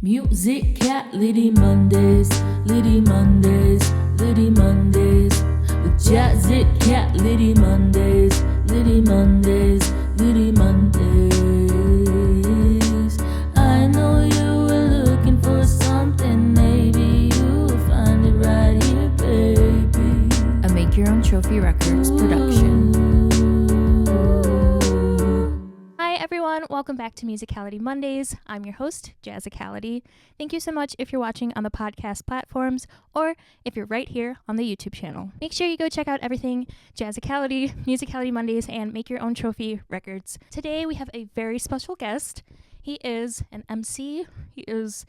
Musicality Mondays, Litty Mondays, Litty Mondays. With Jazicality Mondays, Litty Mondays, Litty Mondays. I know you were looking for something, maybe you'll find it right here, baby. A Make Your Own Trophy Records production. Everyone, welcome back to Musicality Mondays. I'm your host, Jazicality. Thank you so much if you're watching on the podcast platforms or if you're right here on the YouTube channel. Make sure you go check out everything Jazicality, Musicality Mondays, and Make Your Own Trophy Records. Today we have a very special guest. He is an MC. He is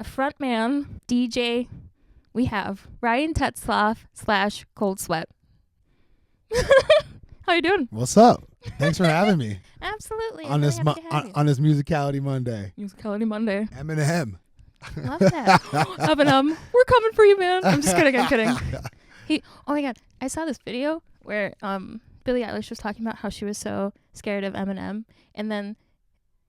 a frontman, DJ. We have Ryan Tetzloff / Cold Sweat. How you doing? What's up? Thanks for having me. Absolutely. On this Musicality Monday. Musicality Monday. Eminem. Love that. Eminem, we're coming for you, man. I'm just kidding. I'm kidding. Oh my God, I saw this video where Billie Eilish was talking about how she was so scared of Eminem, and then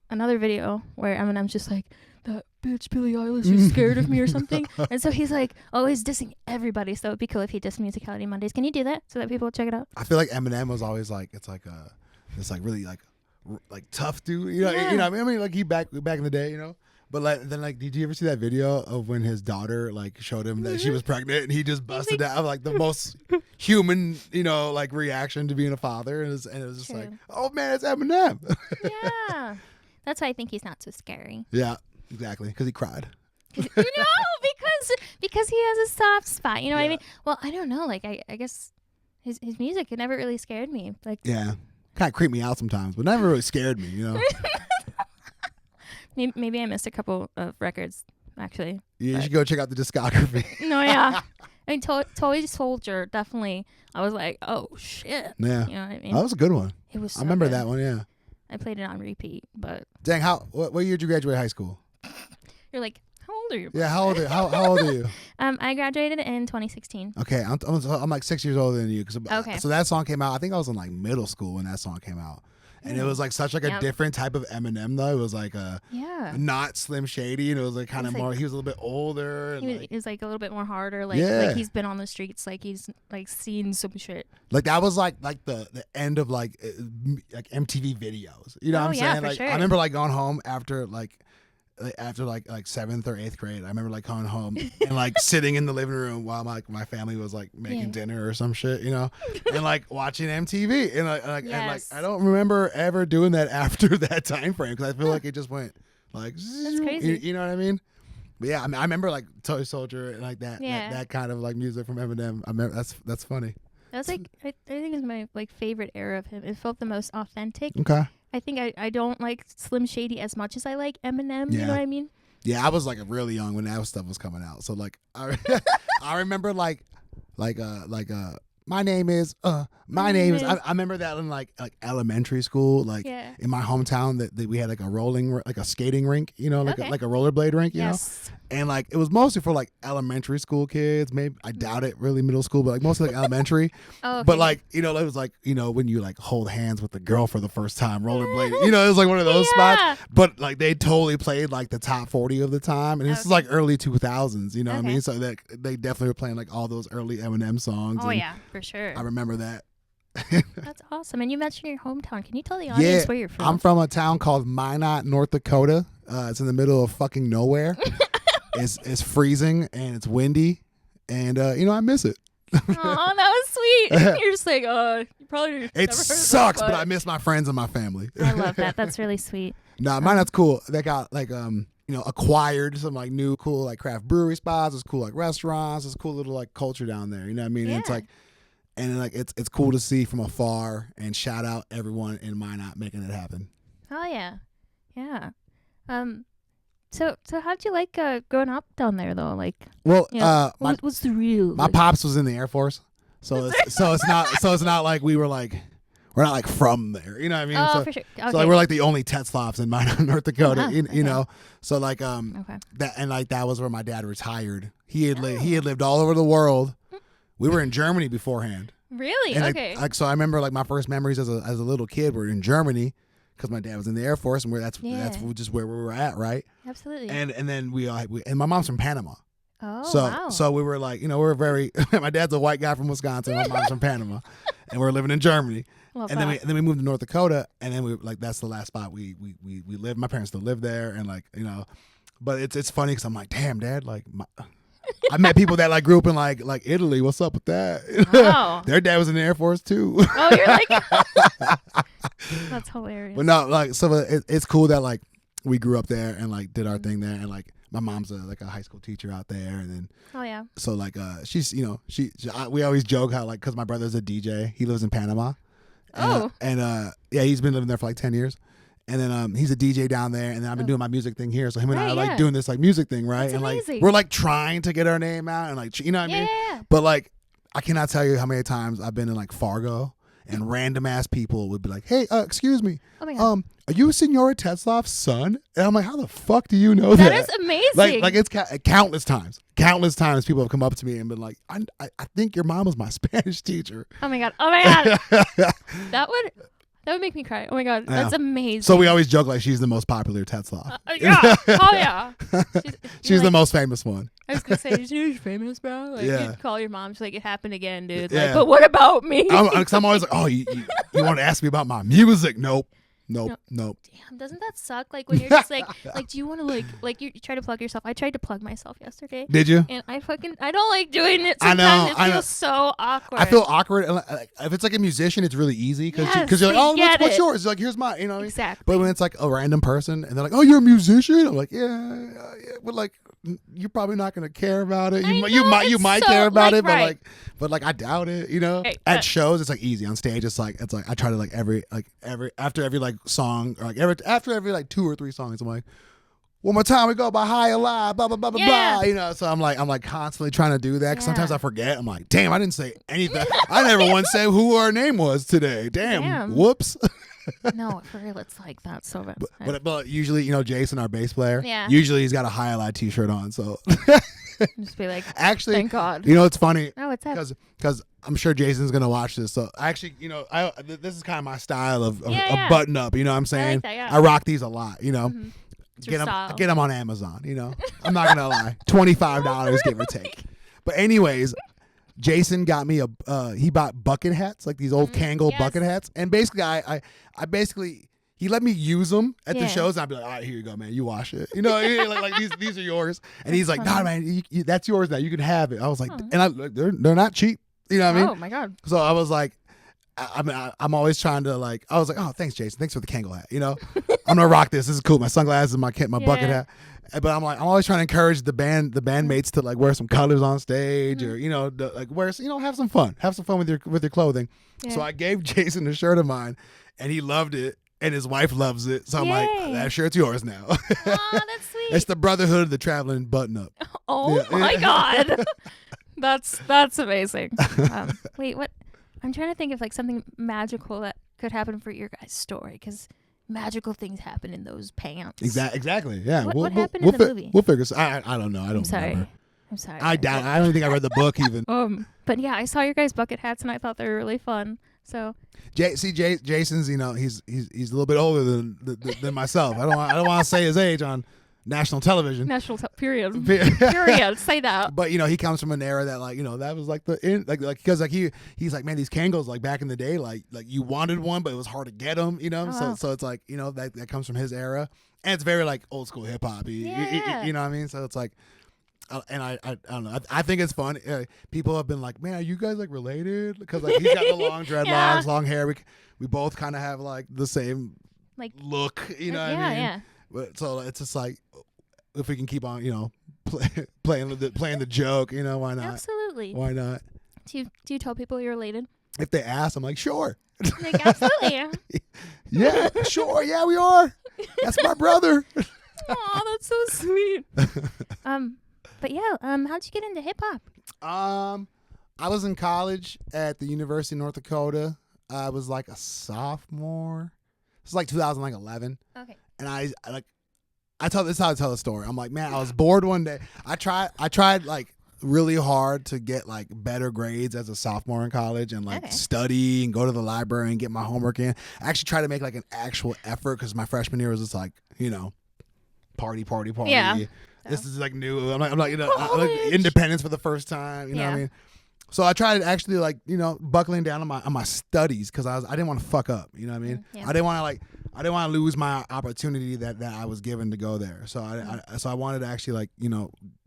another video where Eminem's just like, that bitch Billie Eilish is scared of me or something. And so he's like always dissing everybody. So it'd be cool if he dissed Musicality Mondays. Can you do that so that people will check it out? I feel like Eminem was always like, it's like really like tough dude. You know, Yeah. you know. I mean, like he back in the day, you know. But then did you ever see that video of when his daughter like showed him that she was pregnant and he just busted out like the most human, like reaction to being a father, and it was just like, oh man, it's Eminem. Yeah, that's why I think he's not so scary. Yeah. Exactly, because he cried. Because he has a soft spot. You know what I mean? Well, I don't know. Like, I guess his music, it never really scared me. Like, yeah, kind of creeped me out sometimes, but never really scared me. You know. Maybe I missed a couple of records, actually. You should go check out the discography. No, yeah. I mean, Toy Soldier, definitely. I was like, oh shit. Yeah. You know what I mean? That was a good one. It was. So I remember good. that one. Yeah. I played it on repeat, but. Dang, what year did you graduate high school? You're like, how old are you? Yeah, how old are you? I graduated in 2016. Okay, I'm like 6 years older than you. Okay. So that song came out. I think I was in like middle school when that song came out, and it was like such like a different type of Eminem though. It was like not Slim Shady, and it was like kind of more. He was a little bit older. And he was like a little bit more harder. Like he's been on the streets. Like he's like seen some shit. Like that was like the end of like MTV videos. You know what I'm saying? For like sure. I remember like going home after like 7th or 8th grade. I remember like coming home and like sitting in the living room while my family was like making dinner or some shit, and like watching MTV and like I don't remember ever doing that after that time frame because I feel like it just went like that's crazy. You know what I mean? But yeah, I remember like Toy Soldier and like that kind of like music from Eminem. I remember that's funny. That's like I think it's my like favorite era of him. It felt the most authentic. Okay. I think I don't like Slim Shady as much as I like Eminem. Yeah. You know what I mean? Yeah, I was like really young when that stuff was coming out. So like I remember like my name is I remember that in like elementary school, like in my hometown that we had like a skating rink, like a rollerblade rink, you know? And like it was mostly for like elementary school kids, maybe I doubt it really middle school, but like mostly like elementary. Oh, okay. But like, it was like, when you like hold hands with the girl for the first time, rollerblade, it was like one of those spots. But like they totally played like the top 40 of the time, and this is like early 2000s, what I mean? So that they definitely were playing like all those early Eminem songs. Oh yeah, for sure. I remember that. That's awesome. And you mentioned your hometown. Can you tell the audience where you're from? I'm from a town called Minot, North Dakota. It's in the middle of fucking nowhere. It's freezing and it's windy, and I miss it. Oh, that was sweet. You're just like, you probably it sucks, but I miss my friends and my family. I love that. That's really sweet. Nah, Minot's cool. They got like acquired some like new cool like craft brewery spots. There's cool like restaurants. There's cool little like culture down there. You know what I mean? Yeah. And it's like. And like it's cool to see from afar, and shout out everyone in Minot making it happen. Oh yeah, yeah. So how'd you like growing up down there though? Like, well, what's the real? My pops was in the Air Force, so it's not like we're not like from there. You know what I mean? Oh, for sure. Okay. So like we're like the only Tetzloffs in Minot, North Dakota. Wow. You know, so like okay. that was where my dad retired. He had lived all over the world. We were in Germany beforehand. Really? And okay. So I remember like my first memories as a little kid were in Germany because my dad was in the Air Force, and that's just where we were at, right? absolutely. And then we and my mom's from Panama. Oh, So wow. so we were like, we're very. My dad's a white guy from Wisconsin. My mom's from Panama, and we're living in Germany. Love And that. then we moved to North Dakota, and then we like that's the last spot we lived. My parents still live there, and like but it's funny because I'm like, damn, Dad, like I met people that like grew up in like Italy. What's up with that? Wow. Their dad was in the Air Force too. Oh, you're like, that's hilarious. But no, like so it's cool that like we grew up there and like did our thing there, and like my mom's like a high school teacher out there, and then Oh yeah. so like she's we always joke how like because my brother's a DJ, he lives in Panama. And yeah, he's been living there for like 10 years. And then he's a DJ down there, and then I've been doing my music thing here. So him and I are like doing this like music thing, right? That's and amazing. like we're like trying to get our name out and like what I mean? Yeah. But like I cannot tell you how many times I've been in like Fargo and random ass people would be like, "Hey, excuse me. Oh my God. Are you Senora Tetzloff's son?" And I'm like, "How the fuck do you know that?" That is amazing. Like it's countless times. Countless times people have come up to me and been like, I think your mom was my Spanish teacher. Oh my God. Oh my God. That would make me cry. Oh my God. Yeah. That's amazing. So we always joke like she's the most popular Tetzloff. Yeah. Oh yeah. She's the like, most famous one. I was gonna say she's famous, bro. Like Yeah. you'd call your mom. She's like, it happened again, dude. Yeah. Like, but what about me? I'm always like, oh, you want to ask me about my music? Nope. Nope. Damn, doesn't that suck? Like when you're just like do you want to like you try to plug yourself? I tried to plug myself yesterday. Did you? And I don't like doing it. I know, Sometimes I it know. feels so awkward. I feel awkward. And, like, if it's like a musician, it's really easy because Yes, you're like, oh, they get what's it. yours? You're like, here's mine. You know what I mean? Exactly. But when it's like a random person and they're like, oh, you're a musician? I'm like, yeah. But like, you're probably not gonna care about it. You might care about it, but like I doubt it. Right, At shows, it's like easy. On stage, it's like I try to like every after every like song or like after every like 2 or 3 songs, I'm like, one more time we go by Hiahli, blah blah blah blah blah. So I'm like constantly trying to do that because sometimes I forget. I'm like, damn, I didn't say anything. I never once said who our name was today. Damn. Whoops. No, for real, it's like that so bad. But usually, Jason, our bass player, Yeah. usually he's got a Hiahli t-shirt on. So Just be like, actually, thank God. it's funny Oh, what's up? because I'm sure Jason's gonna watch this. So actually, this is kind of my style of Yeah. button up. You know what I'm saying? like that, yeah. I rock these a lot. It's your style. Get them on Amazon. I'm not gonna lie, $25 give or take. But anyways, Jason got me he bought bucket hats, like these old Kangol yes. bucket hats, and basically I basically he let me use them at the Yeah. shows, and I'd be like, all right, here you go, man, you wash it, like these are yours, and he's like, nah, man, that's yours now, you can have it. I was like, and they're not cheap, you know what I mean? Oh my God. So I was like, I'm always trying to like, I was like, oh, thanks, Jason, thanks for the Kangol hat, I'm gonna rock this is cool, my sunglasses, my bucket hat. But I'm always trying to encourage the bandmates to like wear some colors on stage or like wear have some fun with your clothing. Yeah. So I gave Jason a shirt of mine, and he loved it, and his wife loves it. So I'm like, that shirt's yours now. Oh, that's sweet. It's the Brotherhood of the Traveling Button Up. Oh Yeah. my God. That's amazing. Wait, what? I'm trying to think of like something magical that could happen for your guys' story because magical things happen in those pants. Exactly. Yeah. What happened in the movie? We'll figure. I don't know. I don't. Remember. I'm sorry. I doubt. I don't think I read the book even. But yeah, I saw your guys' bucket hats and I thought they were really fun. So Jason's. He's a little bit older than myself. I don't want to say his age on national television. Period. Period. Say that. But he comes from an era that that was like because he's like, man, these Kangos like back in the day like you wanted one but it was hard to get them. So it's like that comes from his era, and it's very like old school hip hop. Yeah. You know what I mean? So it's like. And I don't know. I think it's fun. People have been like, "Man, are you guys like related?" Because like he's got the long dreadlocks, long hair. We both kind of have like the same like look. You know what I mean? Yeah. But so it's just like if we can keep on, playing the joke. Why not? Absolutely. Why not? Do you tell people you're related? If they ask, I'm like, sure. Like absolutely. Yeah, sure. Yeah, we are. That's my brother. Oh, that's so sweet. But yeah, how'd you get into hip hop? I was in college at the University of North Dakota. I was like a sophomore. This is like 2011. Okay. And this is how I tell the story. I'm like, man, I was bored one day. I tried like really hard to get like better grades as a sophomore in college and like study and go to the library and get my homework in. I actually tried to make like an actual effort because my freshman year was just like, party. Yeah. This is like new. I'm like I like independence for the first time. You know what I mean? So I tried actually like, buckling down on my studies because I didn't want to fuck up. You know what I mean? Yeah. I didn't want to lose my opportunity that I was given to go there. So I wanted to actually like,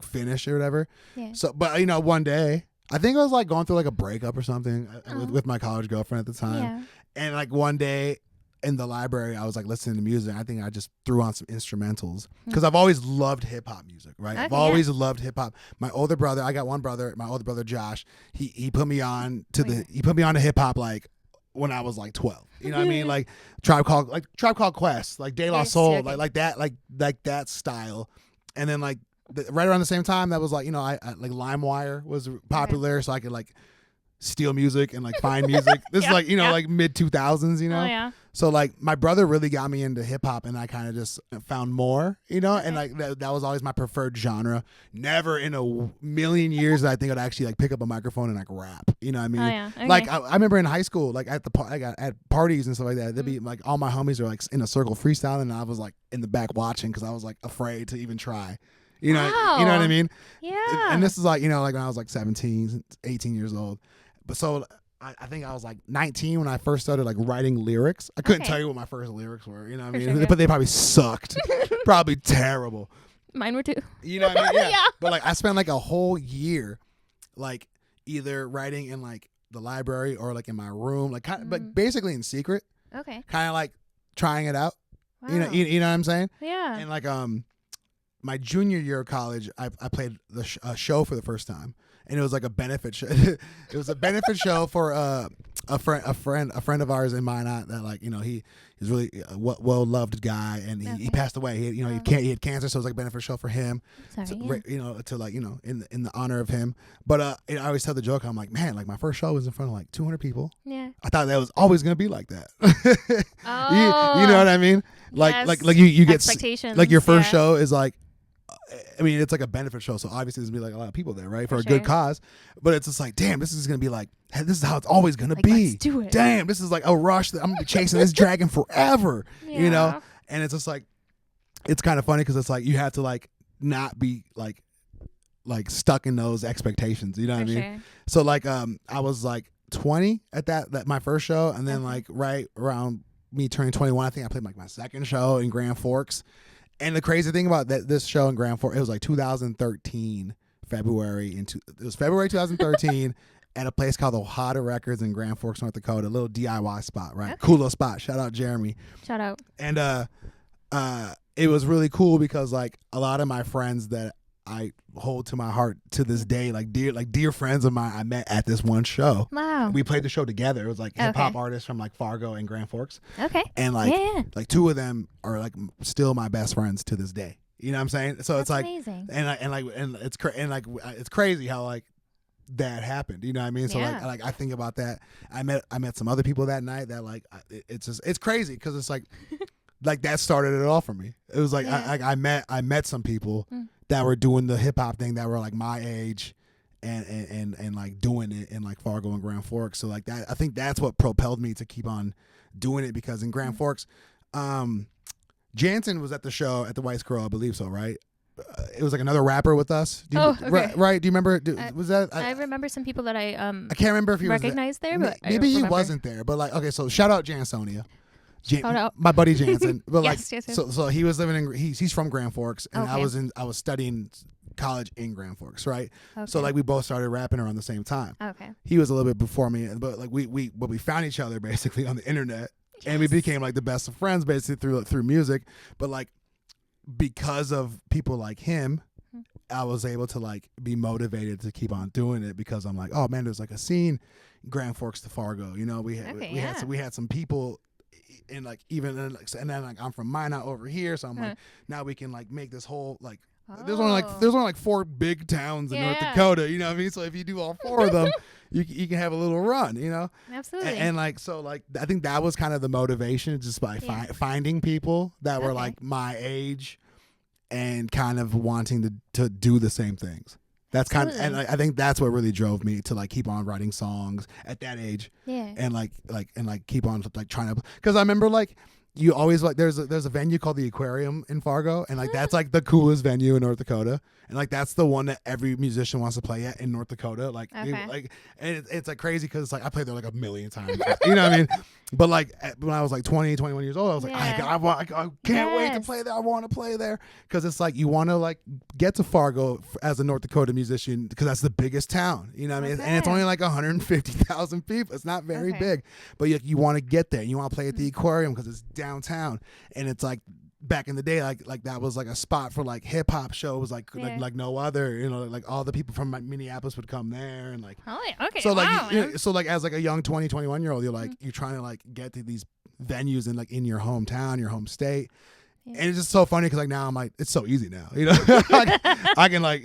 finish or whatever. Yeah. So, but one day I think I was like going through like a breakup or something with my college girlfriend at the time. Yeah. And like one day in the library, I was like listening to music. I think I just threw on some instrumentals because I've always loved hip hop music, right? Okay, I've always loved hip hop. My older brother, I got one brother, my older brother Josh. He put me on to he put me on to hip hop like when I was like 12. You know what I mean? Like Tribe Called Quest, like De La Soul, like that style. And then like right around the same time, that was like I like LimeWire was popular, so I could like steal music and like find music. This is like like mid 2000s. Oh, yeah. So like my brother really got me into hip hop, and I kind of just found more, and like that was always my preferred genre. Never in a million years that I think I'd actually like pick up a microphone and like rap. You know what I mean? Oh, yeah. Okay. Like I remember in high school, like at parties and stuff like that, there'd be like all my homies are like in a circle freestyling, and I was like in the back watching because I was like afraid to even try. You know what I mean? Yeah. And this is like like when I was like 17, 18 years old. But so I think I was like 19 when I first started like writing lyrics. I couldn't tell you what my first lyrics were, you know what I mean? Sure, yeah. But they probably sucked. Probably terrible. Mine were too. You know what I mean? Yeah. Yeah. But like I spent like a whole year like either writing in like the library or like in my room, like but basically in secret. Okay. Kind of like trying it out. Wow. You know what I'm saying? Yeah. And like my junior year of college, I played a show for the first time. And it was like a benefit show. It was a benefit show for a friend of ours in Minot that like he's really a well loved guy, and he passed away. He he had cancer, so it was like a benefit show for him. Sorry, to like in the honor of him. But I always tell the joke. I'm like, man, like my first show was in front of like 200 people. Yeah. I thought that was always gonna be like that. Oh. You know what I mean? Like Yes. like you get expectations. like your first show is like. I mean, it's like a benefit show, so obviously there's gonna be like a lot of people there, right, for a good cause. But it's just like, damn, this is gonna be like, this is how it's always gonna be. Let's do it. Damn, this is like a rush that I'm gonna be chasing this dragon forever, And it's just like, it's kind of funny because it's like you have to like not be like stuck in those expectations, you know what I mean? Sure. So like, I was like 20 at that my first show, and then like right around me turning 21, I think I played like my second show in Grand Forks. And the crazy thing about this show in Grand Forks, it was like 2013, February. It was February 2013 at a place called the Hiahli Records in Grand Forks, North Dakota, a little DIY spot, right? Okay. Cool little spot. Shout out Jeremy. Shout out. And it was really cool because like a lot of my friends that I hold to my heart to this day, like dear friends of mine I met at this one show. Wow. We played the show together. It was like hip hop artists from like Fargo and Grand Forks. Okay. And like two of them are like still my best friends to this day. You know what I'm saying? So it's like amazing. and it's crazy how like that happened. You know what I mean? So like I think about that. I met some other people that night that like it's crazy because it's like like that started it all for me. It was like I met some people that were doing the hip hop thing that were like my age and like doing it in like Fargo and Grand Forks. So like that, I think that's what propelled me to keep on doing it because in Grand Forks, Jansen was at the show at the White Squirrel, I believe so, right? It was like another rapper with us. Right? Do you remember? Was that? I remember some people that I can't remember if he recognized was there, but maybe he wasn't there. But like, okay, so shout out Jansonia. Shout out. My buddy Jansen, but like, yes. so he was living in he's from Grand Forks, and Okay. I was studying college in Grand Forks, right? Okay. So like we both started rapping around the same time. Okay. He was a little bit before me, but like we found each other basically on the internet, and we became like the best of friends basically through music. But like because of people like him, I was able to like be motivated to keep on doing it because I'm like, oh man, there's like a scene in Grand Forks to Fargo. You know, we had some people. And like and then like I'm from Minot over here, so I'm like now we can like make this whole like there's only like 4 big towns in North Dakota, you know what I mean? So if you do all 4 of them, you can have a little run, you know? Absolutely. And like so like I think that was kind of the motivation just by finding people that were like my age and kind of wanting to do the same things. That's kind of, and I think that's what really drove me to like keep on writing songs at that age. Yeah. And like keep on like trying to, because I remember like you always like there's a venue called the Aquarium in Fargo, and like that's like the coolest venue in North Dakota, and like that's the one that every musician wants to play at in North Dakota. Like, Okay. and it's like crazy because it's like I played there like a million times. You know what I mean? But like when I was like 20, 21 years old, I was like, I can't wait to play there. I want to play there because it's like you want to like get to Fargo as a North Dakota musician because that's the biggest town. You know what I mean? And it's only like 150,000 people. It's not very big, but you want to get there. You want to play at the Aquarium because it's downtown, and it's like back in the day, like that was like a spot for like hip hop shows, like no other. You know, like all the people from Minneapolis would come there, and like So like so like as like a young 20, 21 year old, you're like you're trying to like get to these venues and like in your hometown, your home state. And it's just so funny because like now I'm like it's so easy now, you know. I can like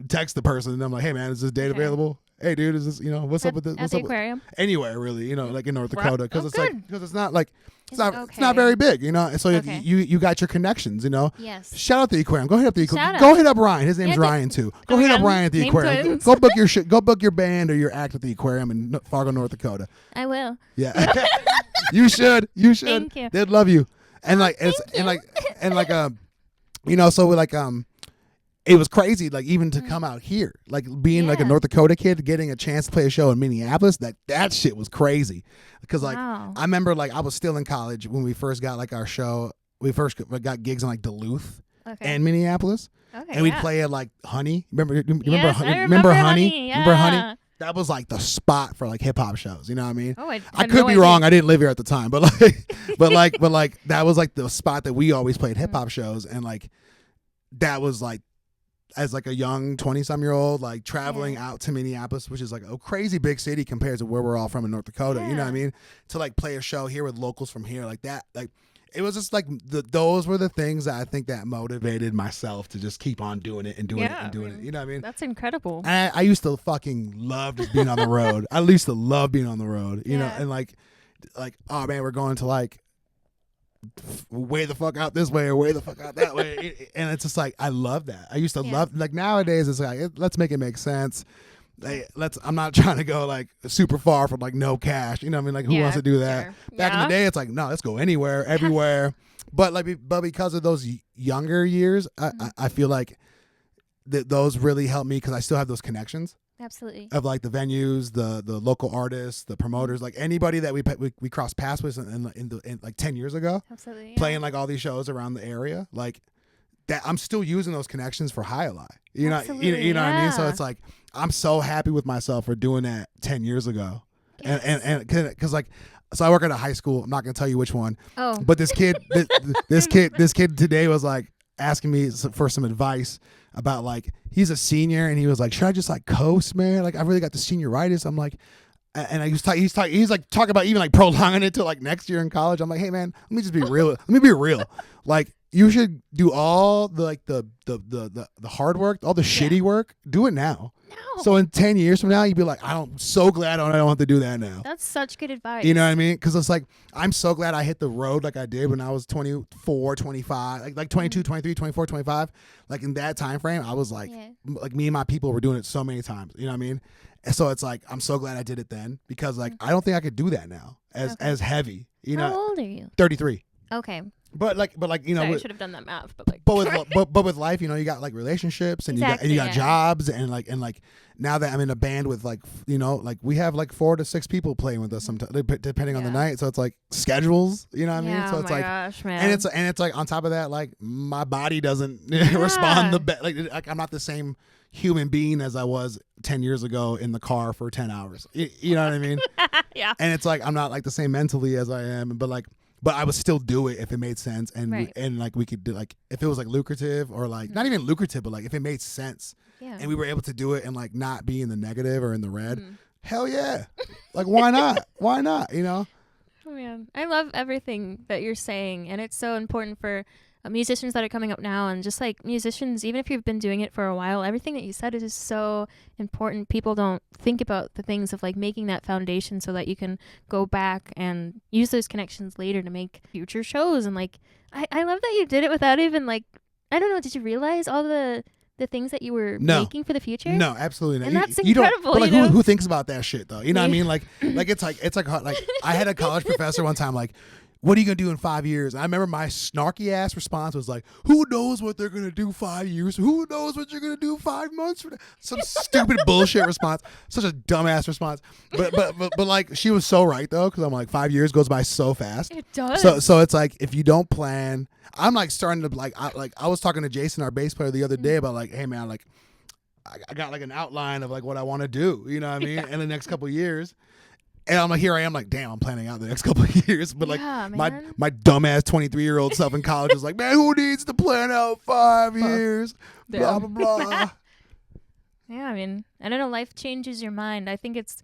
text the person and I'm like, hey man, is this date available? Hey dude, is this what's up with this? At the aquarium? Anywhere really, like in North Dakota because it's like because it's not like it's okay. not very big, So you got your connections, Yes. Shout out the Aquarium. Go hit up the Aquarium. Shout Go out. hit up Ryan. His name's Ryan too. Go hit up Ryan at the Name Aquarium. twins. Go book your shit. Go book your band or your act at the Aquarium in Fargo, North Dakota. I will. Yeah, you should. You should. Thank you. They'd love you. And like thank it's and like so we like it was crazy like even to come out here like being like a North Dakota kid getting a chance to play a show in Minneapolis that shit was crazy because like I remember like I was still in college when we first got like our show. We first got gigs in like Duluth and Minneapolis, and we'd play at like Honey. Remember Honey? Yeah. Remember Honey? That was like the spot for like hip hop shows. You know what I mean? Oh, I could be wrong. I didn't live here at the time, but like, but like that was like the spot that we always played hip hop shows, and like that was like as like a young 20-some-year-old like traveling out to Minneapolis, which is like a crazy big city compared to where we're all from in North Dakota. You know what I mean? To like play a show here with locals from here like that, like. It was just like those were the things that I think that motivated myself to just keep on doing it and doing it and doing it. You know what I mean? That's incredible. And I used to fucking love just being on the road. I used to love being on the road, you know, and like, oh man, we're going to like way the fuck out this way or way the fuck out that way. And it's just like, I love that. I used to love, like nowadays it's like, let's make it make sense. I'm not trying to go like super far for like no cash. You know what I mean? Like who wants to do that? Sure. Back in the day, it's like, no, let's go anywhere, everywhere. but because of those younger years, I feel like those really helped me because I still have those connections. Absolutely. Of like the venues, the local artists, the promoters, like anybody that we crossed paths with in like 10 years ago. Absolutely. Playing like all these shows around the area, like that I'm still using those connections for Hiahli. You know what I mean? So it's like I'm so happy with myself for doing that 10 years ago. Yes. And cuz like so I work at a high school. I'm not going to tell you which one. Oh. But this kid this kid today was like asking me for some advice about like he's a senior and he was like, "Should I just like coast, man? Like I really got the senioritis." I'm like and he's like talking about even like prolonging it to like next year in college. I'm like, "Hey man, let me just be real. Let me be real. Like you should do all the like the hard work, all the shitty work. Do it now. No. So in 10 years from now, you'd be like, I'm so glad I don't have to do that now. That's such good advice. You know what I mean? Because it's like, I'm so glad I hit the road like I did when I was 24, 25, like 22, 23, 24, 25. Like in that time frame, I was like me and my people were doing it so many times. You know what I mean? And so it's like, I'm so glad I did it then because like, I don't think I could do that now as heavy. You know? How old are you? 33. Okay. But like you know, I should have done that math, but like, but with life, you know, you got like relationships and you got jobs and like now that I'm in a band with like you know like we have like 4 to 6 people playing with us sometimes depending on the night, so it's like schedules, you know what I mean? So it's like, gosh, man. and it's like on top of that, like my body doesn't respond the best. Like I'm not the same human being as I was 10 years ago in the car for 10 hours. You know what I mean? Yeah. And it's like I'm not like the same mentally as I am, but I would still do it if it made sense and and like we could do like if it was like lucrative or like not even lucrative, but like if it made sense and we were able to do it and like not be in the negative or in the red, hell yeah. Like why not? Why not? You know? Oh man, I love everything that you're saying, and it's so important for musicians that are coming up now, and just like musicians, even if you've been doing it for a while, everything that you said is just so important. People don't think about the things of like making that foundation so that you can go back and use those connections later to make future shows. And like I love that you did it without even like, I don't know, did you realize all the things that you were making for the future? No, absolutely not. And that's incredible. But like who thinks about that shit though? You know what I mean? Like it's like I had a college professor one time like what are you going to do in 5 years? And I remember my snarky ass response was like, who knows what they're going to do 5 years? Who knows what you're going to do 5 months from now? Some stupid bullshit response. Such a dumbass response. But like, she was so right though, because I'm like, 5 years goes by so fast. It does. So it's like, if you don't plan, I'm like starting to like I was talking to Jason, our bass player, the other day about like, hey man, like I got like an outline of like what I want to do, you know what I mean, in the next couple of years. And I'm like, here I am, like, damn, I'm planning out the next couple of years. But like, my dumbass 23-year-old self in college is like, man, who needs to plan out 5 years? Blah blah blah. Yeah, I mean, I don't know. Life changes your mind. I think it's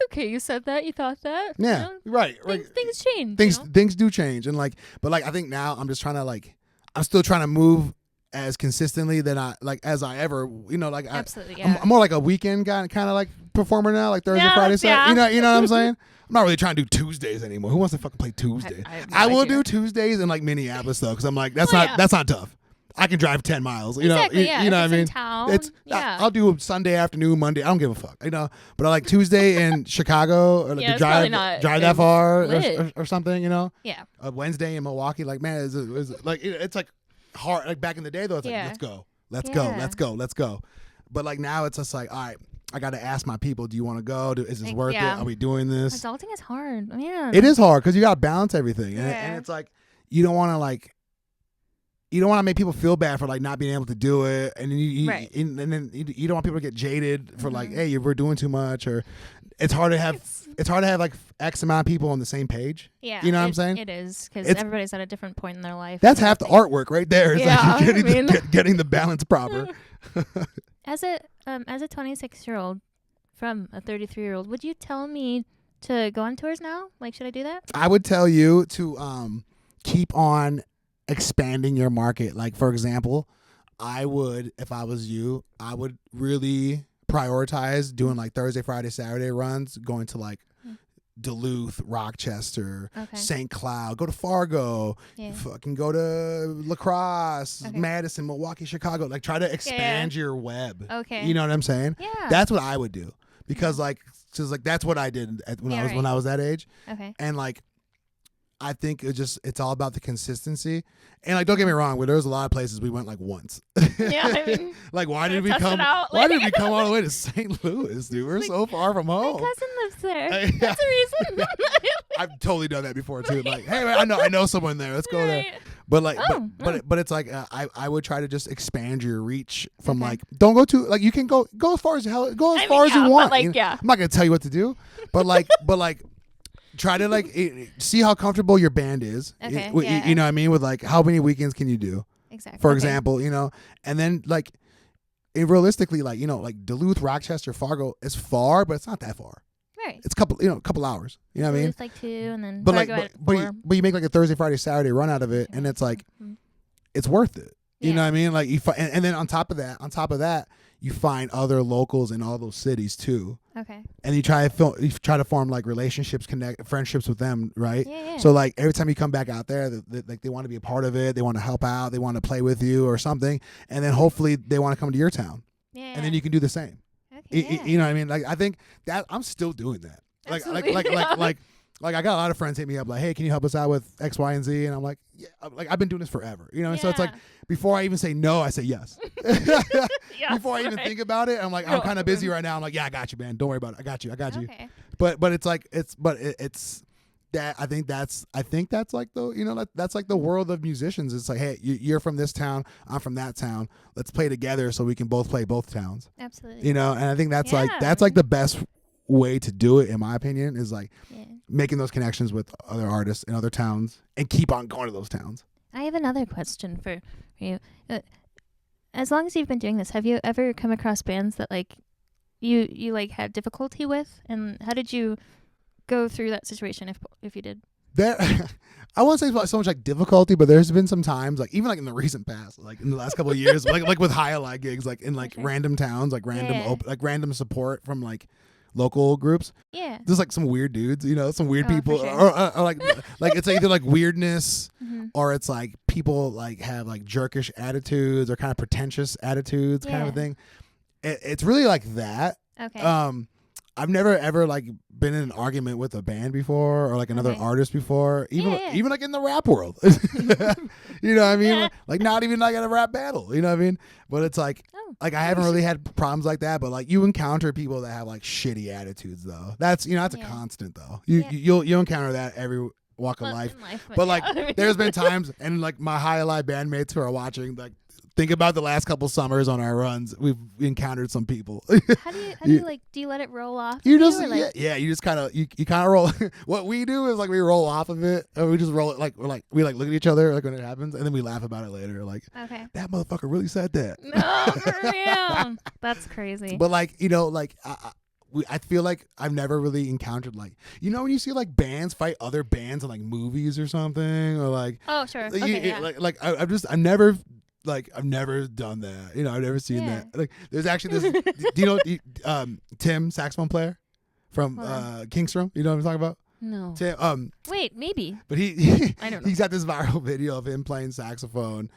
okay. You said that. You thought that. Yeah, you know? right. Things change. Things do change, and like, but like, I think now I'm just trying to like, I'm still trying to move as consistently than as I ever, you know, like absolutely, yeah. I'm more like a weekend guy, kind of like performer now, like Thursday, Friday, Saturday. Yeah. You know what I'm saying? I'm not really trying to do Tuesdays anymore. Who wants to fucking play Tuesdays? I will do Tuesdays in like Minneapolis though, because I'm like, that's not tough. I can drive 10 miles. You know, you know what I mean? Town, I'll do Sunday afternoon, Monday. I don't give a fuck. You know, but I like Tuesday in Chicago, or like to drive that far or something. You know? Yeah. A Wednesday in Milwaukee, like man, it's like hard. Like back in the day though, it's like let's go. But like now it's just like, all right, I got to ask my people, do you want to go? Is this worth it? Are we doing this? Adulting is hard, man. It is hard because you got to balance everything, and it's like you don't want to make people feel bad for like not being able to do it, and then you don't want people to get jaded for like, hey, we're doing too much, or it's hard to have like X amount of people on the same page. Yeah, you know what I'm saying? It is, because everybody's at a different point in their life. That's half the artwork right there. It's like getting the balance proper. As a 26-year-old from a 33-year-old, would you tell me to go on tours now? Like, should I do that? I would tell you to keep on expanding your market. Like, for example, I would, if I was you, I would really prioritize doing like Thursday, Friday, Saturday runs, going to like Duluth, Rochester, St. Cloud, go to Fargo, fucking go to La Crosse, Madison, Milwaukee, Chicago. Like, try to expand your web. Okay. You know what I'm saying? Yeah. That's what I would do, because like that's what I did when I was that age. Okay. And like, I think it's all about the consistency. And like, don't get me wrong, there was a lot of places we went like once. Yeah, I mean, like why did we come all the way to St. Louis, dude? We're so far from home. My cousin lives there. That's a reason. I've totally done that before too. Like, hey man, I know someone there. Let's go there. But like, but it's like I would try to just expand your reach from like, don't go to like, you can go as far as you want. Like, I'm not gonna tell you what to do, but like try to like see how comfortable your band is. Okay, you know what I mean? With like, how many weekends can you do? Exactly. For example, you know, and then like, realistically, like, you know, like Duluth, Rochester, Fargo is far, but it's not that far. Right. It's a couple hours. You know what I mean? It's like 2, and then Fargo but you make like a Thursday, Friday, Saturday run out of it, and it's like, it's worth it. You know what I mean? Like and then on top of that, you find other locals in all those cities too. Okay. And you try to form like relationships, friendships with them, right? Yeah. So like every time you come back out there, they want to be a part of it. They want to help out. They want to play with you or something. And then hopefully they want to come to your town. Yeah. And then you can do the same. Okay. You know what I mean? Like, I think that I'm still doing that. Like I got a lot of friends hit me up like, hey, can you help us out with X, Y, and Z? And I'm like, yeah, like I've been doing this forever, you know. Yeah. So it's like, before I even say no, I say yes. Before I even think about it, I'm like, I'm kind of busy right now. I'm like, yeah, I got you, man. Don't worry about it. I got you. Okay. But it's like it's that I think that's like the, you know, that's like the world of musicians. It's like, hey, you're from this town, I'm from that town. Let's play together so we can both play both towns. Absolutely. You know, and I think that's like the best way to do it, in my opinion, is like making those connections with other artists in other towns and keep on going to those towns. I have another question for you. As long as you've been doing this, have you ever come across bands that like you like had difficulty with, and how did you go through that situation if you did? I won't say so much like difficulty, but there's been some times, like even like in the recent past, like in the last couple of years, like with Hiahli gigs, like in like random towns, like random support from like local groups. Yeah. There's like some weird dudes, you know, some weird people, sure. or like it's either like weirdness or it's like people like have like jerkish attitudes or kind of pretentious attitudes, kind of thing. It's really like that. Okay. I've never ever like been in an argument with a band before or like another artist before, even like in the rap world. You know what I mean? Yeah. Like not even like at a rap battle. You know what I mean? But it's like I haven't really had problems like that. But like you encounter people that have like shitty attitudes though. That's that's a constant though. You'll encounter that every walk of life. But like there's been times and like my Hiahli bandmates who are watching like. Think about the last couple summers on our runs. We've encountered some people. How do you like? Do you let it roll off? You just you just kind of you kind of roll. What we do is like we roll off of it, and we just roll it like we look at each other like when it happens, and then we laugh about it later. Like, that motherfucker really said that. No, for real. That's crazy. But like like I feel like I've never really encountered like when you see like bands fight other bands in like movies or something or like sure I've never done that. I've never seen that. Like, there's actually this. Do you know Tim, saxophone player from Kingstrom? You know what I'm talking about? No. Tim, wait, maybe. But I don't know. He's got this viral video of him playing saxophone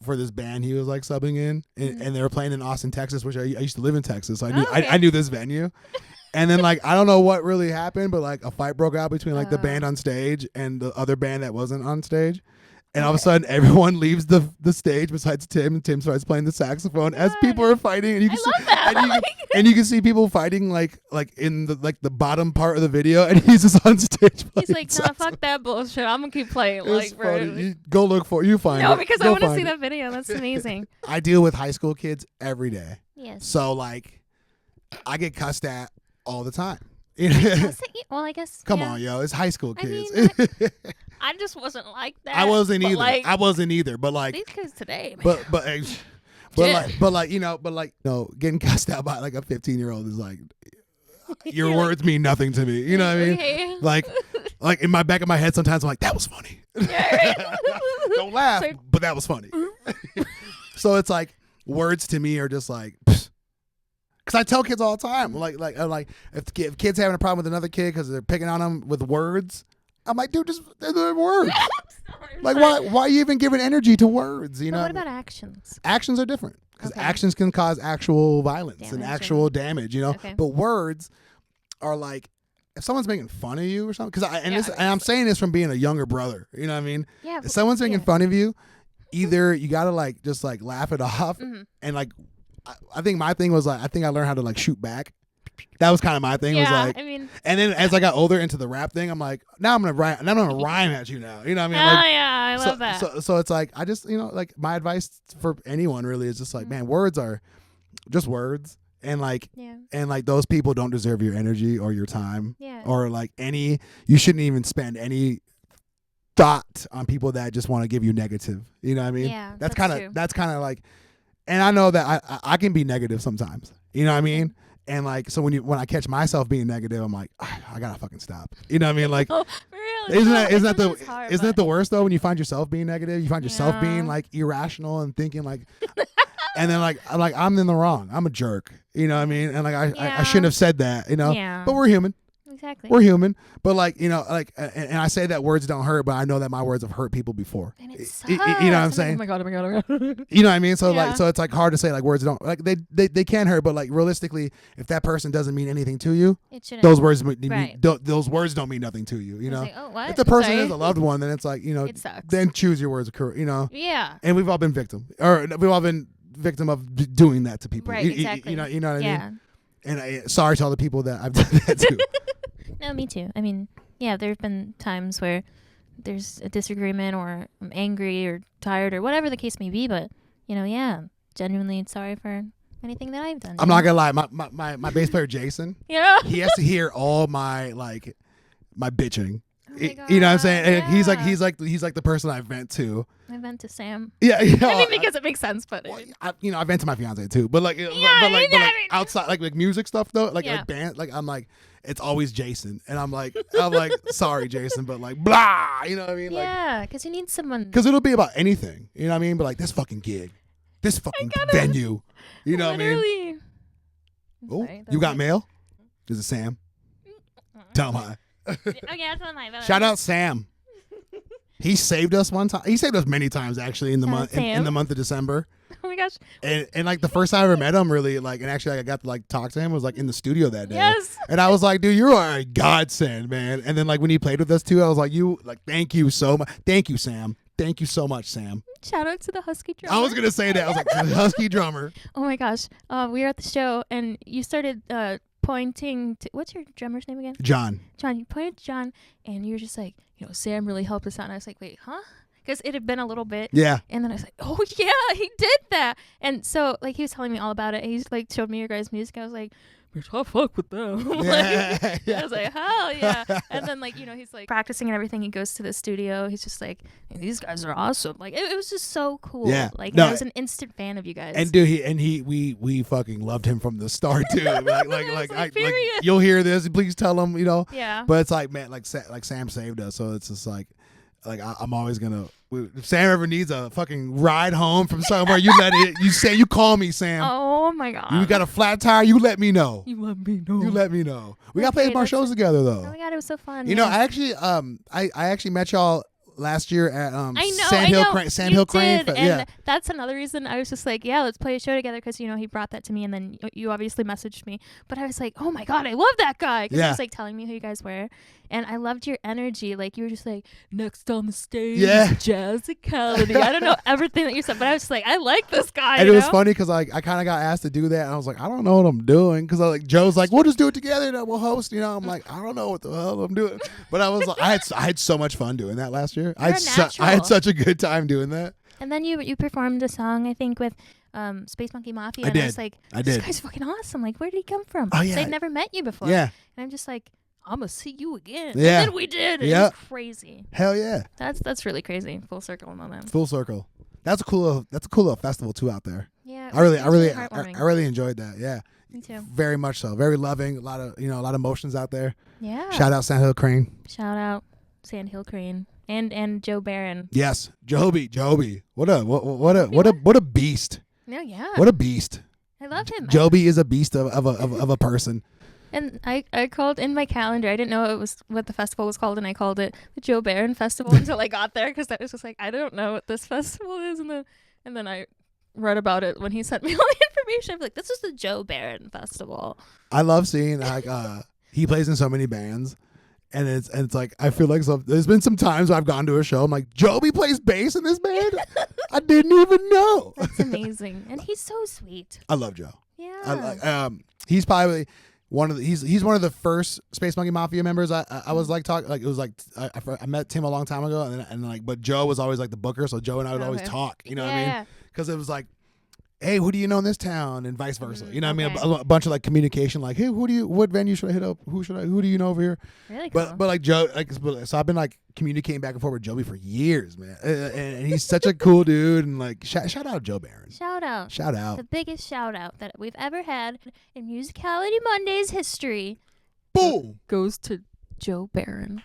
for this band he was like subbing in, and they were playing in Austin, Texas, which I used to live in Texas, so I knew I knew this venue. And then like I don't know what really happened, but like a fight broke out between like the band on stage and the other band that wasn't on stage. And all of a sudden, everyone leaves the stage besides Tim, and Tim starts playing the saxophone as people are fighting. And you can and you can see people fighting like in the bottom part of the video, and he's just on stage. He's like, nah, fuck that bullshit. I'm gonna keep playing. It's funny. Go look for it. You find it. No, because I want to see that video. That's amazing. I deal with high school kids every day. Yes. So like, I get cussed at all the time. Well, I guess. Come on, yo, it's high school kids. I mean, I just wasn't like that. I wasn't either. Like, I wasn't either. But like these kids today, man. But getting cussed out by like a 15-year-old is like your words mean nothing to me. You know what I mean? Okay. Like in my back of my head, sometimes I'm like, that was funny. Don't laugh, but that was funny. So it's like words to me are just like. Because I tell kids all the time, like if kids having a problem with another kid because they're picking on them with words, I'm like, dude, just they're words. Like, why are you even giving energy to words? But what about actions? Actions are different because actions can cause actual violence and actual damage. But words are like if someone's making fun of you or something. Because I'm saying this from being a younger brother. You know what I mean? Yeah. If someone's making fun of you, either you gotta like just like laugh it off and like. I think my thing was like I think I learned how to like shoot back. That was kind of my thing. Was like, and then as I got older into the rap thing, I'm like, now I'm gonna rhyme at you now. You know what I mean? Like, I love that. So it's like I just like my advice for anyone really is just like man, words are just words, and like those people don't deserve your energy or your time or like you shouldn't even spend any thought on people that just want to give you negative. You know what I mean? Yeah, that's kind of like. And I know that I can be negative sometimes. You know what I mean? And like so when I catch myself being negative, I'm like, I gotta fucking stop. You know what I mean? Like, really? isn't that the worst though? When you find yourself being negative, you find yourself being like irrational and thinking like, and then I'm in the wrong. I'm a jerk. You know what I mean? And like I shouldn't have said that. You know? Yeah. But we're human. Exactly. We're human, but like and I say that words don't hurt, but I know that my words have hurt people before. And it sucks. You know what I'm saying? Oh my god! You know what I mean? So so it's like hard to say like words don't like they can hurt, but like realistically, if that person doesn't mean anything to you, those words those words don't mean nothing to you. You know, like, if the person is a loved one, then it's like it sucks. Then choose your words. You know, And we've all been victim of doing that to people. Right? Exactly. You know what I mean? And sorry to all the people that I've done that to. No, me too. I mean, there have been times where there's a disagreement or I'm angry or tired or whatever the case may be, but, genuinely sorry for anything that I've done. I'm not going to lie. My bass player, Jason, he has to hear all my bitching. Oh my God, you know what I'm saying? Yeah. He's like the person I vent to. I vent to Sam. Yeah, I mean because it makes sense, but I vent to my fiance too. But like, outside like music stuff though, like band, like I'm like it's always Jason, and I'm like sorry Jason, but like blah, you know what I mean? Yeah, because you need someone. Because it'll be about anything, you know what I mean? But like this fucking gig, this fucking venue, you know what I mean? Oh, you got mail? This is Sam. Tell him hi. Okay, that's one line. Shout out Sam. He saved us one time. He saved us many times actually in the month in the month of December. Oh my gosh. And like the first time I ever met him, really, like, and actually I got to like talk to him was like in the studio that day. Yes. And I was like, dude, you are a godsend, man. And then like when he played with us too, I was like, thank you so much. Thank you, Sam. Thank you so much, Sam. Shout out to the Husky drummer. I was gonna say that. I was like, the Husky drummer. Oh my gosh. We were at the show and you started pointing to, what's your drummer's name again? John, you pointed to John and you were just like, Sam really helped us out. And I was like, wait, huh? Because it had been a little bit. Yeah. And then I was like, oh yeah, he did that. And so like he was telling me all about it. He's like showed me your guys' music. I was like, I fuck with them. I was like, hell yeah. And then like, he's like practicing and everything. He goes to the studio. He's just like, these guys are awesome. Like it was just so cool. Yeah. Like No, I was an instant fan of you guys. And dude, we fucking loved him from the start too. like period. you'll hear this. Please tell him, Yeah. But it's like, man, like Sam saved us, so it's just like I'm always gonna. If Sam ever needs a fucking ride home from somewhere, you call me, Sam. Oh my god. You got a flat tire, you let me know. You let me know. You let me know. We gotta play more shows together though. Oh my god, it was so fun. I actually I actually met y'all last year at Sandhill Crane. And that's another reason I was just like, yeah, let's play a show together because he brought that to me and then you obviously messaged me. But I was like, oh my god, I love that guy because he was like telling me who you guys were, and I loved your energy. Like you were just like, next on the stage, Jazicality. I don't know everything that you said, but I was just like, I like this guy. And it was funny because like I kind of got asked to do that, and I was like, I don't know what I'm doing because like Joe's like, we'll just do it together and we'll host. I'm like, I don't know what the hell I'm doing, but I was like, I had so much fun doing that last year. I had such a good time doing that. And then you performed a song, I think, with Space Monkey Mafia. I was like, this guy's fucking awesome. Like, where did he come from? Oh, yeah. I'd never met you before. Yeah. And I'm just like, I'm going to see you again. Yeah. And then we did. It was crazy. Hell yeah. That's really crazy. Full circle moment. Full circle. That's a cool little festival too out there. Yeah. I really enjoyed that. Yeah. Me too. Very much so. Very loving. A lot of emotions out there. Yeah. Shout out Sandhill Crane. Shout out Sandhill Crane. And Joe Barron. Yes, Joby. What a beast. No, yeah. What a beast. I love him. Joby is a beast of a person. And I called in my calendar. I didn't know it was what the festival was called, and I called it the Joe Barron Festival until I got there because I was just like, I don't know what this festival is, and then I read about it when he sent me all the information. I'm like, this is the Joe Barron Festival. I love seeing like he plays in so many bands. And it's like I feel like there's been some times where I've gone to a show. I'm like, Joby plays bass in this band. I didn't even know. That's amazing, and he's so sweet. I love Joe. Yeah. He's probably he's one of the first Space Monkey Mafia members. I was like talking like it was like I met Tim a long time ago, and but Joe was always like the booker, so Joe and I would always talk. You know what I mean? Because it was like, hey, who do you know in this town, and vice versa. You know what I mean? A bunch of like communication, like, hey, what venue should I hit up? Who do you know over here? Really cool. But like Joe, so I've been like communicating back and forth with Joby for years, man. And he's such a cool dude, and like shout out Joe Barron. Shout out. The biggest shout out that we've ever had in Musicality Mondays history. Boom goes to Joe Barron.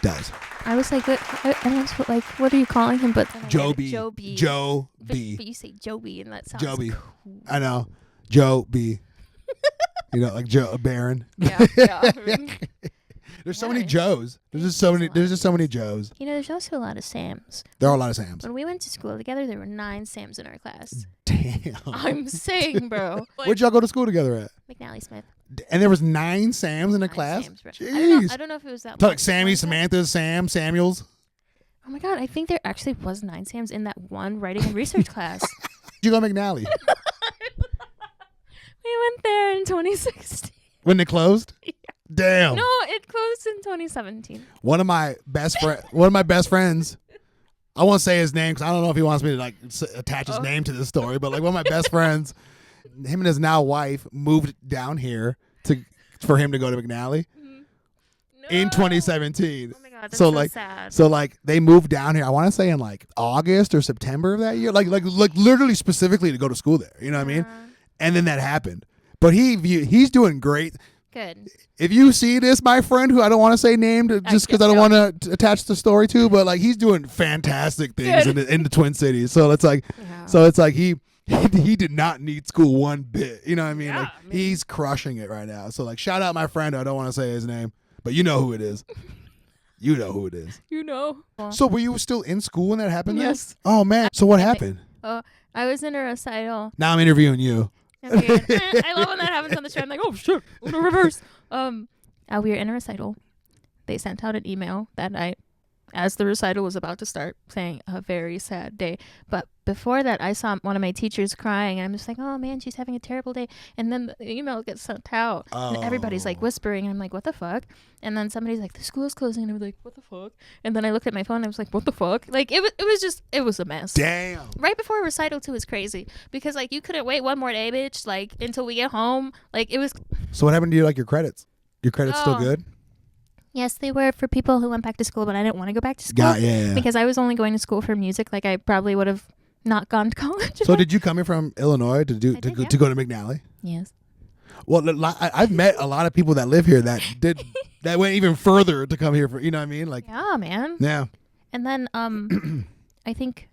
Does. I was like, what are you calling him? But Joby. Joe B. But you say Joby, and that sounds Joby. Cool. I know. Joe B. Like Joe Barron. Yeah. There's so many Joes. There's just so many Joes. There's also a lot of Sams. There are a lot of Sams. When we went to school together, there were 9 Sams in our class. Damn. I'm saying, bro. Where'd y'all go to school together at? McNally Smith. And there was 9 Sams in the class? Sams, jeez. I don't know if it was that like Sammy, Samantha, Sam, Samuels. Oh my god, I think there actually was 9 Sams in that one writing and research class. Did you go to McNally? We went there in 2016. When they closed? Yeah. Damn. No, it closed in 2017. One of my best friends, I won't say his name because I don't know if he wants me to like attach his name to this story, but like one of my best friends, him and his now wife moved down here for him to go to McNally in 2017. Oh my god, that's so sad. So like they moved down here. I want to say in like August or September of that year, like literally specifically to go to school there. You know what I mean? And then that happened. But he's doing great. Good. If you see this, my friend, who I don't want to say named just because I don't want to attach the story to, but like he's doing fantastic things in the Twin Cities. So it's like, he did not need school one bit. You know what I mean? Yeah, he's crushing it right now. So like, shout out my friend. I don't want to say his name, but you know who it is. You know who it is. You know. So were you still in school when that happened? Yes. Then? Oh man. So what happened? I was in a recital. Now I'm interviewing you. Okay. I love when that happens on the show. I'm like, oh shit, I'm gonna reverse. We were in a recital. They sent out an email that night as the recital was about to start saying a very sad day. But before that, I saw one of my teachers crying, and I'm just like, oh man, she's having a terrible day. And then the email gets sent out, and everybody's like whispering, and I'm like, what the fuck? And then somebody's like, the school's closing, and I was like, what the fuck? And then I looked at my phone, and I was like, what the fuck? Like it was a mess. Damn. Right before recital 2 was crazy because like you couldn't wait one more day, bitch. Like until we get home, like it was. So what happened to you? Like your credits? Your credits still good? Yes, they were for people who went back to school, but I didn't want to go back to school because I was only going to school for music. Like I probably would have not gone to college. So did you come here from Illinois to go to McNally? Yes. Well, I've met a lot of people that live here that went even further to come here for, you know what I mean? Like, yeah, man. Yeah. And then I think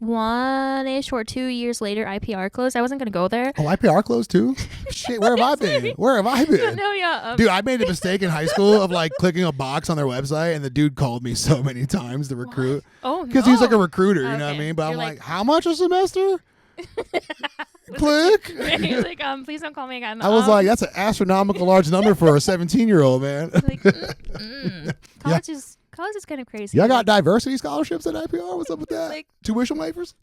1-ish or 2 years later, IPR closed. I wasn't gonna go there. Oh, IPR closed too? Shit, where have I been? Where have I been? No, yeah. Dude, I made a mistake in high school of like clicking a box on their website, and the dude called me so many times to recruit. What? Oh, because he's like a recruiter, you know what I mean? But You're I'm like, how much a semester? Click. You're like, please don't call me again. I was like, that's an astronomical large number for a 17-year-old, man. Like, College is kind of crazy. Y'all got diversity scholarships at IPR? What's up with that? Like, tuition waivers?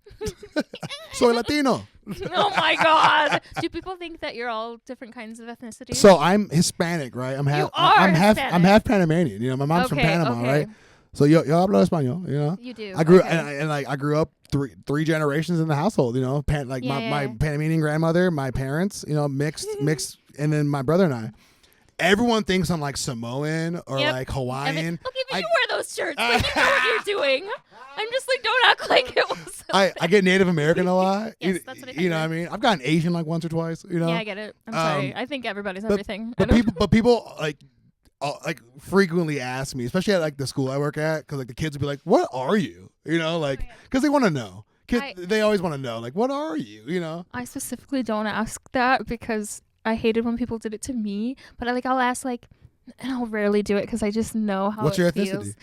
Soy Latino. Oh my God! Do people think that you're all different kinds of ethnicities? So I'm Hispanic, right? I'm half Panamanian. You know, my mom's from Panama, right? So yo hablo español, you know. You do. I grew I grew up three generations in the household. You know, my Panamanian grandmother, my parents, you know, mixed, and then my brother and I. Everyone thinks I'm like Samoan or like Hawaiian. Okay, but you wear those shirts. Like, you know what you're doing. I'm just like, don't act like it was. I get Native American a lot. Yes, that's what I you know what I mean? I've gotten Asian like once or twice. You know? Yeah, I get it. I'm sorry. I think everybody's everything. But people like frequently ask me, especially at like the school I work at, because like the kids will be like, "What are you?" You know, like because they want to know. They always want to know, like, "What are you?" You know. I specifically don't ask that because I hated when people did it to me, but I'll ask and I'll rarely do it because I just know how. What's your ethnicity? Feels.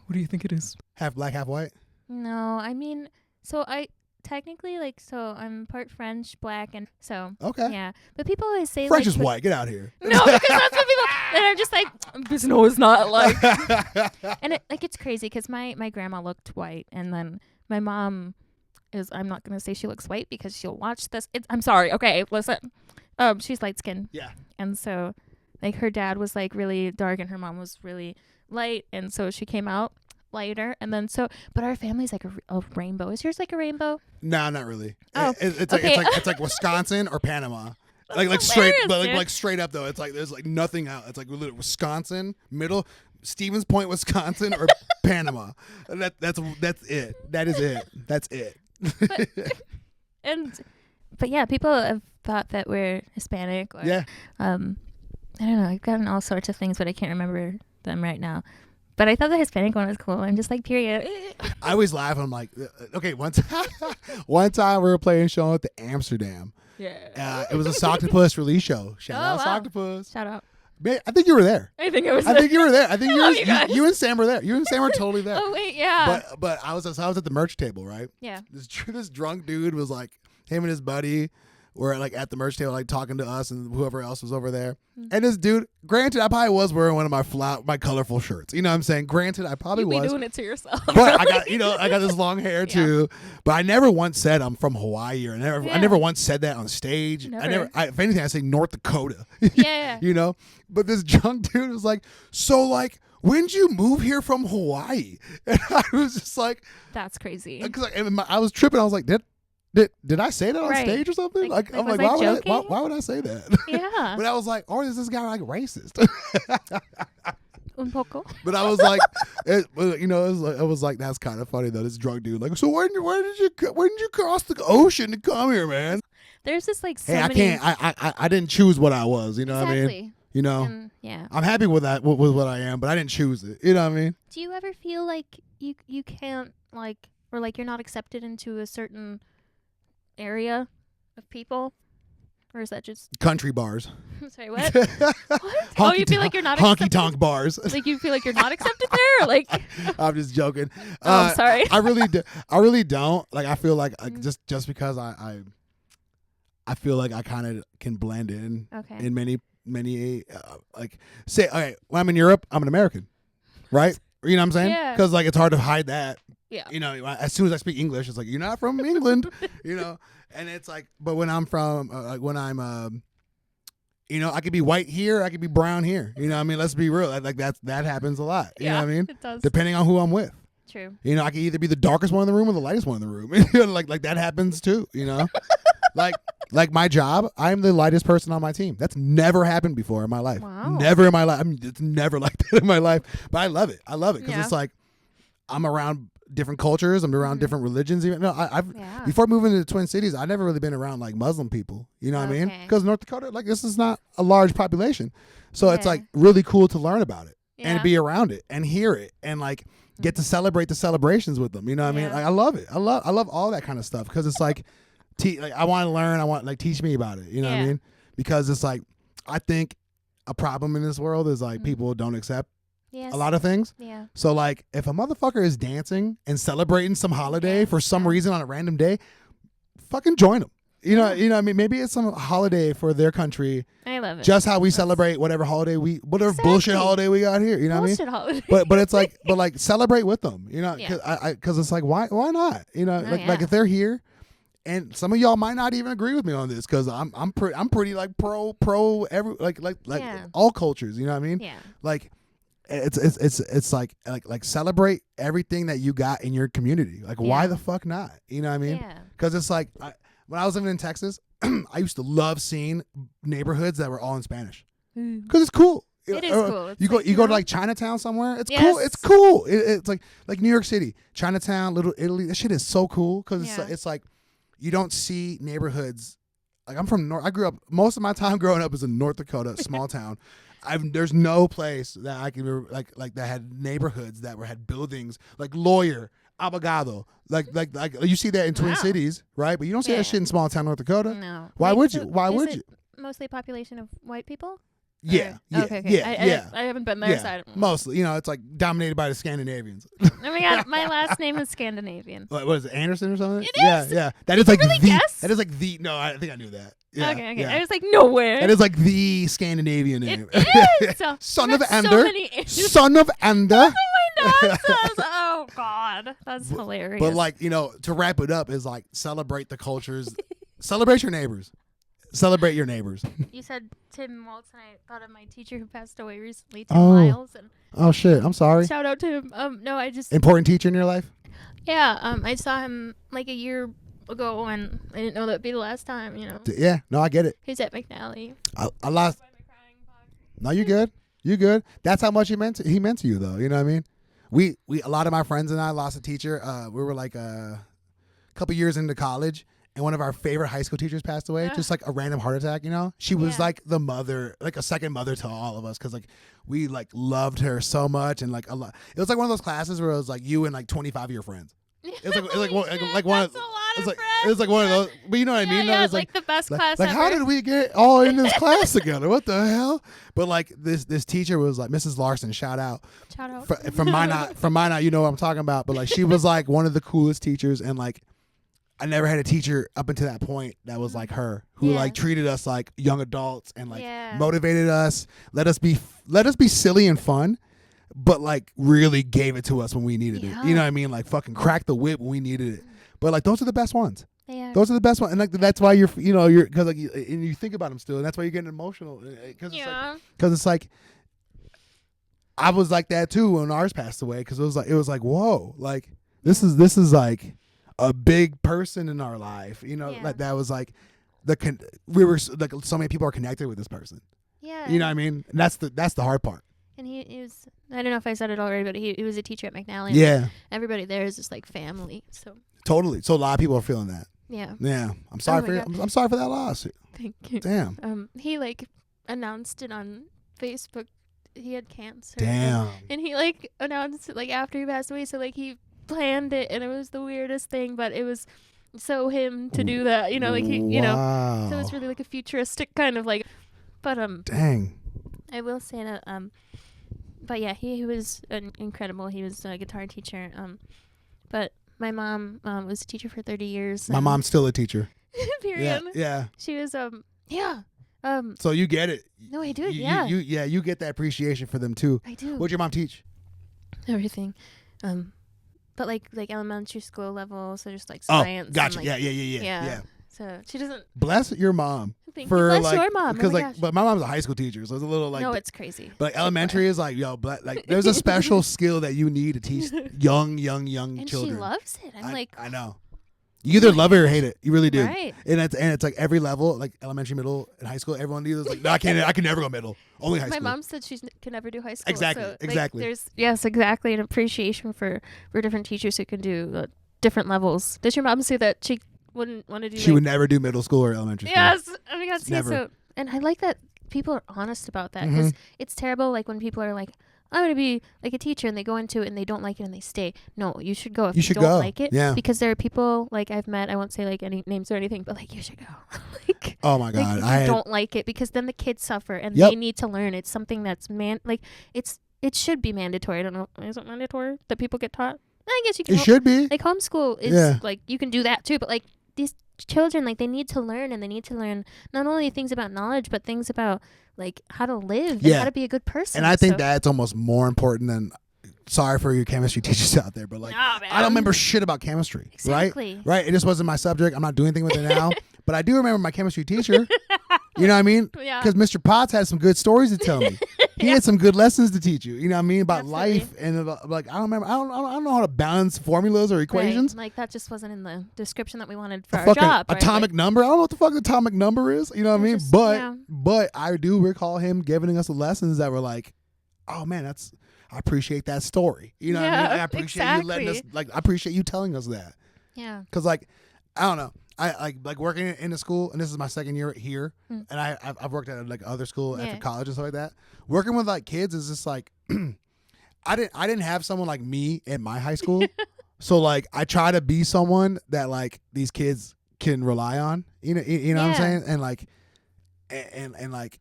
What do you think it is? Half black, half white. No, I mean, so I technically I'm part French, black, and so okay. Yeah, but people always say French is white. Get out here. No, because that's what people. And I'm just like, no, it's not like. And it's crazy because my grandma looked white, and then my mom is. I'm not gonna say she looks white because she'll watch this. I'm sorry. Okay, listen. She's light skinned. Yeah. And so her dad was really dark and her mom was really light, and so she came out lighter, and then but our family's like a rainbow. Is yours like a rainbow? No, not really. Oh, it's okay. it's like Wisconsin or Panama. like straight, but like straight up though. It's like there's like nothing out. It's like Wisconsin, middle, Stevens Point, Wisconsin, or Panama. That's it. That is it. That's it. But yeah, people have thought that we're Hispanic. Or, yeah. I don't know. I've gotten all sorts of things, but I can't remember them right now. But I thought the Hispanic one was cool. I'm just like, period. I always laugh. I'm like, okay, one time we were playing a show at the Amsterdam. Yeah. It was a Soctopus release show. Shout out wow. Soctopus. Shout out. Man, I think you were there. I think you were there. I think you and Sam were there. You and Sam were totally there. Oh wait, yeah. But I was at the merch table, right? Yeah. This drunk dude was like, him and his buddy were like at the merch table, like talking to us and whoever else was over there. And this dude, granted, I probably was wearing one of my colorful shirts. You know what I'm saying? Granted, I probably was. You'd be doing it to yourself. But I got this long hair too. But I never once said I'm from Hawaii or I never once said that on stage. Never. If anything, I say North Dakota. Yeah. You know? But this drunk dude was like, so like, when did you move here from Hawaii? And I was just like, that's crazy. Because I was tripping. I was like, did I say that on stage or something? I'm like, why would I say that? Yeah. But I was like, or is this guy like racist? Un poco. But I was like, it was like that's kind of funny though. This drunk dude, like, so when did you cross the ocean to come here, man? There's this I didn't choose what I was. You know what I mean? You know, yeah. I'm happy with that, with what I am, but I didn't choose it. You know what I mean? Do you ever feel like you can't or you're not accepted into a certain area of people? Or is that just country bars. sorry, what? Oh, you feel like you're not honky tonk bars. Like you feel like you're not accepted there? Or like I'm just joking. Oh, I'm sorry. I really don't. Like I feel like just because I feel like I kind of can blend in in many like say okay, when I'm in Europe, I'm an American. Right? You know what I'm saying? Yeah. Cuz like it's hard to hide that. Yeah. You know, as soon as I speak English, it's like you're not from England, you know. And it's like but when I'm from when I'm you know, I could be white here, I could be brown here. You know what I mean? Let's be real. Like that happens a lot. You know what I mean? It does. Depending on who I'm with. True. You know, I could either be the darkest one in the room or the lightest one in the room. like that happens too, you know? like my job, I'm the lightest person on my team. That's never happened before in my life. Wow. Never in my life. I mean, it's never like that in my life. But I love it. I love it because it's like I'm around different cultures. I'm around different religions. Even no, I've before moving to the Twin Cities, I've never really been around like Muslim people. You know what I mean? Because North Dakota, like this is not a large population, so it's like really cool to learn about it and be around it and hear it and like get to celebrate the celebrations with them. You know what I mean? Like I love it. I love all that kind of stuff because it's like, like I want to learn. I want like teach me about it. You know what I mean? Because it's like I think a problem in this world is like people don't accept. Yes. A lot of things. Yeah. So like if a motherfucker is dancing and celebrating some holiday for some reason on a random day, fucking join them. You know what I mean? Maybe it's some holiday for their country. I love it. Just how we celebrate whatever holiday bullshit holiday we got here. You know what I mean? Holiday. But it's like celebrate with them. You know, because it's like why not? You know, like if they're here. And some of y'all might not even agree with me on this because I'm pretty like pro every like all cultures. You know what I mean? Yeah. Like. It's like celebrate everything that you got in your community. Like why the fuck not? You know what I mean? Yeah. Because it's like when I was living in Texas, I used to love seeing neighborhoods that were all in Spanish because it's cool. It is cool. It's you go to like Chinatown somewhere. It's cool. It's cool. It's like New York City, Chinatown, Little Italy. That shit is so cool because it's like you don't see neighborhoods. Like I'm from North. I grew up most of my time growing up is in North Dakota, small town. There's no place that I can like that had neighborhoods that had buildings like Lawyer, Abogado, like you see that in Twin Cities, right? But you don't see that shit in small town North Dakota. No. Why would you? Why would you? Mostly a population of white people. Yeah. I haven't been there, so I don't know. Mostly, you know, it's like dominated by the Scandinavians. Oh my god, my last name is Scandinavian. What is it, Anderson or something? It is. Yeah. That is like really the. Guess? That is like the. No, I think I knew that. Yeah, okay. Yeah. I was like, nowhere. That is like the Scandinavian name. It is. Son of Ender. Son of Ender. Oh god, that's hilarious. But like, you know, to wrap it up is like celebrate the cultures. Celebrate your neighbors. Celebrate your neighbors. You said Tim Waltz, and I thought of my teacher who passed away recently, Tim Miles. And oh shit, I'm sorry. Shout out to him. No, I just important teacher in your life. Yeah, I saw him like a year ago, and I didn't know that'd be the last time. You know. Yeah, no, I get it. He's at McNally. I lost. No, you good. You good. That's how much he meant to you, though. You know what I mean? We a lot of my friends and I lost a teacher. We were like a couple years into college. And one of our favorite high school teachers passed away, just like a random heart attack, you know? She was like the mother, like a second mother to all of us because like we like loved her so much and like a lot. It was like one of those classes where it was like you and like 25 of your friends. It was like one of it was like one of those, but you know what I mean? Yeah, it was like the best class like ever. How did we get all in this class together? What the hell? But like this teacher was like Mrs. Larson, shout out. From Minot, you know what I'm talking about. But like she was like one of the coolest teachers and like I never had a teacher up until that point that was like her, who like treated us like young adults and like motivated us, let us be silly and fun, but like really gave it to us when we needed it. You know what I mean? Like fucking cracked the whip when we needed it. But like those are the best ones. Yeah. Those are the best ones, and like that's why you're because like and you think about them still, and that's why you're getting emotional because it's like I was like that too when ours passed away because it was like whoa, like this is like a big person in our life, you know, like that was like we were like so many people are connected with this person. Yeah. You know what I mean? And that's the hard part. And he was, I don't know if I said it already, but he was a teacher at McNally. Yeah. Everybody there is just like family. So totally. So a lot of people are feeling that. Yeah. Yeah. I'm sorry I'm sorry for that loss. Thank you. Damn. He like announced it on Facebook. He had cancer. Damn. And he like announced it like after he passed away. So like he planned it and it was the weirdest thing, but it was sew him to do that. You know, like he, you know. Wow. So it's really like a futuristic kind of like, but Dang. I will say that but yeah, he was incredible. He was a guitar teacher. But my mom was a teacher for 30 years. My mom's still a teacher. Period. Yeah. She was So you get it. No, I do. You get that appreciation for them too. I do. What'd your mom teach? Everything. But like elementary school level, so just like science. Oh, gotcha. And, like, Yeah. So she doesn't. Bless your mom. Thank for you. Bless like, your mom. Because oh my like, gosh. but my mom's a high school teacher, so it's a little like. No, it's crazy. But elementary is like, like there's a special skill that you need to teach young And children. she loves it. I know. You either love it or hate it. You really do. Right. And it's like every level, like elementary, middle, and high school. Everyone either is like, no, I can never go middle. Only high My school. mom said she can never do high school. Exactly. So, like, Exactly. there's exactly an appreciation for different teachers who can do different levels. Does your mom say that she wouldn't want to do? She would never do middle school or elementary school. Yes. Oh my God. See, Never. so and I like that people are honest about that because it's terrible. Like when people are like, I'm going to be like a teacher and they go into it and they don't like it and they stay. No, you should go if you don't like it. Yeah. Because there are people like I've met, I won't say like any names or anything, but like you should go. Like, Oh my God. like, you don't like it because then the kids suffer and Yep. they need to learn. It's something that's it should be mandatory. I don't know. Is it mandatory that people get taught? I guess you can. It should be. Like homeschool is like you can do that too, but like these children, like they need to learn and they need to learn not only things about knowledge, but things about like how to live and how to be a good person. And I think that's almost more important than, sorry for your chemistry teachers out there, but like, Nah, man. I don't remember shit about chemistry. Exactly. Right? It just wasn't my subject. I'm not doing anything with it now. But I do remember my chemistry teacher. You know what I mean? Yeah. Because Mr. Potts had some good stories to tell me. He had some good lessons to teach you. You know what I mean? About Absolutely. life and about, like, I don't remember. I don't know how to balance formulas or equations. Right. Like that just wasn't in the description that we wanted for A our fucking job. Right? atomic Like, number. I don't know what the fuck the atomic number is. You know what I mean? just- But yeah. but I do recall him giving us lessons that were like, oh man, I appreciate that story. You know what I mean? Yeah, And I appreciate you letting us, like, I appreciate you telling us that. yeah. Cause like, I don't know. I like working in the school, and this is my second year here, and I've worked at like other school after college and stuff like that. Working with like kids is just like, I didn't have someone like me in my high school, so like I try to be someone that like these kids can rely on. You know what I'm saying? And like, and like,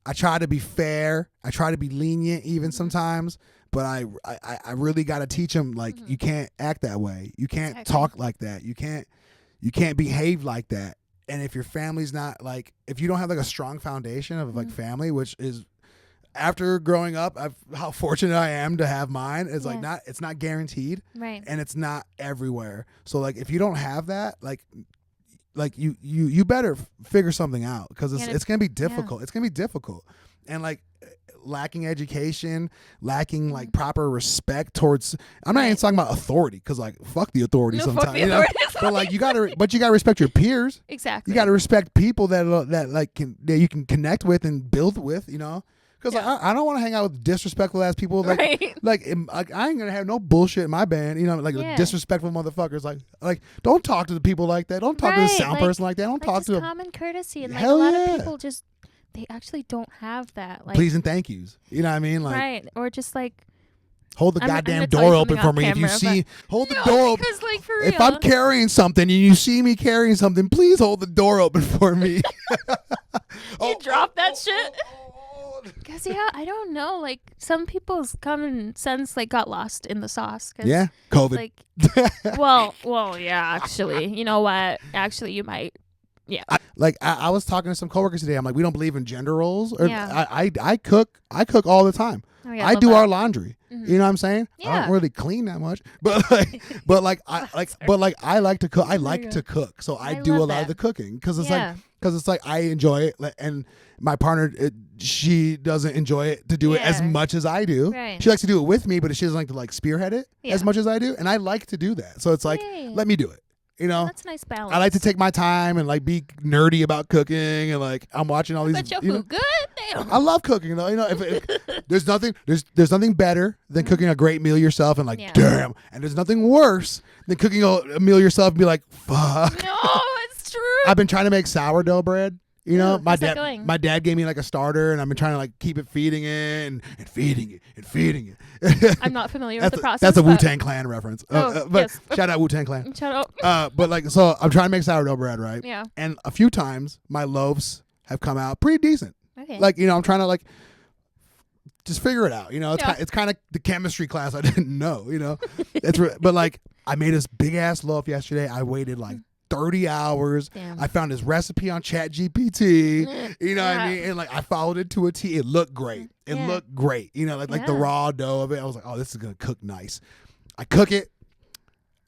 I try to be fair. I try to be lenient even sometimes. But I really got to teach them like you can't act that way. You can't talk like that. You can't behave like that. And if your family's not like, if you don't have like a strong foundation of like family, which is after growing up, how fortunate I am to have mine, is like it's not guaranteed, Right. and it's not everywhere. So like if you don't have that, like you better figure something out, because it's gonna be difficult. It's gonna be difficult, and like lacking education, lacking like proper respect towards. I'm not even talking about authority, because like fuck the authority sometimes. Fuck the you know? authority. But like you gotta respect your peers. Exactly. You gotta respect people that you can connect with and build with. You know. Because I don't want to hang out with disrespectful ass people. Like, like I ain't gonna have no bullshit in my band. You know, like disrespectful motherfuckers. Like don't talk to the people like that. Don't talk to the sound person like that. Don't talk to common courtesy. And like Hell a lot yeah. of people just they actually don't have that. Like please and thank yous. You know what I mean? Like right, or just like hold the I'm goddamn gonna tell door you open something for me. off If you camera, see, hold the no, door open. because like for real. If I'm carrying something and you see me carrying something, please hold the door open for me. You drop that shit. Cause I don't know. Like some people's common sense like got lost in the sauce. Cause, Yeah, COVID. Like, well, yeah. Actually, you know what? Actually, you might. Yeah. I was talking to some coworkers today. I'm like, we don't believe in gender roles. Or Yeah. I cook all the time. Oh, yeah, I love do that. our laundry. You know what I'm saying? I Yeah. don't really clean that much, but I like to cook. I like to cook, so I do a love lot of that. the cooking because Yeah. it's like I enjoy it, and my partner she doesn't enjoy it to do it as Yeah. much as I do. Right. She likes to do it with me, but she doesn't like to like spearhead it as much as I do, and I like to do that. So it's like, Yay. let me do it. You know, That's a nice balance. I like to take my time and like be nerdy about cooking, and like I'm watching all these. But your you know, food good? Damn. I love cooking though. You know, if there's nothing better than cooking a great meal yourself and like damn, and there's nothing worse than cooking a meal yourself and be like fuck. No, it's true. I've been trying to make sourdough bread, You know, Ooh, how's that going? my dad gave me like a starter, and I've been trying to like keep it feeding it and feeding it and feeding it. I'm not familiar with the process. That's a but- Wu-Tang Clan reference. Oh, But yes. shout out Wu-Tang Clan. Shut up. But like, so I'm trying to make sourdough bread, right? Yeah. And a few times my loaves have come out pretty decent. Okay. Like, you know, I'm trying to like just figure it out. You know, Yeah. it's kind of the chemistry class I didn't know. You know, but like I made this big ass loaf yesterday. I waited like 30 hours. Damn. I found this recipe on ChatGPT. You know what I Yeah. mean? And like I followed it to a T. It looked great. It Yeah. looked great. You know, like the Yeah. raw dough of it. I was like, oh, this is gonna cook nice. I cook it.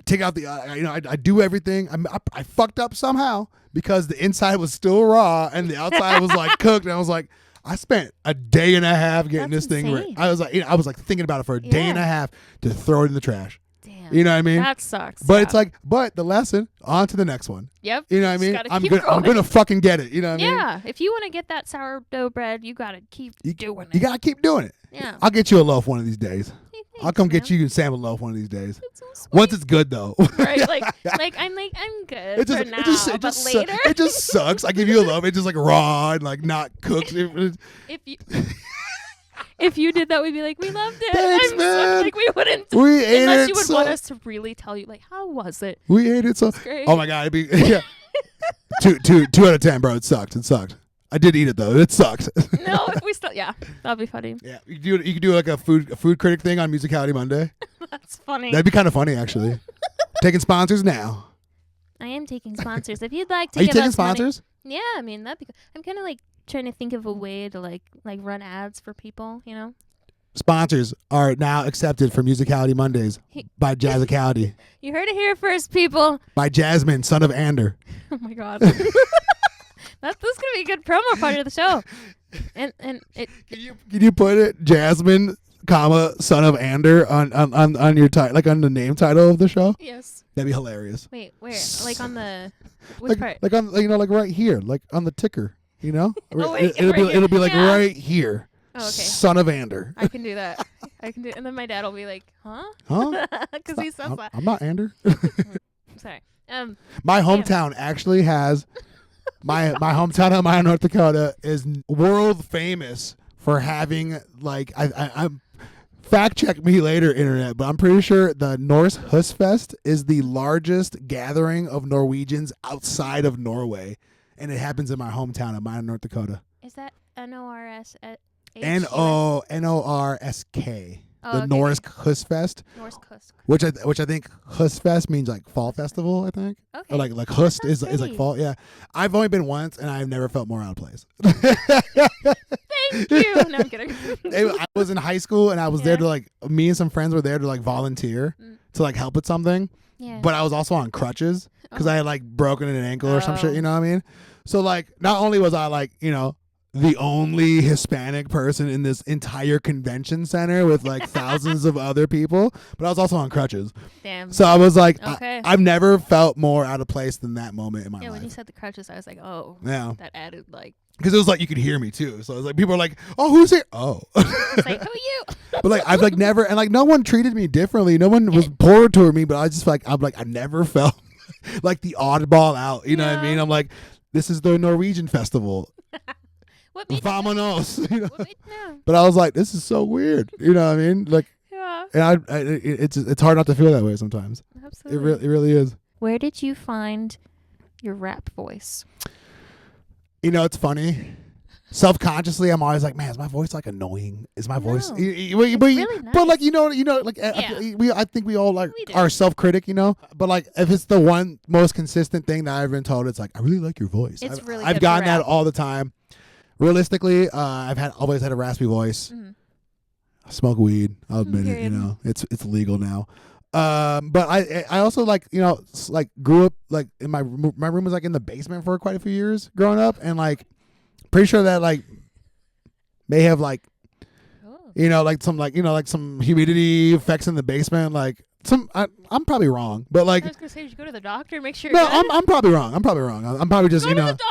Take out the, you know, I do everything. I fucked up somehow because the inside was still raw and the outside was like cooked. And I was like, I spent a day and a half getting That's this thing insane. ready. I was like thinking about it for a day and a Yeah. half to throw it in the trash. Damn. You know what I mean? That sucks. But yeah. it's like, but the lesson, on to the next one. Yep. You know what I Just mean? gotta I'm keep gonna going. fucking get it. You know what I mean? Yeah. If you want to get that sourdough bread, you gotta keep doing it. You gotta keep doing it. Yeah. I'll get you a loaf one of these days. Hey, I'll come thanks, get you a salmon loaf one of these days. man. That's so sweet. Once it's good though. Right, I'm good It just, for now, it just, but su- later, it just sucks. I give you a loaf, it's just like raw and like not cooked. if you if you did that, we'd be like, we loved it. Thanks, I'm man. So, like we wouldn't, We ate unless it. you would so, want us to really tell you, like, how was it? We ate it so. Great. Oh my god, it'd be yeah. two out of 10, bro. It sucked. It sucked. I did eat it though. It sucked. No, if we still, yeah, that'd be funny. Yeah, you could do like a food critic thing on Musicality Monday. That's funny. That'd be kind of funny actually. Taking sponsors now. I am taking sponsors. If you'd like to Are you give taking us money- sponsors? yeah, I mean that'd be good. I'm kind of like trying to think of a way to like run ads for people, you know. Sponsors are now accepted for Musicality Mondays by Jazicality. You heard it here first, people. By Jasmine, son of Ander. Oh my god. This is gonna be a good promo part of the show. And it Can you put it Jasmine, comma son of Ander on your title, like on the name title of the show? yes. That'd be hilarious. Wait, where? Like on the which part? Like on like right here, like on the ticker. You know, Oh, wait, it'll be right here. like Yeah. right here. Oh, okay. Son of Ander. I can do that. I can do, and then my dad will be like, "Huh?" Huh? Because he says that. I'm not Ander. Sorry. My hometown actually has my hometown of Maya, North Dakota is world famous for having like I'm fact check me later, internet, but I'm pretty sure the Norse Husfest is the largest gathering of Norwegians outside of Norway, and it happens in my hometown of Maya, North Dakota. Is that NORS? Norsk. Oh, The okay, Norse Husfest, Norse Kusk. which I think Husfest means like fall festival, I think. Okay. Or like Hust is That's like great. fall. Yeah, I've only been once, and I've never felt more out of place. Thank you. No, I'm kidding. I was in high school, and I was there Yeah. to like me and some friends were there to like volunteer to like help with something, Yeah. but I was also on crutches because Oh. I had like broken an ankle or some shit. Oh. You know what I mean? So like, not only was I like the only Hispanic person in this entire convention center with like thousands of other people, but I was also on crutches. Damn. So I was like, Okay. I've never felt more out of place than that moment in my Yeah, when you life. said the crutches, I was like, oh, Yeah, that added like, because it was like you could hear me too. So it was like people are like, "Oh, who's here?" Oh, it's like, who you? but like I've like never, and like no one treated me differently. No one was poor toward me, but I just like I never felt like the oddball out. You know what I Yeah. mean? I'm like, this is the Norwegian festival. What made Vamonos. You know? what made, no. But I was like, this is so weird. You know what I mean? Like, Yeah, and it's hard not to feel that way sometimes. absolutely. It really is. Where did you find your rap voice? It's funny. Self-consciously, I'm always like, man, is my voice like annoying? Is my voice? No. But Really like like Yeah. I think we all like We do. are self-critic, But like, if it's the one most consistent thing that I've been told, it's like, I really like your voice. It's really I've good gotten for that rap. all the time. Realistically, I've always had a raspy voice. Mhm. I smoke weed. I'll admit it. Period. It's legal now. But I also like like grew up like in my room was like in the basement for quite a few years growing up, and like pretty sure that like may have like Oh. like some like some humidity effects in the basement, like I'm probably wrong, but like I was gonna say, you should go to the doctor, make sure. no, you're good. I'm probably wrong. I'm probably just Go to the doctor.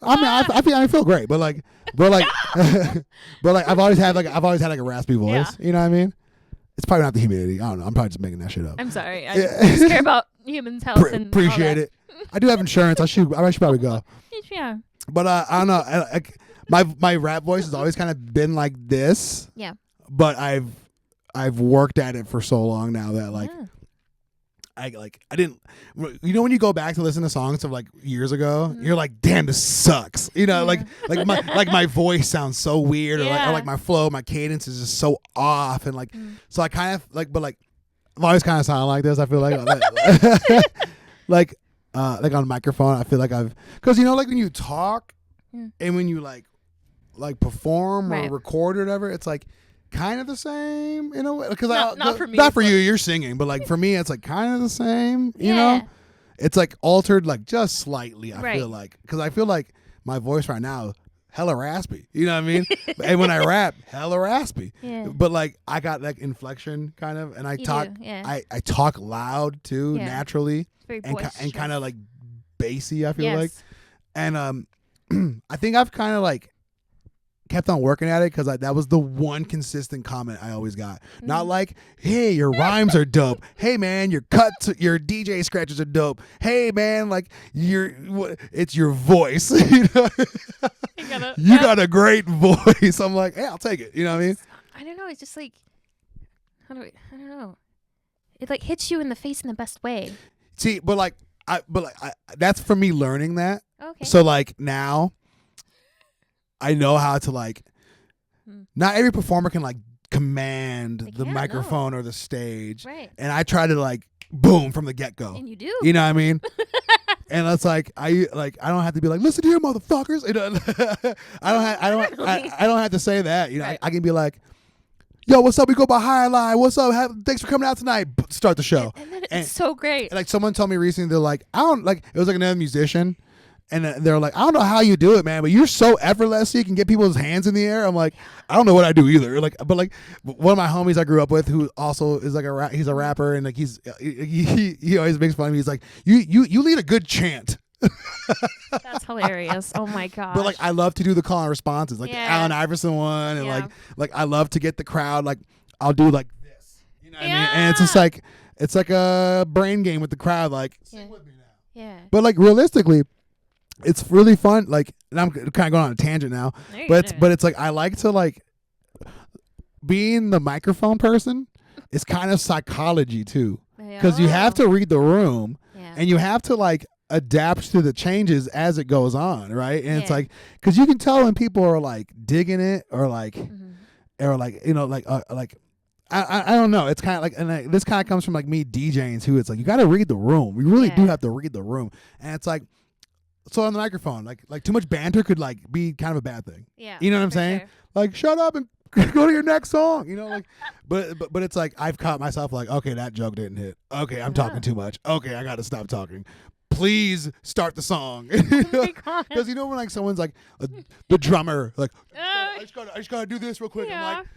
I mean, I feel great, but like, but like I've always had like a raspy voice. Yeah. You know what I mean? It's probably not the humidity. I don't know. I'm probably just making that shit up. I'm sorry. I Yeah. just care about humans' health and all Appreciate that. it. I do have insurance. I should probably go. Yeah. But I don't know. My rap voice has always kind of been like this. Yeah. But I've worked at it for so long now that like. Yeah. I didn't, when you go back to listen to songs of like years ago, you're like, damn, this sucks. Like my voice sounds so weird, or like my flow, my cadence is just so off, and like, so I kind of like, but like, I've always kind of sounded like this. I feel like, like on a microphone, I feel like because like when you talk and when you like perform or record or whatever, it's like. Kind of the same in a way, because not for me, not for you. You're singing, but like for me, it's like kind of the same. You know, it's like altered, like just slightly. I feel like, because I feel like my voice right now, hella raspy. You know what I mean? And when I rap, hella raspy. Yeah. But like I got like inflection kind of, and I talk. I talk loud too, naturally, and kind of like bassy. I feel like, and I think I've kind of like. Kept on working at it because that was the one consistent comment I always got. Not like, hey, your rhymes are dope. Hey, man, your cuts, your DJ scratches are dope. Hey, man, like it's your voice. You got a great voice. I'm like, hey, I'll take it. You know what I mean? I don't know. It's just like, I don't know. It like hits you in the face in the best way. See, but that's for me learning that. Okay. So like now. I know how to like. Not every performer can like command the microphone or the stage, right? And I try to like boom from the get go. And you do. You know what I mean? And it's like I don't have to be like, listen here, motherfuckers. You know, I don't have to say that. You know, I can be like, yo, what's up? We go by Hiahli. What's up? Thanks for coming out tonight. Start the show. And then it's so great. Like someone told me recently, they're like, it was like another musician. And they're like, I don't know how you do it, man, but you're so effortless. You can get people's hands in the air. I'm like, I don't know what I do either. Like, but like one of my homies I grew up with, who also is like he's a rapper, and like he always makes fun of me. He's like, you lead a good chant. That's hilarious. Oh my gosh. But like, I love to do the call and responses, like the Allen Iverson one, and like I love to get the crowd. Like, I'll do like this, you know what I mean? And it's just like it's like a brain game with the crowd. Like, sing with me now. Yeah. But like realistically. It's really fun, like, and I'm kind of going on a tangent now, but it's like I like to like being the microphone person. It's kind of psychology too, because you have to read the room, and you have to like adapt to the changes as it goes on, right? And it's like because you can tell when people are like digging it or like or like I don't know. It's kind of like, and this kind of comes from like me DJing too. It's like you got to read the room. We really do have to read the room, and it's like. So on the microphone, like too much banter could like be kind of a bad thing. Yeah. You know what I'm saying? Sure. Like shut up and go to your next song. You know, like, but it's like I've caught myself like, okay, that joke didn't hit. Okay, I'm talking too much. Okay, I got to stop talking. Please start the song. Because you know when like someone's like the drummer, like I just gotta do this real quick. Yeah. I'm like.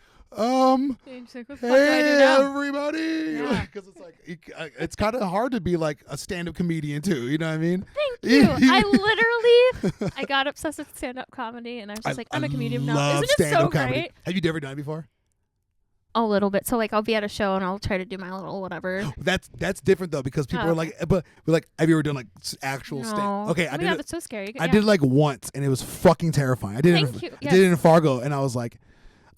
Hey everybody, because it's like it's kind of hard to be like a stand-up comedian too. You know what I mean? Thank you. I got obsessed with stand-up comedy, and I was just like, I'm a comedian now. Isn't it so comedy. great? Have you ever done it before? A little bit. So like I'll be at a show and I'll try to do my little whatever. That's different though, because people are like, but like, have you ever done like actual stand? Okay, I did. That's so scary. I did it like once, and it was fucking terrifying. I did it in Fargo, and I was like.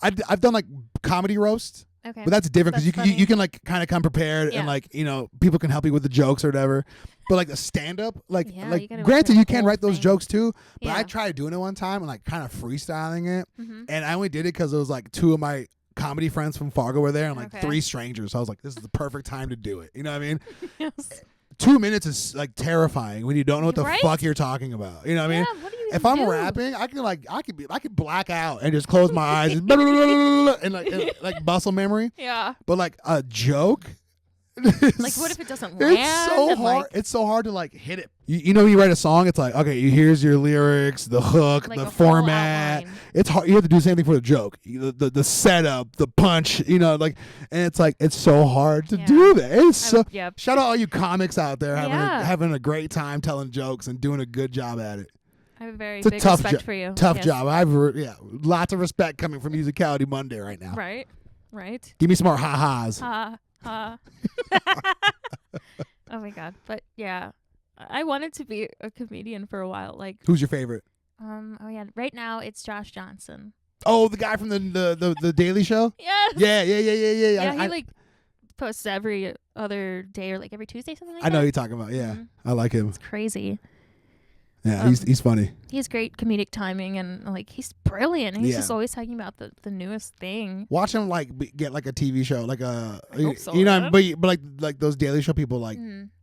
I've done like comedy roasts, but that's different because you can like kind of come prepared and like people can help you with the jokes or whatever. But like a stand up, like granted you can write those jokes too. But I tried doing it one time and like kind of freestyling it, and I only did it because it was like two of my comedy friends from Fargo were there and like three strangers. So I was like, this is the perfect time to do it. You know what I mean? Yes. 2 minutes is like terrifying when you don't know what the fuck you're talking about. You know what I mean? What do you if I'm rapping, I can black out and just close my eyes and like muscle memory. Yeah. But like a joke. Like what if it doesn't land? It's so hard. It's so hard to like hit it. You know, when you write a song, it's like, okay, here's your lyrics, the hook, like the format. It's hard. You have to do the same thing for the joke, the setup, the punch. You know, like, and it's like it's so hard to do that. It's so. Shout out all you comics out there having a great time telling jokes and doing a good job at it. I have a very big respect for you. Tough job. Lots of respect coming from Musicality Monday right now. Right. Give me some more ha-has. Oh my god. But yeah, I wanted to be a comedian for a while. Like, who's your favorite? Oh yeah, right now it's Josh Johnson. Oh, the guy from the Daily Show. Yes. Yeah. Yeah, he like posts every other day or like every Tuesday, something like that. I know who you're talking about. Yeah, I like him. It's crazy. Yeah, he's funny. He has great comedic timing and like he's brilliant. And he's Yeah. just always talking about the newest thing. Watch him like get like a TV show, like a hope so, you know, man. but like those Daily Show people, like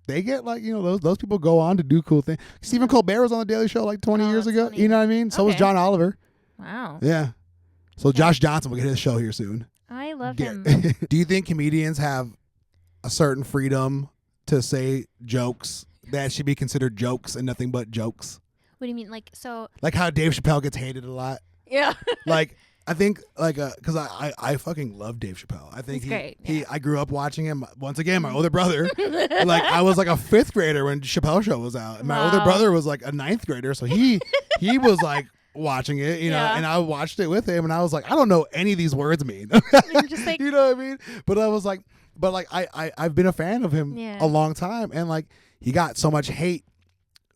they get like, you know, those people go on to do cool things. Stephen Colbert was on the Daily Show like 20 years that's ago. funny. You know what I mean? So was Okay. John Oliver. Wow. Yeah. So Josh Johnson will get his show here soon. I love him. Do you think comedians have a certain freedom to say jokes that should be considered jokes and nothing but jokes? What do you mean? Like, so. Like how Dave Chappelle gets hated a lot. Yeah. Like, I think, like, because I fucking love Dave Chappelle. I think He's great. I grew up watching him. Once again, my older brother. Like, I was like a 5th grader when Chappelle Show was out. And my older brother was like a 9th grader. So he was like watching it, you know, and I watched it with him. And I was like, I don't know any of these words mean. You're just like, you know what I mean? But I was like, I've been a fan of him a long time. And like, he got so much hate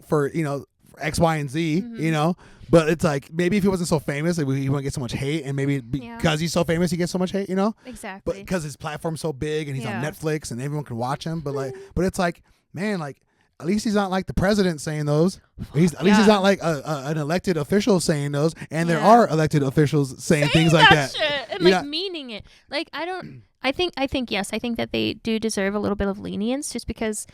for, you know, X, Y, and Z, you know, but it's like maybe if he wasn't so famous, he wouldn't get so much hate, and maybe because he's so famous, he gets so much hate, you know. Exactly. But because his platform's so big and he's on Netflix and everyone can watch him, but like, but it's like, man, like at least he's not like the president saying those. At least he's not like an elected official saying those, and there are elected officials saying things like that. Shit and like meaning it. Like I think yes, I think that they do deserve a little bit of lenience, just because.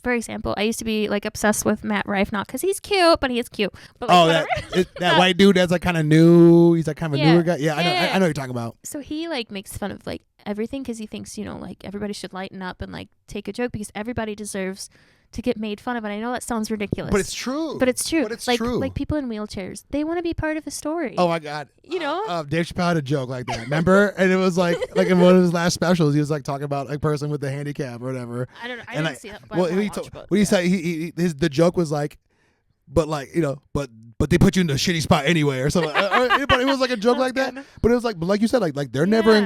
For example, I used to be like obsessed with Matt Rife, not because he's cute, but he is cute. But, like, that white dude that's like kind of new. He's like kind of a newer guy. Yeah, I know what you're talking about. So he like makes fun of like everything because he thinks, you know, like everybody should lighten up and like take a joke because everybody deserves to get made fun of. And I know that sounds ridiculous, but it's true. But it's true. But it's like, true. Like people in wheelchairs, they want to be part of the story. Oh my God. You know, Dave Chappelle had a joke like that. Remember? And it was like in one of his last specials, he was like talking about a person with a handicap or whatever. I don't know. I didn't see that. Well, he said the joke was like, but like, you know, but they put you in the shitty spot anyway or something. But it was like a joke like that. But it was like you said, like they're never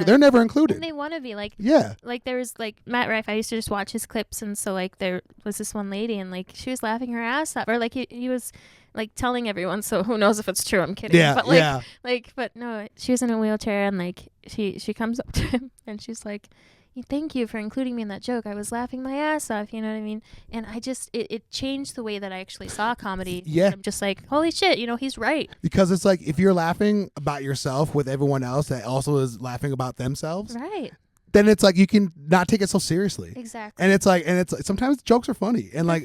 included. And they want to be like, yeah. Like there was like Matt Rife. I used to just watch his clips, and so like there was this one lady, and like she was laughing her ass off, or like he was like telling everyone. So who knows if it's true? I'm kidding. Yeah. But like, but no, she was in a wheelchair, and like she comes up to him, and she's like, thank you for including me in that joke. I was laughing my ass off, you know what I mean? And I just, it changed the way that I actually saw comedy. Yeah. I'm just like, holy shit, you know, he's right. Because it's like, if you're laughing about yourself with everyone else that also is laughing about themselves, right, then it's like you can not take it so seriously. Exactly. And it's like sometimes jokes are funny and like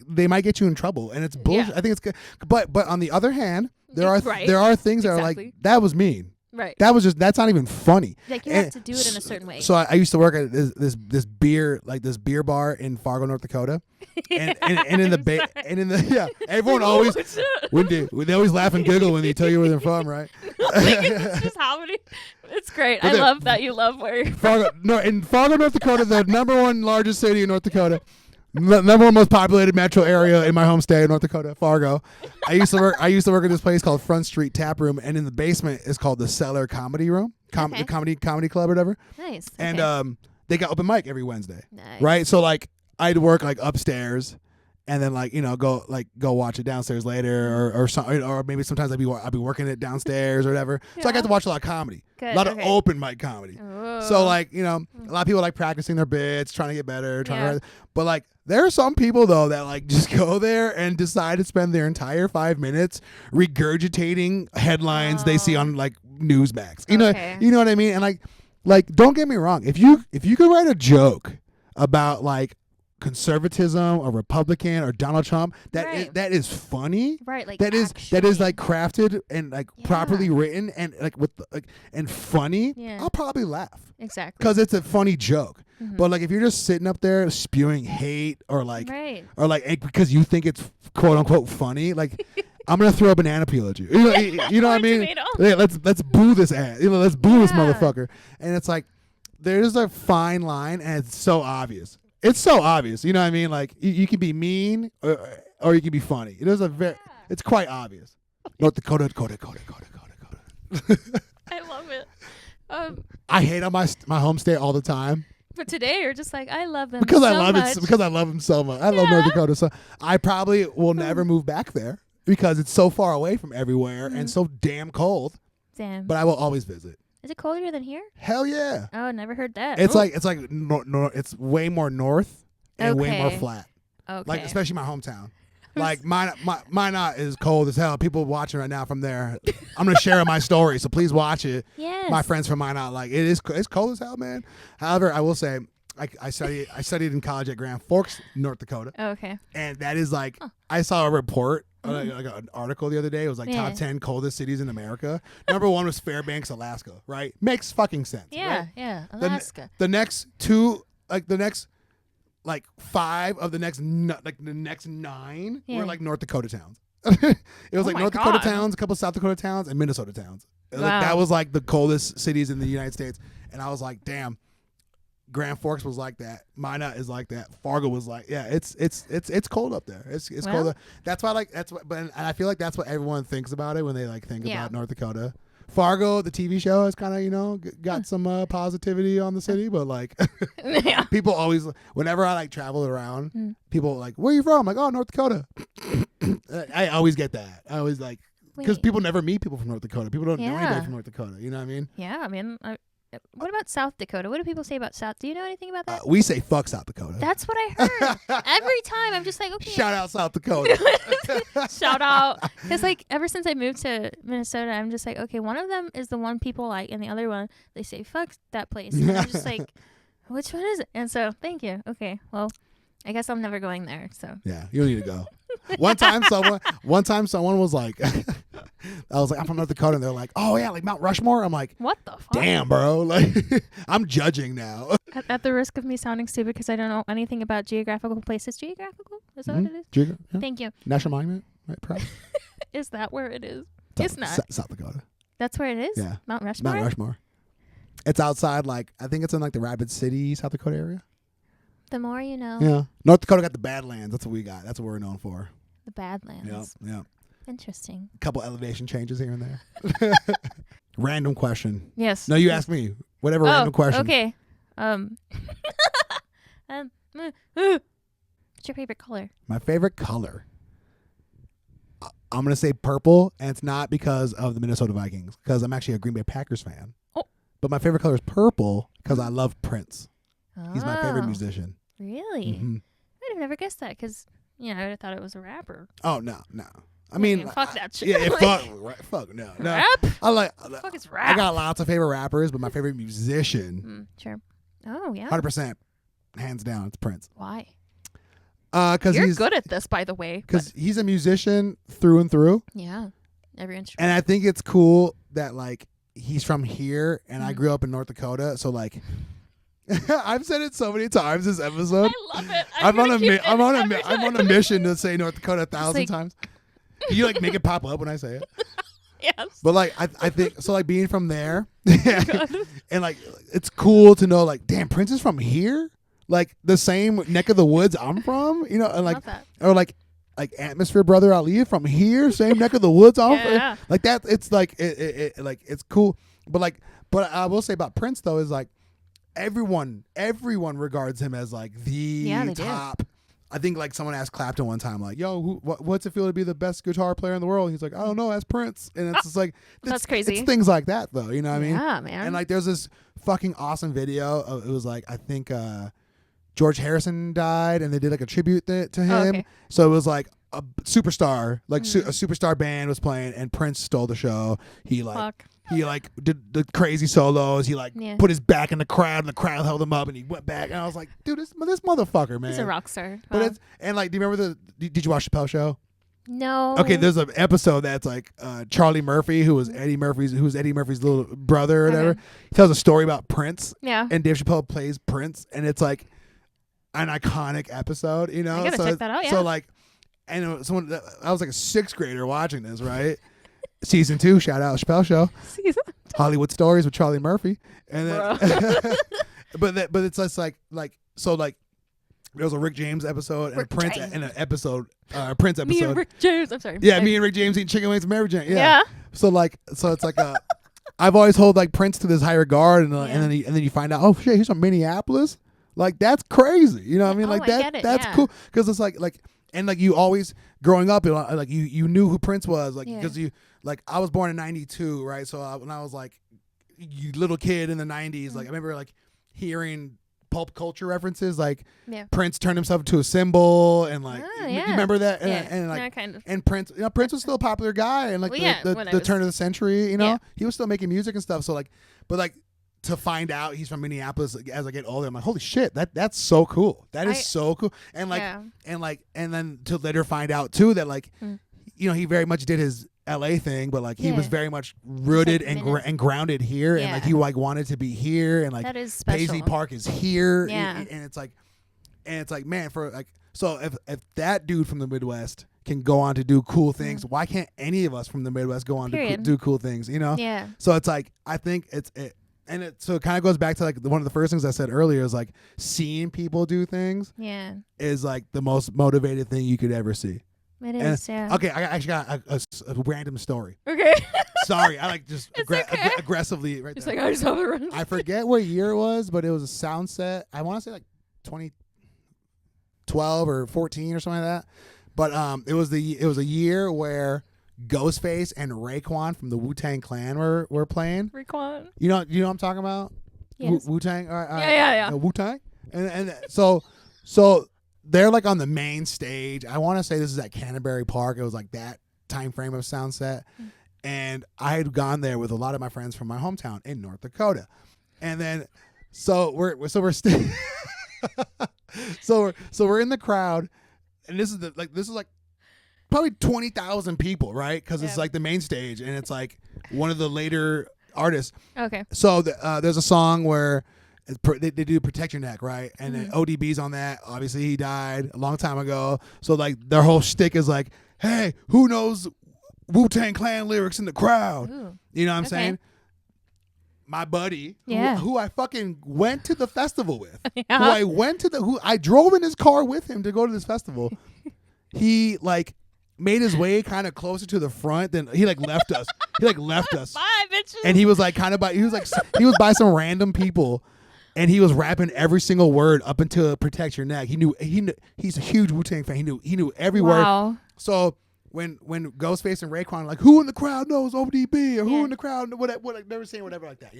they might get you in trouble, and it's bullshit. I think it's good. But on the other hand, there are things that are like, that was mean. Right. That's not even funny. Like you have to do it in a certain way. So I used to work at this beer bar in Fargo, North Dakota. And in the everyone always they always laugh and giggle when they tell you where they're from, right? It's just how many. It's great. I love that you love where you're from. In Fargo, North Dakota, the #1 largest city in North Dakota. #1 most populated metro area in my home state of North Dakota, Fargo. I used to work at this place called Front Street Tap Room, and in the basement is called the Cellar Comedy Room, the comedy club or whatever. Nice. And they got open mic every Wednesday. Nice. Right? So like I'd work like upstairs, and then like, you know, go watch it downstairs later, or maybe sometimes I'd be working it downstairs or whatever. Yeah. So I got to watch a lot of comedy. Good. A lot of open mic comedy. Ooh. So like, you know, a lot of people like practicing their bits, trying to get better, but like there are some people though that like just go there and decide to spend their entire 5 minutes regurgitating headlines they see on like Newsmax. You know what I mean? And like don't get me wrong, if you could write a joke about like conservatism or Republican or Donald Trump that is funny, right? Like that is like crafted and like properly written and like with and funny. I'll probably laugh because it's a funny joke. But like if you're just sitting up there spewing hate or like because you think it's quote unquote funny, like I'm gonna throw a banana peel at you. You know what I mean? Yeah, let's boo this ass. You know, let's boo this motherfucker. And it's like there's a fine line, and it's so obvious. It's so obvious, you know what I mean? Like you can be mean or you can be funny. It's quite obvious. North Dakota. I love it. I hate on my home state all the time. But today you're just like, I love them because so I love much. it because I love them so much. I love North Dakota, so I probably will never move back there. because it's so far away from everywhere and so damn cold. Damn. But I will always visit. Is it colder than here? Hell yeah. Oh, never heard that. It's Ooh. like it's way more north and way more Okay. flat. Okay. Like especially my hometown. Like Minot is cold as hell. People watching right now from there. I'm gonna share my story, so please watch it. Yes. My friends from Minot, like it's cold as hell, man. However, I will say I studied in college at Grand Forks, North Dakota, Oh, okay. and that is like I saw a report. Like an article the other day. It was like Yeah. top 10 coldest cities in America. Number 1 was Fairbanks, Alaska. Right? Makes fucking sense. Yeah, right? yeah. The- Alaska. The next 2, like the next, like 5 of the next, like the next 9 Yeah. were like North Dakota towns. It was like my North Dakota God. towns, a couple South Dakota towns, and Minnesota towns. Like, Wow. that was like the coldest cities in the United States. And I was like, damn. Grand Forks was like that. Minot is like that. Fargo was like, yeah, it's cold up there. It's Well. cold. That's why and I feel like that's what everyone thinks about it when they like think Yeah. about North Dakota. Fargo, the TV show, has kind of got some positivity on the city, but like Yeah. people always, whenever I like travel around, people are like, where are you from? I'm like, oh, North Dakota. I always get that. I always like because Wait. people never meet people from North Dakota. People don't know Yeah. anybody from North Dakota. You know what I mean? Yeah, I mean, what about South Dakota? What do people say about South? Do you know anything about that? We say fuck South Dakota. That's what I heard. Every time I'm just like, okay. Shout out South Dakota. Shout out. Because, like, ever since I moved to Minnesota, I'm just like, okay, one of them is the one people like, and the other one, they say, fuck that place. And I'm just like, which one is it? And so, thank you. Okay, well, I guess I'm never going there, so. Yeah, you don't need to go. One time someone was like, I was like, I'm from North Dakota, and they're like, oh yeah, like Mount Rushmore. I'm like, What the fuck? damn, bro, like I'm judging now. At the risk of me sounding stupid because I don't know anything about geographical places. Geographical? Is that what it is? Yeah. Thank you. National Monument, right? Probably. Is that where it is? South, It's not. South Dakota. That's where it is? Yeah. Mount Rushmore? Mount Rushmore. It's outside, like I think it's in like the Rapid City, South Dakota area. The more you know. Yeah. North Dakota got the Badlands. That's what we got. That's what we're known for. The Badlands. Yeah. Interesting. A couple elevation changes here and there. Random question. Yes. No, you ask me. Whatever random question. Okay. What's your favorite color? My favorite color. I'm going to say purple, and it's not because of the Minnesota Vikings, because I'm actually a Green Bay Packers fan. Oh. But my favorite color is purple because I love Prince. He's my favorite Oh, musician. Really? Mhm. I'd have never guessed that because, I would have thought it was a rapper. Oh, no. I mean, Yeah, fuck that shit. Yeah, Like, fuck, no. Rap? I like, Fuck is I rap. got lots of favorite rappers, but my favorite musician, Sure. Oh, yeah. 100%, hands down, it's Prince. Why? Because You're he's good at this, by the way. because he's a musician through and through, Yeah. Every instrument. and I think it's cool that like he's from here, and I grew up in North Dakota, so like I've said it so many times this episode. I love it. I'm on I'm a mission to say North Dakota 1,000 like- times. Can you like make it pop up when I say it? Yes. But like I think so, like being from there, and like it's cool to know like, damn, Prince is from here, like the same neck of the woods I'm from, and like Love that. or like Atmosphere Brother Ali from here, same neck of the woods I'm from. Yeah. Like that. It's like it like it's cool, but I will say about Prince though is like everyone regards him as like the Yeah, they do. top. I think like someone asked Clapton one time, like, "Yo, what's it feel to be the best guitar player in the world?" He's like, "I don't know, ask Prince." And it's just like That's crazy. It's things like that, though. You know what I mean? Yeah, man. And like, there's this fucking awesome video. It was like I think George Harrison died, and they did like a tribute to him. Oh, okay. So it was like a superstar, like a superstar band was playing, and Prince stole the show. He like. Fuck. He like did the crazy solos. He like Yeah. put his back in the crowd, and the crowd held him up, and he went back. And I was like, dude, this motherfucker, man. He's a rock star. But Wow. it's and like, do you remember did you watch Chappelle Show? No. Okay, there's an episode that's like Charlie Murphy, who's Eddie Murphy's little brother or whatever. Okay. He tells a story about Prince, Yeah. and Dave Chappelle plays Prince, and it's like an iconic episode, I gotta check that out, yeah. So like, and I was like a 6th grader watching this, right? Season 2, shout out Chappelle Show. Hollywood Stories with Charlie Murphy, and then, but it's just like so like there was a Rick James episode and Rick a Prince James. and an episode Prince episode. Me and Rick James. I'm sorry. Yeah, me and Rick James eating chicken wings and Mary Jane. Yeah. Yeah. So it's like I've always held like Prince to this high regard, and then you find out, oh shit, he's from Minneapolis. Like that's crazy. You know what I mean? Oh, Like I that. get it, That's yeah. cool because it's like And like you always growing up, like you knew who Prince was, like Yeah. because you like I was born in '92, right? So when I was like you little kid in the '90s, like I remember like hearing pulp culture references, like Prince turned himself into a symbol, and like you remember that, and like kind of. and Prince, Prince was still a popular guy, and like the turn of the century, he was still making music and stuff. So like, but like to find out he's from Minneapolis, like, as I get older, I'm like, holy shit, that's so cool. That is so cool, and like and then to later find out too that like he very much did his LA thing, but like he was very much rooted and grounded here, and like he like wanted to be here, and like that is special. Paisley Park is here, and it's like man, for like, so if that dude from the Midwest can go on to do cool things, why can't any of us from the Midwest go on to do cool things? Yeah. So it's like I think so it kind of goes back to like one of the first things I said earlier is like seeing people do things. Yeah. Is like the most motivated thing you could ever see. It is, Okay, I actually got a random story. Okay. Sorry, I like just aggressively right it's there. like I just have it run. I forget what year it was, but it was a sound set. I want to say like 2012 or 14 or something like that. But it was a year where Ghostface and Raekwon from the Wu-Tang Clan were playing. Raekwon. You know what I'm talking about? Yes. Wu-Tang. Yeah. Wu-Tang. And so they're like on the main stage. I want to say this is at Canterbury Park. It was like that time frame of sound set. And I had gone there with a lot of my friends from my hometown in North Dakota. And then so we're in the crowd, and this is like probably 20,000 people, right? Because it's like the main stage, and it's like one of the later artists. Okay. So there's a song where they do Protect Your Neck, right? And then ODB's on that. Obviously, he died a long time ago. So like their whole shtick is like, hey, who knows Wu-Tang Clan lyrics in the crowd? Ooh. You know what I'm saying? My buddy, who I fucking went to the festival with, who I drove in his car with him to go to this festival. He like made his way kind of closer to the front. Then he like left us. Bye, bitches. And he was like he was by some random people. And he was rapping every single word up until Protect Your Neck. He knew he's a huge Wu-Tang fan. He knew every word. So when Ghostface and Raekwon are like, who in the crowd knows ODB, or who in the crowd they were saying whatever like that,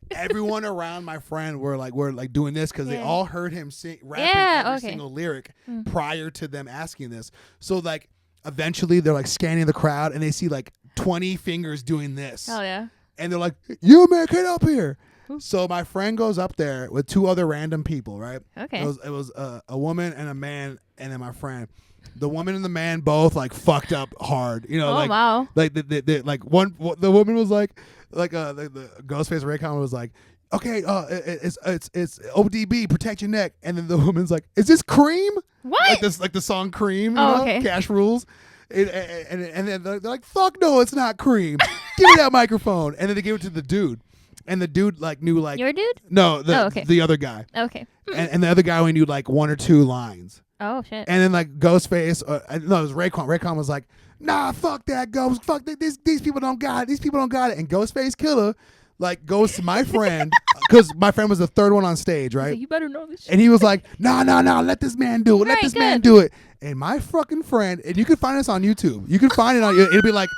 everyone around my friend were like doing this because they all heard him rapping every single lyric prior to them asking this. So like eventually they're like scanning the crowd and they see like 20 fingers doing this. Hell yeah. And they're like, you man, get up here. So my friend goes up there with two other random people, right? Okay. It was a woman and a man, and then my friend. The woman and the man both like fucked up hard, wow. Like the woman was like the Ghostface Raekwon was like, okay, it's ODB, Protect Your Neck, and then the woman's like, is this Cream? What? Like the song Cream? Okay. Cash Rules. And then they're like, fuck no, it's not Cream. Give me that microphone, and then they gave it to the dude. And the dude like knew like your dude? No, the other guy. Okay. And the other guy only knew like one or two lines. Oh shit. And then like Ghostface, it was Raekwon. Raekwon was like, nah, fuck that, Ghost. Fuck these people don't got it. These people don't got it. And Ghostface Killer like goes to my friend because my friend was the third one on stage, right? Like, you better know this shit. And he was like, nah, let this man do it. Let this man do it. And my fucking friend, and you can find this on YouTube. You can find it on. It'll be like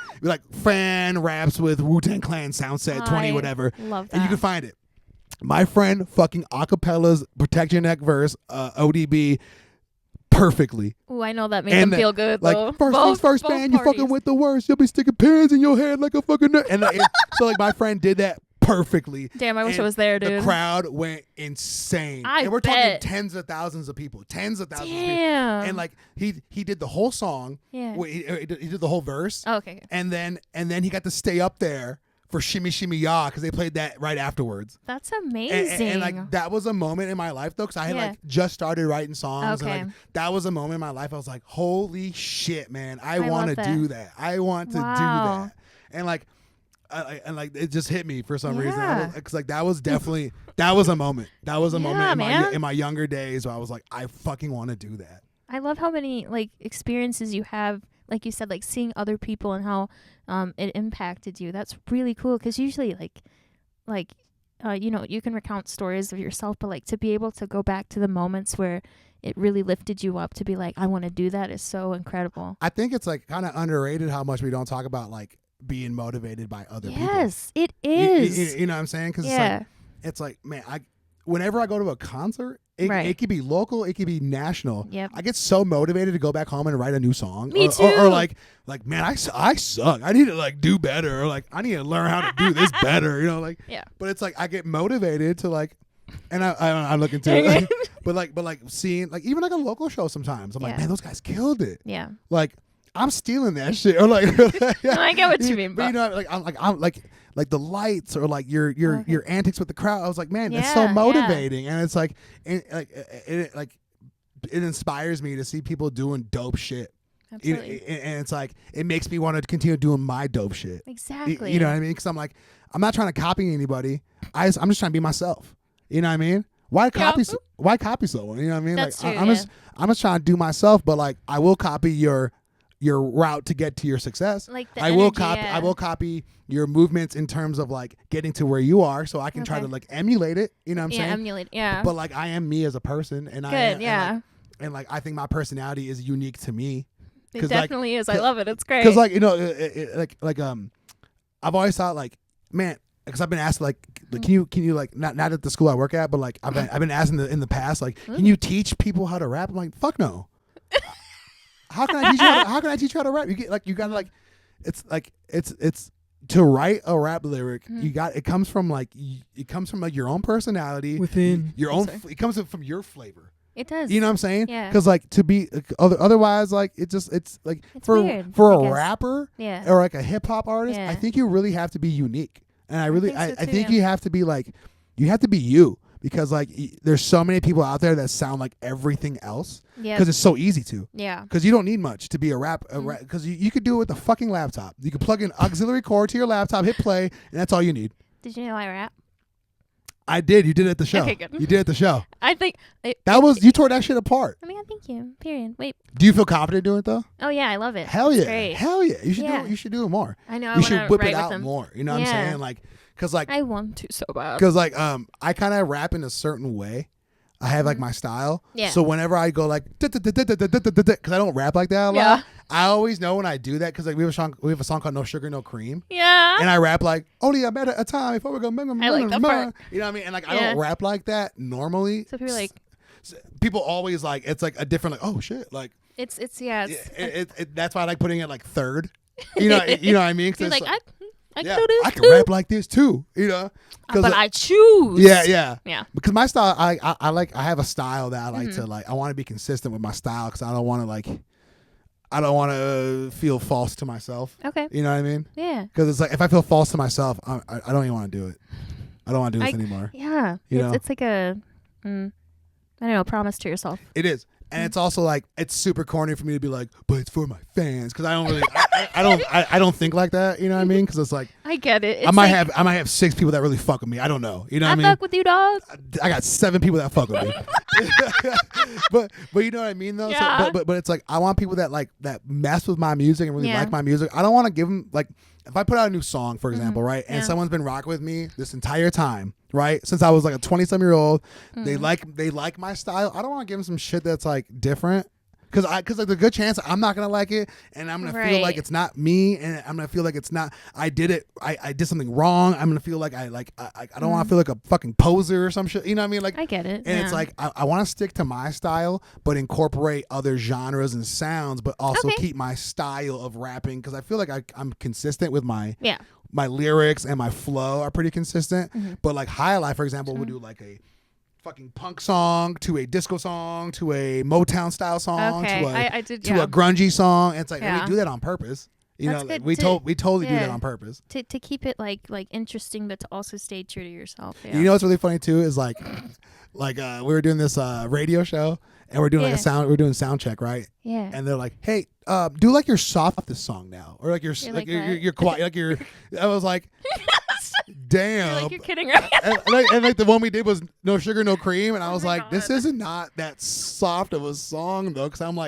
fan raps with Wu-Tang Clan sound set 20 whatever. Love that. And you can find it. My friend fucking acapellas Protect Your Neck verse ODB perfectly. Ooh, I know that made them feel good though. Like first things first, man. You fucking with the worst. You'll be sticking pins in your head like a fucking nut. And so like my friend did that perfectly. Damn, I wish I was there, dude. The crowd went insane. And we're talking tens of thousands of people. Damn. And like he did the whole song. Yeah. He did the whole verse. Oh, okay. And then he got to stay up there for Shimmy Shimmy Ya because they played that right afterwards. That's amazing. And like that was a moment in my life though, because I had like just started writing songs. Okay. And like that was a moment in my life. I was like, holy shit, man, I want to do that. I want to do that. And like. It just hit me for some reason. Because like that was a moment. That was a moment in my younger days where I was like, I fucking want to do that. I love how many like experiences you have, like you said, like seeing other people and how it impacted you. That's really cool because usually you can recount stories of yourself, but like to be able to go back to the moments where it really lifted you up to be like, I want to do that is so incredible. I think it's like kind of underrated how much we don't talk about like being motivated by other people. Yes, it is. You know what I'm saying? Because it's like, man, whenever I go to a concert, it could be local, it could be national. Yep. I get so motivated to go back home and write a new song. Me too. Or like, man, I suck. I need to like do better. Or like, I need to learn how to do this better. You know, like. Yeah. But it's like I get motivated to like, and I look into it. but like seeing like even like a local show sometimes, I'm like, man, those guys killed it. Yeah. Like I'm stealing that shit. Or like, no, I get what you mean. But you know, I'm like the lights or like your antics with the crowd. I was like, man, it's so motivating, and it's like, it inspires me to see people doing dope shit. Absolutely. And it's like it makes me want to continue doing my dope shit. Exactly. You know what I mean? Because I'm like, I'm not trying to copy anybody. I'm just trying to be myself. You know what I mean? Why copy? Why copy someone? You know what I mean? That's like true, I'm just trying to do myself, but like I will copy your route to get to your success. Like the I will copy your movements in terms of like getting to where you are, so I can try to like emulate it. You know what I'm saying? Emulate. Yeah. But like I am me as a person, and and like I think my personality is unique to me. It definitely is. I love it. It's great. Because like you know, I've always thought like, man, because I've been asked like can you like not at the school I work at, but like I've been asked in the past like, can you teach people how to rap? I'm like, fuck no. How can I teach you how to rap? You gotta like, it's to write a rap lyric. It comes from like your own personality within your own. It comes from your flavor. It does. You know what I'm saying? Yeah. Because like to be otherwise like it's like it's for weird, a rapper or like a hip hop artist, I think you really have to be unique, and I think you have to be like you. Because like there's so many people out there that sound like everything else. Yeah. Because it's so easy to. Yeah. Because you don't need much to be a rap. Because you could do it with a fucking laptop. You could plug an auxiliary cord to your laptop, hit play, and that's all you need. Did you know I rap? I did. You did it at the show. Okay, good. You did it at the show. I think you tore that shit apart. I mean, thank you. Period. Wait. Do you feel confident doing it though? Oh yeah, I love it. Hell yeah. Great. Hell yeah. You should do it. You should do it more. I know. You should whip it out more. You know what I'm saying? Like. Cause like I want to so bad. Cause like I kind of rap in a certain way. I have like my style. Yeah. So whenever I go like because I don't rap like that a lot. I always know when I do that because like we have a song called No Sugar No Cream. Yeah. And I rap like only a better a time before we go. I like that part. You know what I mean? And like I don't rap like that normally. So people like people always like it's like a different like oh shit like it's that's why I like putting it like third. You know what I mean? You're like I can yeah, do this I can too. rap like this too, you know. But I choose. Yeah. Because my style, I have a style that I like to like. I want to be consistent with my style because I don't want to feel false to myself. Okay. You know what I mean? Yeah. Because it's like if I feel false to myself, I don't even want to do it. I don't want to do this anymore. Yeah. It's like a, I don't know, promise to yourself. It is. And it's also like it's super corny for me to be like, but it's for my fans because I don't really, I don't think like that. You know what I mean? Because it's like I get it. It's I might have 6 people that really fuck with me. I don't know. You know what I mean? I fuck with you, dog. I got 7 people that fuck with me. but you know what I mean though. Yeah. So, but it's like I want people that like that mess with my music and really like my music. I don't want to give them like if I put out a new song, for example, right, and someone's been rocking with me this entire time, right, since I was like a 20-some-year-old, they like my style. I don't want to give them some shit that's like different. Because like the good chance I'm not gonna like it, and I'm gonna feel like it's not me, and I'm gonna feel like it's not. I did something wrong. I'm gonna feel like I don't want to feel like a fucking poser or some shit. You know what I mean? Like I get it. And it's like I want to stick to my style, but incorporate other genres and sounds, but also keep my style of rapping because I feel like I'm consistent with my my lyrics and my flow are pretty consistent. But like Hiahli, for example, would do like a fucking punk song to a disco song to a Motown style song to a grungy song. And it's like we do that on purpose. You know, we totally do that on purpose to keep it like interesting, but to also stay true to yourself. Yeah. You know what's really funny too is like we were doing this radio show and we're doing sound check, right? Yeah. And they're like, hey, do like your softest song now, or like your quiet, like your. I was like. Damn. You're kidding, right? and like the one we did was No Sugar No Cream, and I was like, this is not that soft of a song though, because I'm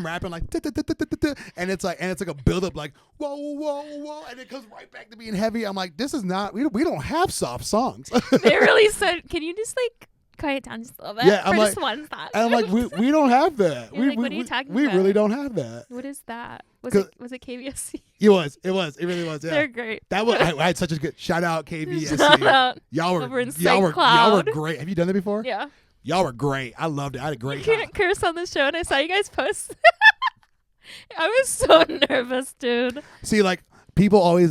rapping like and it's like a build up like whoa whoa whoa, and it comes right back to being heavy. I'm like, this is not we don't have soft songs. They really said, can you just like quiet it down just a little bit. Yeah, for just one thought. And I'm like, we don't have that. You're like, what are you talking we about? really don't have that. What is that? Was it KBSC? It was. It really was. Yeah. They're great. That was. I had such a good shout out KBSC. Shout out. Y'all were Over in y'all were Cloud. great. Have you done that before? Yeah. Y'all were great. I loved it. I had a great You time. can't curse on the show, and I saw you guys post. I was so nervous, dude. See, like people always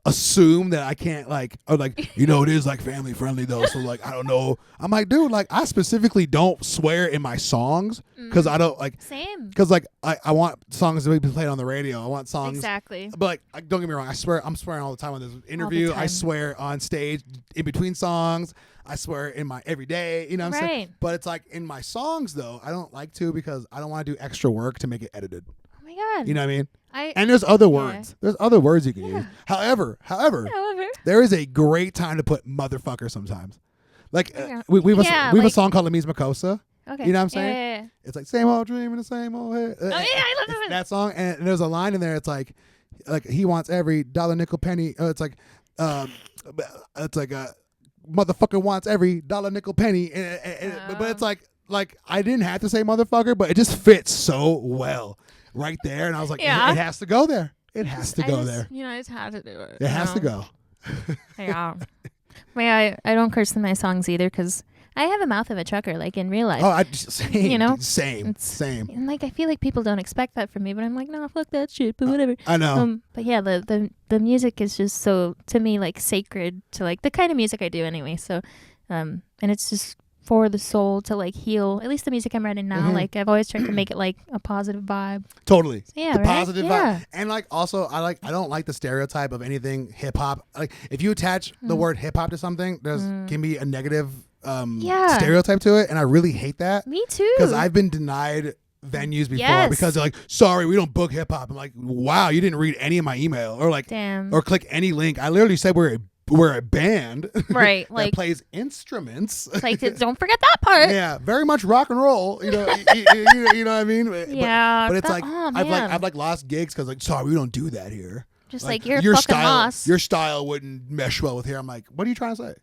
assume that I can't it is like family friendly though. So like I don't know. I'm like, dude, like I specifically don't swear in my songs because I don't like. Same. Because like I want songs to be played on the radio. I want songs. Exactly. But like, don't get me wrong. I'm swearing all the time on this interview. I swear on stage in between songs. I swear in my everyday. You know what I'm saying? But it's like in my songs though. I don't like to because I don't want to do extra work to make it edited. Oh my god. You know what I mean? And there's other words. There's other words you can use. However, there is a great time to put motherfucker sometimes. Like we have a song called Emcee Makosa. Okay. You know what I'm saying? Yeah. It's like same old dream in the same old head. Oh yeah, I love it. That song, and there's a line in there. It's like he wants every dollar, nickel, penny. It's like motherfucker wants every dollar, nickel, penny. But it's like I didn't have to say motherfucker, but it just fits so well right there. And I was like, it has to go there. It has to go there. I just had to do it. It has to go. Yeah. I don't curse in my songs either because I have a mouth of a trucker, like in real life. Oh, same. Same. And like I feel like people don't expect that from me, but I'm like, no, fuck that shit. But whatever. I know. But yeah, the music is just so to me like sacred to like the kind of music I do anyway. So, and it's just for the soul to like heal. At least the music I'm writing now, like I've always tried to make it like a positive vibe. Totally. So, yeah, the right? positive vibe. And like also I don't like the stereotype of anything hip hop. Like if you attach the word hip hop to something, there's can be a negative stereotype to it, and I really hate that. Me too. Because I've been denied venues before because they're like, sorry, we don't book hip hop. I'm like, wow, you didn't read any of my email or like or click any link. I literally said we're a band, right? that like plays instruments. Like don't forget that part. Yeah, very much rock and roll. You know, you know what I mean? Yeah, but it's like I've lost gigs because like, sorry, we don't do that here. Just like you're fucking style, lost. Your style wouldn't mesh well with here. I'm like, what are you trying to say?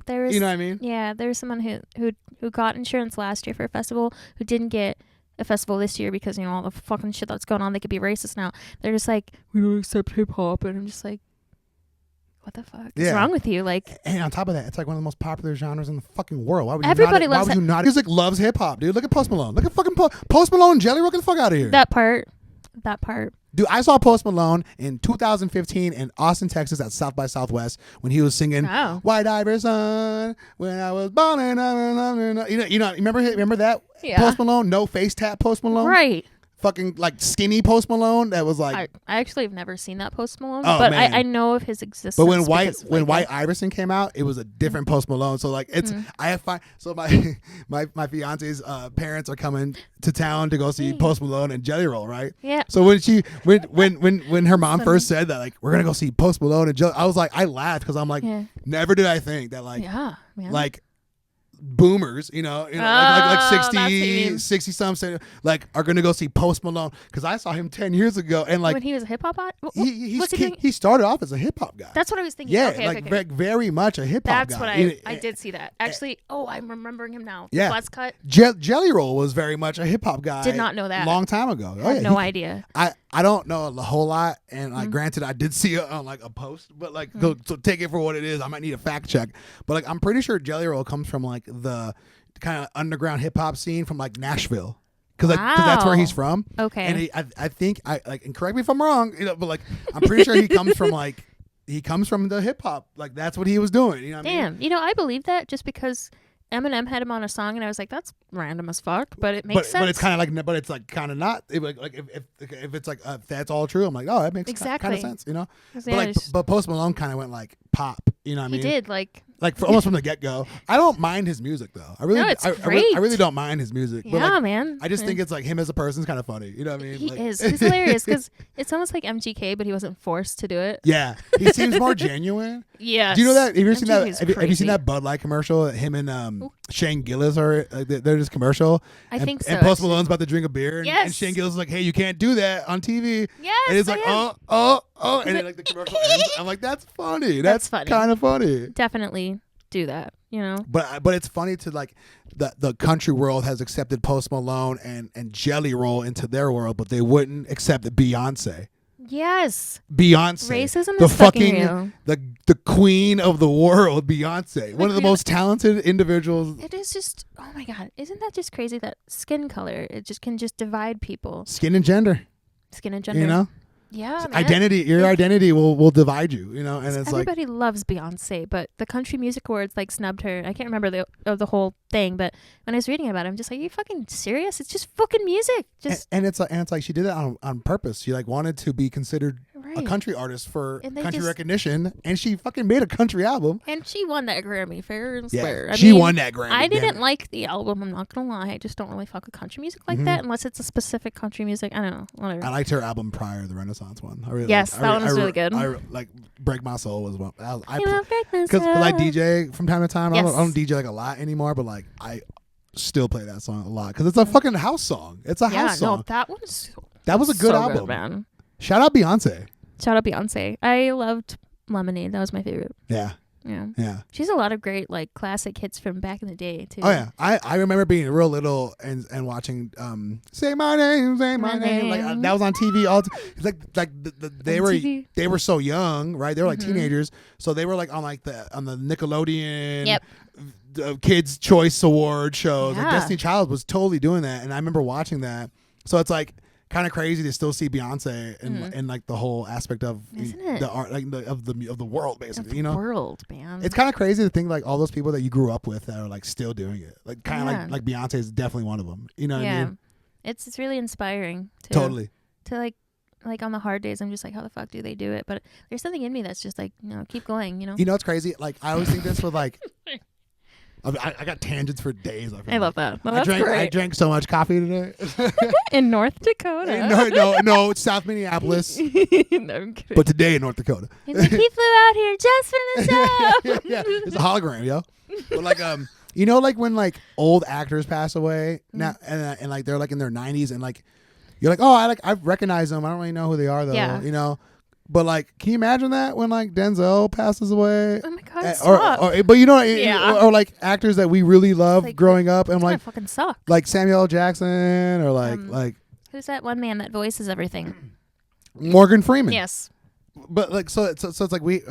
You know what I mean? Yeah, there was someone who got insurance last year for a festival who didn't get a festival this year because all the fucking shit that's going on. They could be racist now. They're just like, we don't accept hip hop, and I'm just like, what the fuck is wrong with you? Like, and on top of that, it's like one of the most popular genres in the fucking world. Why would everybody why would you not? Music loves hip hop, dude. Look at Post Malone. Look at fucking Post Malone, Jelly Roll. Get the fuck out of here. That part. Dude, I saw Post Malone in 2015 in Austin, Texas at South by Southwest when he was singing White Iverson when I was balling. Remember that? Yeah. Post Malone, no face tap Post Malone? Right. Fucking like skinny Post Malone that was like I actually have never seen that Post Malone, but I know of his existence. But when White Iverson came out, it was a different Post Malone. So like it's I have so my fiance's parents are coming to town to go see Post Malone and Jelly Roll, right? Yeah. So when her mom first said that like we're gonna go see Post Malone and Jelly, I was like I laughed because I'm like never did I think that like like boomers, like 60 something, like are gonna go see Post Malone because I saw him 10 years ago and like when he was a hip hop he started off as a hip hop guy. That's what I was thinking. Yeah, okay. Very much a hip hop guy. That's what I did see that actually. I'm remembering him now. Yeah, Buzz cut. Jelly Roll was very much a hip hop guy. Did not know that. Long time ago. I had no idea. I don't know a whole lot, and like granted, I did see it on like a post, but like so take it for what it is. I might need a fact check, but like I'm pretty sure Jelly Roll comes from like the kind of underground hip hop scene from like Nashville, because that's where he's from. Okay, and I think and correct me if I'm wrong, but like I'm pretty sure he comes from the hip hop, like that's what he was doing. You know what I mean? I believe that just because Eminem had him on a song, and I was like, that's random as fuck, but it makes sense. But it's kind of like, but it's like kind of not. Like if it's like if that's all true, I'm like, oh, that makes kind of sense, But Post Malone kind of went like pop, you know what I mean? He did like almost from the get go. I don't mind his music though. I really don't mind his music. Yeah, but man. I just think it's like him as a person is kind of funny. You know what I mean? He is. He's hilarious because it's almost like MGK, but he wasn't forced to do it. Yeah, he seems more genuine. Yeah. Do you know that? Have you ever seen that? Have you seen that Bud Light commercial? Him and Shane Gillis are they're this commercial. I think so. And Post Malone's about to drink a beer, and Shane Gillis is like, "Hey, you can't do that on TV." Yes. And it's like, oh, and then like the commercial ends. I'm like, that's funny. That's funny. Kind of funny. Definitely. do that, you know. But it's funny to like the country world has accepted Post Malone and Jelly Roll into their world, but they wouldn't accept Beyonce. Yes. Beyonce. Racism the is fucking fucking real. the queen of the world, Beyonce. One of the most talented individuals. It is just, oh my God. Isn't that just crazy that skin color, it just can just divide people. Skin and gender. Skin and gender. You know? Yeah, man. Identity. Your identity will divide you, you know? And it's like. Everybody loves Beyonce, but the Country Music Awards like snubbed her. I can't remember the whole thing, but when I was reading about it, I'm just like, are you fucking serious? It's just fucking music. Just and it's like she did it on purpose. She like wanted to be considered a country artist for country recognition, and she fucking made a country album. And she won that Grammy, fair and yeah, square. She won that Grammy. I didn't like the album, I'm not gonna lie. I just don't really fuck with country music like that, unless it's a specific country music. I don't know, whatever. I liked her album prior, the Renaissance one. Yes, that one was really good. I like Break My Soul was one. Because I DJ from time to time. Yes. I don't DJ like a lot anymore, but like I still play that song a lot because it's a fucking house song. It's a house song. No, that was a good album, good, man. Shout out Beyonce. Shout out Beyonce. I loved Lemonade. That was my favorite. Yeah. Yeah. She has a lot of great like classic hits from back in the day too. Oh yeah. I remember being real little and watching Say My Name, Say My Name. Like that was on TV all it's like they were so young, right? They were like teenagers. So they were like on the Nickelodeon Kids Choice Award shows. Yeah. Like Destiny Child was totally doing that, and I remember watching that. So it's like kind of crazy to still see Beyonce in like the whole aspect of the art, like of the world, basically. You know, world, man. It's kind of crazy to think like all those people that you grew up with that are like still doing it. Like kind of like Beyonce is definitely one of them. You know what I mean? It's really inspiring. Totally. To like on the hard days, I'm just like, how the fuck do they do it? But there's something in me that's just like, keep going. You know. You know what's crazy? Like I always think this with like. I got tangents for days. I love that. Well, I drank so much coffee today. In North Dakota. No, it's South Minneapolis. No, I'm kidding. But today in North Dakota. He flew out here just for the show. yeah, it's a hologram, yo. But like like when like old actors pass away now and like they're like in their 90s and like you're like, oh, I recognize them. I don't really know who they are though. Yeah. You know. But like, can you imagine that when like Denzel passes away? Oh my God, but you know, or like actors that we really loved like, growing up, and like fucking suck. Like Samuel L. Jackson, or like who's that one man that voices everything? Morgan Freeman. Yes. But like, so it's like we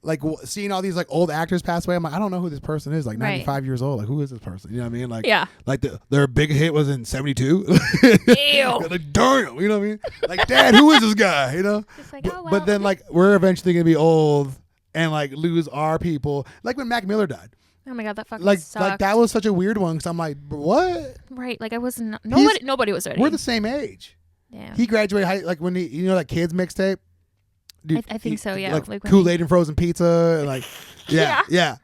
like seeing all these like old actors pass away. I'm like, I don't know who this person is. Like 95 years old. Like who is this person? You know what I mean? Like like their big hit was in 72. Ew. Like damn, you know what I mean? Like Dad, who is this guy? You know? Just like, oh, well. But then like we're eventually gonna be old and like lose our people. Like when Mac Miller died. Oh my God, that fucking sucked. Like that was such a weird one because I'm like, what? Right, like I wasn't. Nobody was ready. We're the same age. Yeah. He graduated like when that Kids mixtape. Dude, I think so, yeah. Like Kool-Aid and frozen pizza, and like, yeah.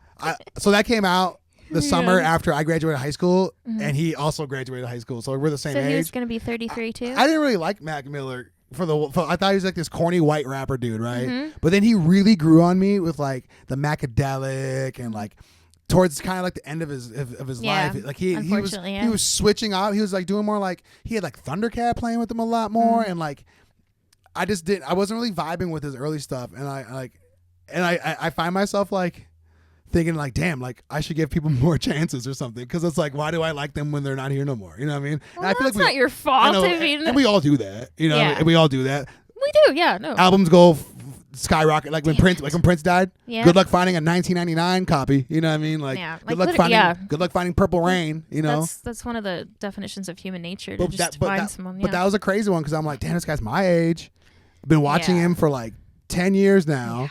So that came out the summer after I graduated high school, and he also graduated high school. So we're the same age. So he was going to be 33 too? I didn't really like Mac Miller I thought he was like this corny white rapper dude, right? But then he really grew on me with like the Macadelic and like towards kind of like the end of his life. Like he was switching out. He was like doing more like he had like Thundercat playing with him a lot more, and like. I wasn't really vibing with his early stuff, and I find myself like thinking like, damn, like I should give people more chances or something, because it's like, why do I like them when they're not here no more? You know what I mean? Well, and I feel that's like not your fault. And we all do that, you know. And we all do that. We do, yeah. No albums go skyrocket, like when Prince died. Yeah. Good luck finding a 1999 copy. You know what I mean? Like, good luck finding Purple Rain. You know, that's one of the definitions of human nature to find someone. But that was a crazy one because I'm like, damn, this guy's my age. I've been watching him for like 10 years now,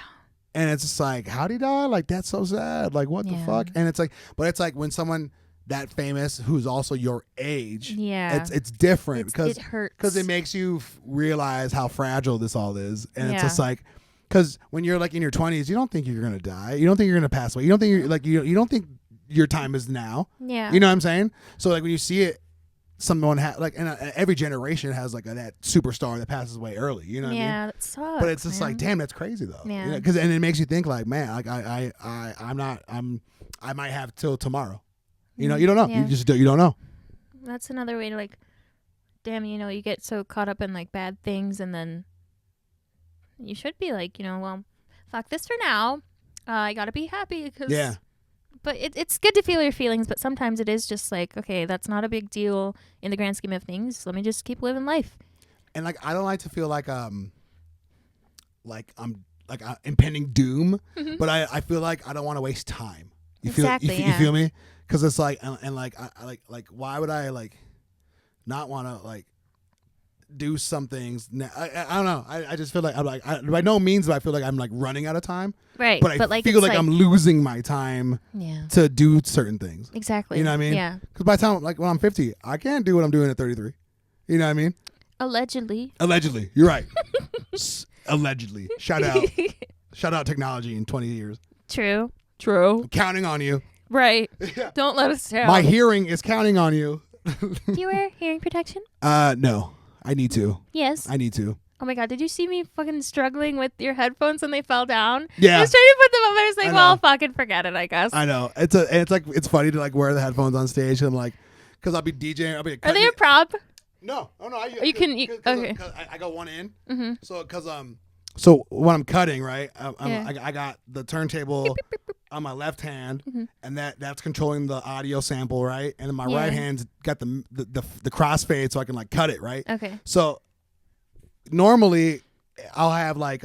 and it's just like, how'd he die? Like, that's so sad. Like, what the fuck? And it's like, but it's like when someone that famous who's also your age, it's different because it hurts, because it makes you realize how fragile this all is, and it's just like, because when you're like in your 20s, you don't think you're gonna die, you don't think you're gonna pass away, you don't think you're like you don't think your time is now. Yeah, you know what I'm saying? So like when you see it. Someone and every generation has like that superstar that passes away early. You know what I mean? Yeah, that sucks. But it's just like, damn, that's crazy though. Yeah. Because and it makes you think like, man, like I might have till tomorrow. You know, you don't know. Yeah. You don't know. That's another way to like, damn, you get so caught up in like bad things, and then you should be like, well, fuck this for now. I gotta be happy because But it's good to feel your feelings, but sometimes it is just like, okay, that's not a big deal in the grand scheme of things. Let me just keep living life. And like, I don't like to feel like I'm impending doom, but I feel like I don't want to waste time. You feel me? Because it's like, and like, I like, why would I like not want to like do some things? I don't know. I just feel like I'm like, by no means do I feel like I'm like running out of time. Right. But I feel like I'm losing my time to do certain things. Exactly. You know what I mean? Yeah. Because by the time, like when I'm 50, I can't do what I'm doing at 33. You know what I mean? Allegedly. You're right. Allegedly. Shout out technology in 20 years. True. I'm counting on you. Right. Don't let us down. My hearing is counting on you. Do you wear hearing protection? No. I need to. Yes. I need to. Oh my God, did you see me fucking struggling with your headphones when they fell down? Yeah. I was trying to put them up and I was like, well, fucking forget it, I guess. I know. It's funny to like wear the headphones on stage and like, because I'll be DJing. Are they a prop? No. Oh no. Okay. Cause I got one in. Mm-hmm. So when I'm cutting, right, I got the turntable on my left hand, and that's controlling the audio sample, right, and then my right hand's got the crossfade, so I can like cut it, right. Okay. So normally I'll have like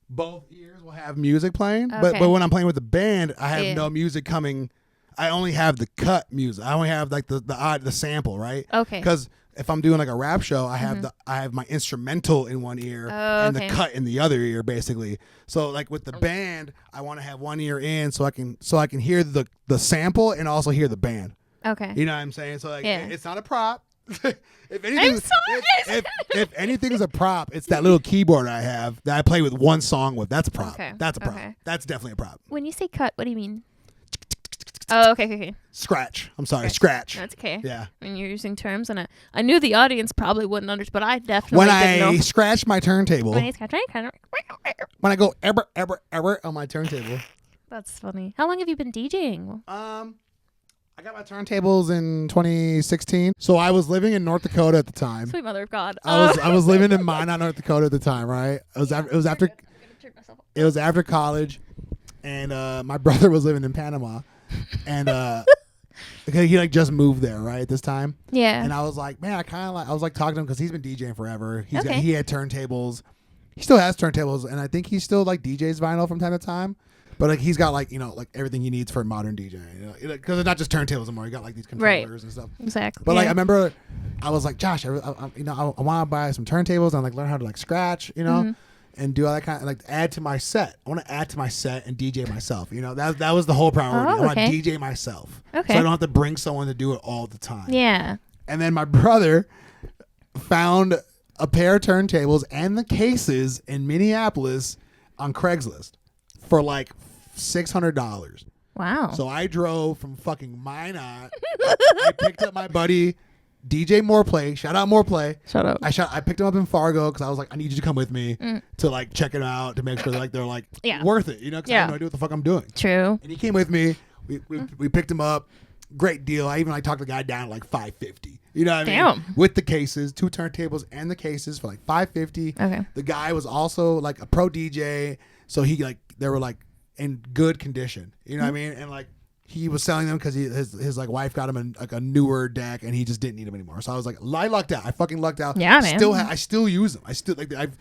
both ears will have music playing, but when I'm playing with the band, I have no music coming. I only have the cut music. I only have like the sample, right? Okay. Because if I'm doing like a rap show, I have my instrumental in one ear and the cut in the other ear, basically. So like with the band, I want to have one ear in so I can hear the sample and also hear the band. Okay. You know what I'm saying? So like it's not a prop. If anything's a prop, it's that little keyboard I have that I play with one song with. That's a prop. Okay. That's a prop. Okay. That's definitely a prop. When you say cut, what do you mean? Oh, okay. Scratch. I'm sorry, scratch. That's okay. Yeah. When you're using terms, and I knew the audience probably wouldn't understand, but I definitely when didn't know. I scratch my turntable. When I go ever on my turntable. That's funny. How long have you been DJing? I got my turntables in 2016. So I was living in North Dakota at the time. Sweet mother of God. I was living in Minot, North Dakota at the time, right? It was after college, and my brother was living in Panama, and he like just moved there, right, at this time. Yeah. And I was like, man, I was like talking to him because he's been DJing forever. He had turntables. He still has turntables, and I think he still like DJs vinyl from time to time. But like he's got like like everything he needs for modern DJing, because it's not just turntables anymore. You got like these controllers and stuff. Exactly. But like I remember, I was like, Josh, I want to buy some turntables and like learn how to like scratch, and do all that kind of like add to my set. I want to add to my set and DJ myself. That was the whole priority. I want to DJ myself, so I don't have to bring someone to do it all the time. Yeah. And then my brother found a pair of turntables and the cases in Minneapolis on Craigslist for like $600. Wow. So I drove from fucking Minot. I picked up my buddy DJ Moreplay. Shout out Moreplay. Shut up. I picked him up in Fargo because I was like, I need you to come with me to like check it out, to make sure they're like worth it, because I have no idea what the fuck I'm doing. True. And he came with me. We picked him up. Great deal. I even like talked the guy down to like $550. You know what I mean? With the cases, 2 turntables and the cases for like $550. Okay. The guy was also like a pro DJ, so they were like in good condition. You know what I mean? And like he was selling them because his like wife got him a newer deck, and he just didn't need them anymore. So I was like, I lucked out. I fucking lucked out. Yeah, man. I still use them. I still I've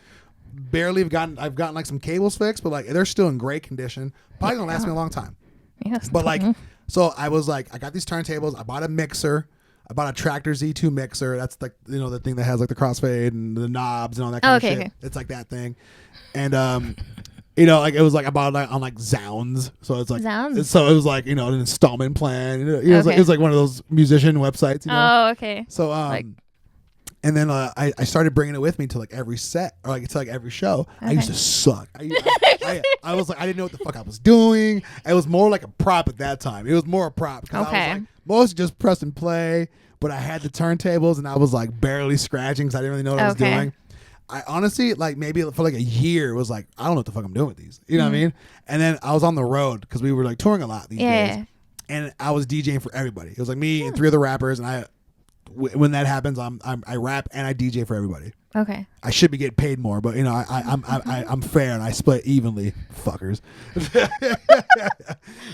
gotten like some cables fixed, but like they're still in great condition. Probably gonna last me a long time. Yes. But like, so I was like, I got these turntables. I bought a mixer. I bought a Tractor Z2 mixer. That's like the thing that has like the crossfade and the knobs and all that kind of shit. Okay. It's like that thing, and like it was like I bought it on like Zounds, so it's like Zounds. So it was like an installment plan. It was like one of those musician websites. Oh, okay. So and then I started bringing it with me to like every set or like to like every show. Okay. I used to suck. I was like, I didn't know what the fuck I was doing. It was more like a prop at that time. It was more a prop because I was like mostly just press and play, but I had the turntables and I was like barely scratching because I didn't really know what I was doing. I honestly, like maybe for like a year was like, I don't know what the fuck I'm doing with these. You know what I mean? And then I was on the road because we were like touring a lot these days. And I was DJing for everybody. It was like me and 3 other rappers, and when that happens, I rap and I DJ for everybody. Okay. I should be getting paid more, but I'm fair and I split evenly, fuckers.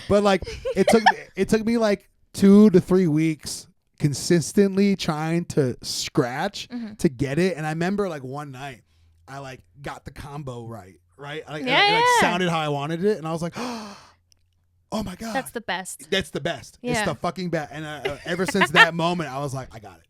But like it took me like 2 to 3 weeks consistently trying to scratch to get it, and I remember like one night I like got the combo right. Like, it sounded how I wanted it, and I was like, oh my god, that's the best. That's the best. Yeah. It's the fucking best. And ever since that moment, I was like, I got it.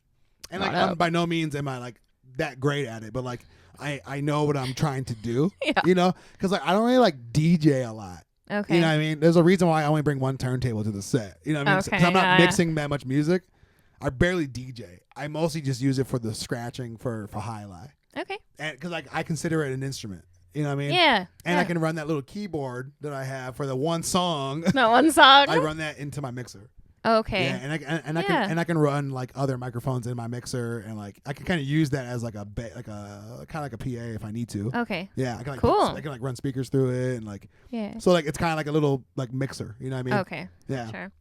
And like, by no means am I like that great at it, but like I know what I'm trying to do. Yeah. You know, because like I don't really like DJ a lot. Okay. You know what I mean? There's a reason why I only bring one turntable to the set. You know what I mean? Okay, Because I'm not mixing that much music. I barely DJ. I mostly just use it for the scratching for Hiahli. Okay. And because like I consider it an instrument. You know what I mean? Yeah. And I can run that little keyboard that I have for the one song. Not one song. I run that into my mixer. Okay. Yeah, and I can run like other microphones in my mixer, and like I can kind of use that as like a kind of like a PA if I need to. Okay. Yeah, I can like Cool. I can like run speakers through it, and like Yeah. so like it's kind of like a little like mixer. You know what I mean? Okay. Yeah. Sure.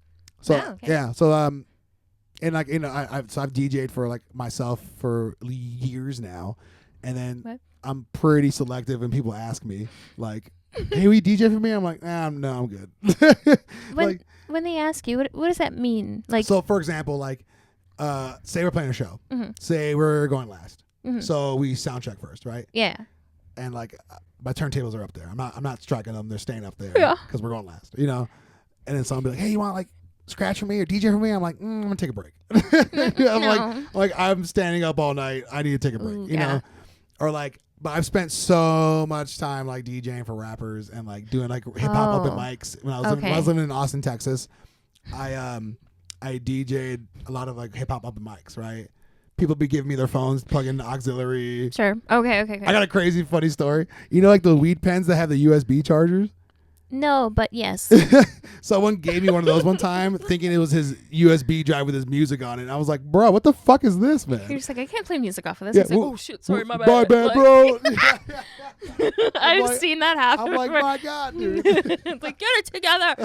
So okay. yeah, so and like I've DJ'd for like myself for years now, and then What? I'm pretty selective when people ask me like, "Hey, will you DJ for me?" I'm like, no, I'm good. When they ask you, what does that mean? Like, so for example, like, say we're playing a show, say we're going last, so we sound check first, right? Yeah. And like my turntables are up there. I'm not striking them; they're staying up there because we're going last, you know. And then someone be like, "Hey, you want like scratch for me or DJ for me?" I'm like, I'm gonna take a break. I'm like I'm standing up all night. I need to take a break, you know, or like. But I've spent so much time like DJing for rappers and like doing like hip hop open mics when I was living in Austin, Texas. I DJ'd a lot of like hip hop open mics, right? People be giving me their phones, plug in the auxiliary. Sure. Okay. I got a crazy funny story. You know, like the weed pens that have the USB chargers? No, but yes. Someone gave me one of those one time thinking it was his USB drive with his music on it. And I was like, bro, what the fuck is this, man? You're just like, I can't play music off of this. Yeah, He's like, oh shit, sorry, my bad. My bad, like, bro. I've seen that happen. I'm like, before. my God, dude. It's like, get it together.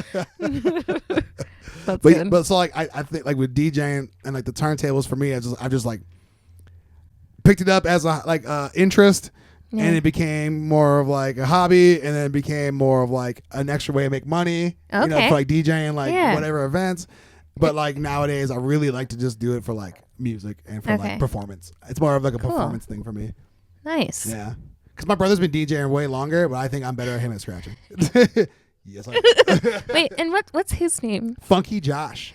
That's good. But so like I think like with DJing and like the turntables for me, I just like picked it up as a interest. Yeah. And it became more of like a hobby, and then it became more of like an extra way to make money, you know, for like DJing, like whatever events. But like nowadays, I really like to just do it for like music and for like performance. It's more of like a performance thing for me. Nice. Yeah. Because my brother's been DJing way longer, but I think I'm better at him at scratching. Yes, I am. Wait, and what's his name? Funky Josh.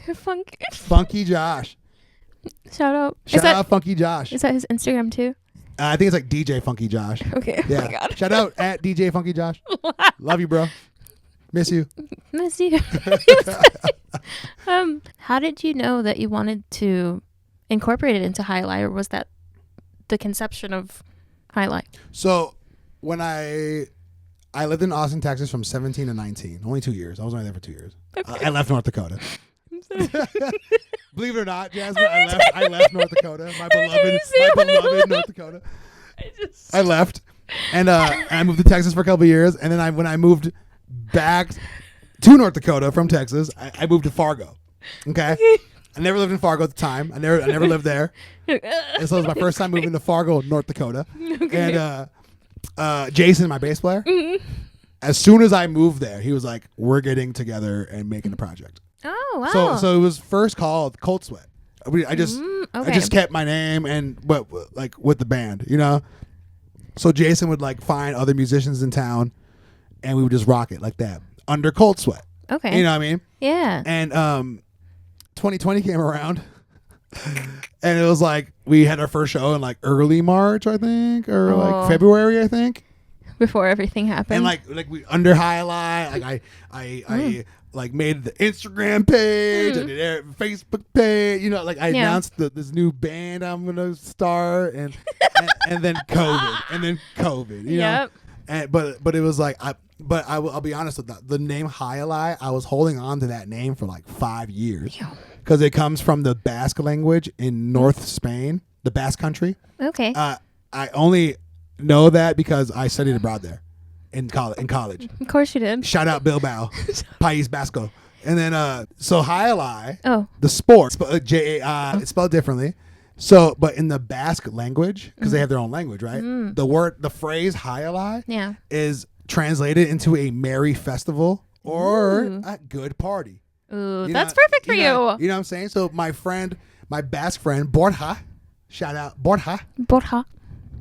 Funky Josh. Shout out. Shout out Funky Josh. Is that his Instagram too? I think it's like DJ Funky Josh. Okay. Yeah. Oh my God. Shout out at DJ Funky Josh. Love you, bro. Miss you. Miss you. How did you know that you wanted to incorporate it into Hiahli, or was that the conception of Hiahli? So when I lived in Austin, Texas from 17 to 19, only 2 years. I was only there for 2 years. Okay. I left North Dakota. Believe it or not, Jasmine, I left North Dakota. My beloved North Dakota. I left, and I moved to Texas for a couple of years, and then when I moved back to North Dakota from Texas, I moved to Fargo. Okay, I never lived in Fargo at the time. I never lived there, and so it was my first time moving to Fargo, North Dakota. Okay. And Jason, my bass player, as soon as I moved there, he was like, "We're getting together and making a project." Oh wow! So it was first called Cold Sweat. I just kept my name but like with the band, you know. So Jason would like find other musicians in town, and we would just rock it like that under Cold Sweat. Okay, you know what I mean? Yeah. And 2020 came around, and it was like we had our first show in like early March, I think, or like February, I think. Before everything happened. And like we under Hiahli, like I like made the Instagram page, I did a Facebook page, you know, like I announced this new band I'm gonna start, and then COVID, you know. And but it was like I'll be honest with that. The name Hiahli, I was holding on to that name for like 5 years because it comes from the Basque language in North Spain, the Basque country. Okay. I only know that because I studied abroad there in college. Of course you did. Shout out Bilbao, País Basco. And then so Hiahli, the sport, it's spelled differently. So, but in the Basque language, because they have their own language, right? The phrase Hiahli is translated into a merry festival or a good party. Ooh, that's perfect for you. You know what I'm saying? So my Basque friend, Borja, shout out Borja.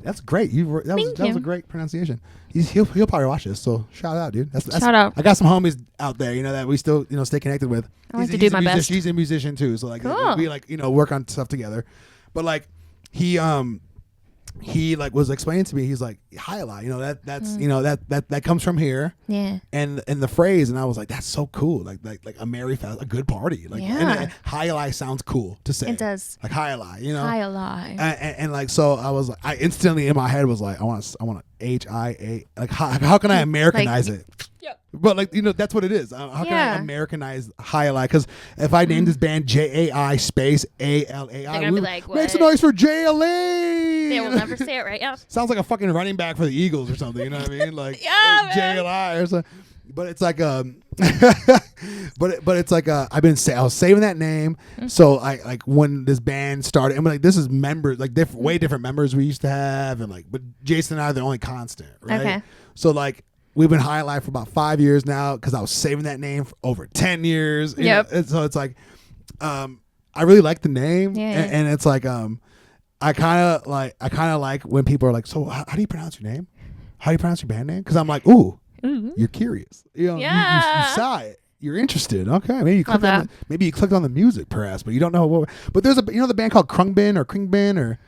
That's great. That was a great pronunciation. He'll probably watch this, so shout out, dude. Shout out. I got some homies out there, that we still stay connected with. I like to do my best. He's a musician too, so like cool. we work on stuff together. But like he like was explaining to me, he's like Hiahli, that's that comes from here. Yeah. And the phrase, and I was like, that's so cool. Like a merry fest, a good party. Like and Hiahli sounds cool to say. It does. Like Hiahli, Hiahli. And like so I was like, I instantly in my head was like, I want to HIA, like how can I Americanize it? Yep. But like that's what it is. How can I Americanize Hiahli? Because if I named this band JAI space ALAI, they're gonna be like, what? Make some noise for JLA. They will never say it right. Yeah. Sounds like a fucking running back for the Eagles or something. You know what I mean? Like JLI or something. But it's like but it's like I was saving that name. So I like when this band started, I'm like, this is members, like way different members we used to have, and like, but Jason and I are the only constant, right? Okay. So like we've been Hiahli for about 5 years now because I was saving that name for over 10 years. Yep. And so it's like I really like the name, and it's like I kind of like when people are like, so how do you pronounce your name? How do you pronounce your band name? Because I'm like, ooh. You're curious. You saw it. You're interested. Okay, maybe you clicked on the music, perhaps, but you don't know what. But there's the band called Krungbin or Kringbin or.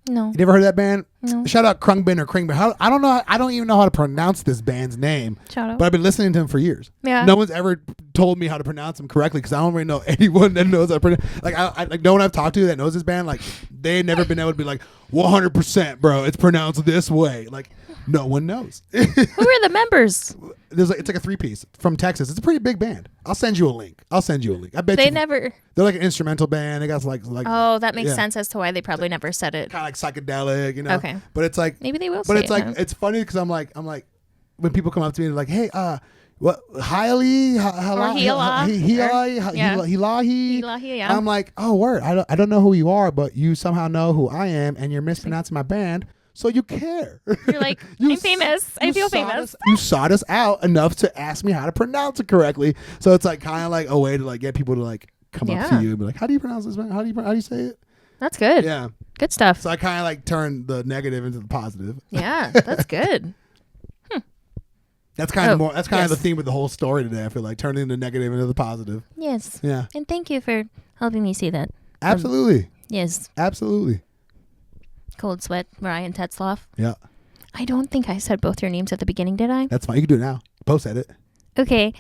No. You never heard of that band? No. Shout out Krungbin or Kringbin. I don't know. I don't even know how to pronounce this band's name. Shout out. But I've been listening to them for years. Yeah. No one's ever told me how to pronounce them correctly because I don't really know anyone that knows how to pronounce. Like like no one I've talked to that knows this band. Like they've never been able to be like 100%, bro. It's pronounced this way. Like. No one knows. Who are the members? It's like a 3-piece from Texas. It's a pretty big band. I'll send you a link. I bet never. They're like an instrumental band. They got like. Oh, that makes sense as to why they probably never said it. Kind of like psychedelic, Okay. But it's like maybe they will. But it's like it's funny because I'm like when people come up to me and they're like, hey, what Hiahli, Hilahi, yeah. I'm like, oh word, I don't know who you are, but you somehow know who I am, and you're mispronouncing my band. So you care. You're like, I'm famous. I feel famous. You sought us out enough to ask me how to pronounce it correctly. So it's like kind of like a way to like get people to like come up to you and be like, how do you pronounce this, man? How do you say it? That's good. Yeah. Good stuff. So I kind of like turn the negative into the positive. Yeah, that's good. That's kind of more. That's kind of the theme of the whole story today. I feel like turning the negative into the positive. Yes. Yeah. And thank you for helping me see that. Absolutely. Yes. Absolutely. Cold Sweat, Ryan Tetzloff. Yeah. I don't think I said both your names at the beginning, did I? That's fine. You can do it now. Post edit. Okay.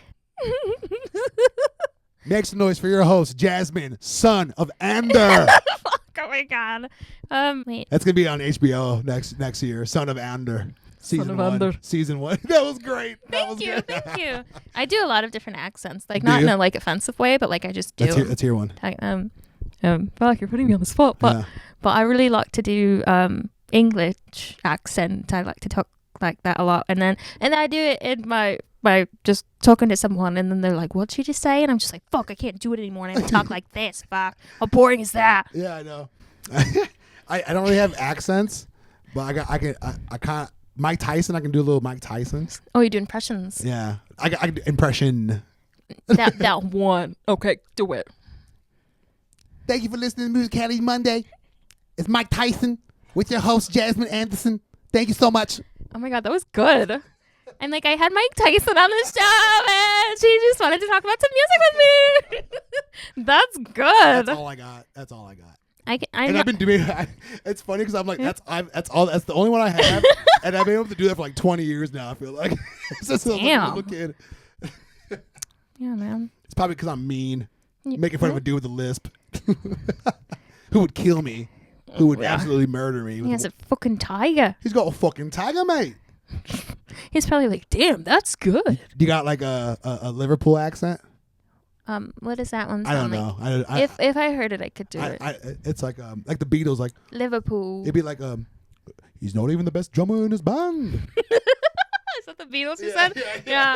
Make some noise for your host, Jasmine, son of Ander. Fuck, oh my god. Wait. That's gonna be on HBO next year. Son of Ander. Season 1. Season 1. That was great. Thank you. I do a lot of different accents, like not in a like offensive way, but like I just do. Let's hear one. Fuck, you're putting me on the spot, but I really like to do English accent. I like to talk like that a lot, and then I do it in my by just talking to someone, and then they're like, "What'd she just say?" And I'm just like, "Fuck, I can't do it anymore." And I talk like this. Fuck, how boring is that? Yeah, I know. I don't really have accents, but I kind of Mike Tyson. I can do a little Mike Tyson. Oh, you do impressions? Yeah, I do impression. That one. Okay, do it. Thank you for listening to Musicality Monday. It's Mike Tyson with your host, Jasmine Anderson. Thank you so much. Oh my God, that was good. And like I had Mike Tyson on the show and she just wanted to talk about some music with me. That's good. That's all I got. And I've been doing it's funny because I'm like, that's the only one I have. And I've been able to do that for like 20 years now, I feel like. It's just Damn. a little kid. Yeah, man. It's probably because I'm mean. Making fun of a dude with a lisp. Who would kill me. Who would absolutely murder me. He has a fucking tiger. He's got a fucking tiger, mate. He's probably like, damn, that's good. You got like a Liverpool accent? What does that one I don't sound know. like? If I heard it, I could do it. It's like the Beatles, like Liverpool. It'd be like he's not even the best drummer in his band. Is that the Beatles you said? Yeah.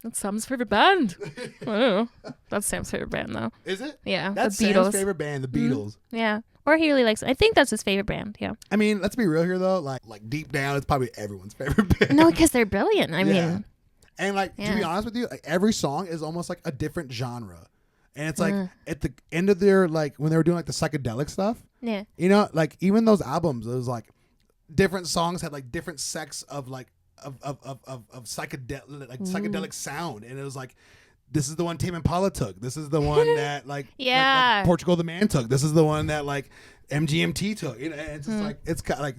That's Sam's favorite band. I don't know. That's Sam's favorite band though. Is it? Yeah. That's the Beatles. Sam's favorite band, the Beatles. Yeah. or he really likes. I think that's his favorite band. Yeah. I mean, let's be real here though. Like deep down, it's probably everyone's favorite band. No, because they're brilliant. I Yeah. mean, And like to be Yeah. honest with you, like, every song is almost like a different genre. And it's like at the end of their like when they were doing like the psychedelic stuff, yeah. you know, like even those albums, it was like different songs had like different sects of like of psychedelic sound, and it was like this is the one Tame Impala took. This is the one that like like Portugal the Man took. This is the one that like MGMT took. You know, and it's just like it's kind of like.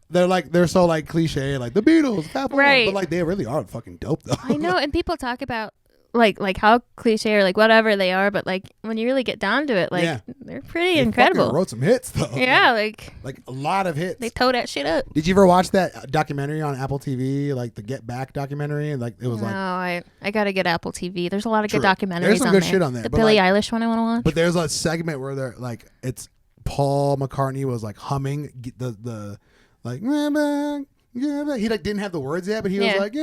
They're so like cliche, like the Beatles, right? But like they really are fucking dope though. I know, and people talk about like how cliche or like whatever they are, but like when you really get down to it, like they're pretty they incredible. fucking wrote some hits though. Yeah, like a lot of hits. They tore that shit up. Did you ever watch that documentary on Apple TV, like the Get Back documentary? And like it was no, I gotta get Apple TV. There's a lot of True. good documentaries. There's some on good there. shit on there. The but Billie like, Eilish one I want to watch. But there's a segment where they're like it's Paul McCartney was like humming the like he like didn't have the words yet, but he was like he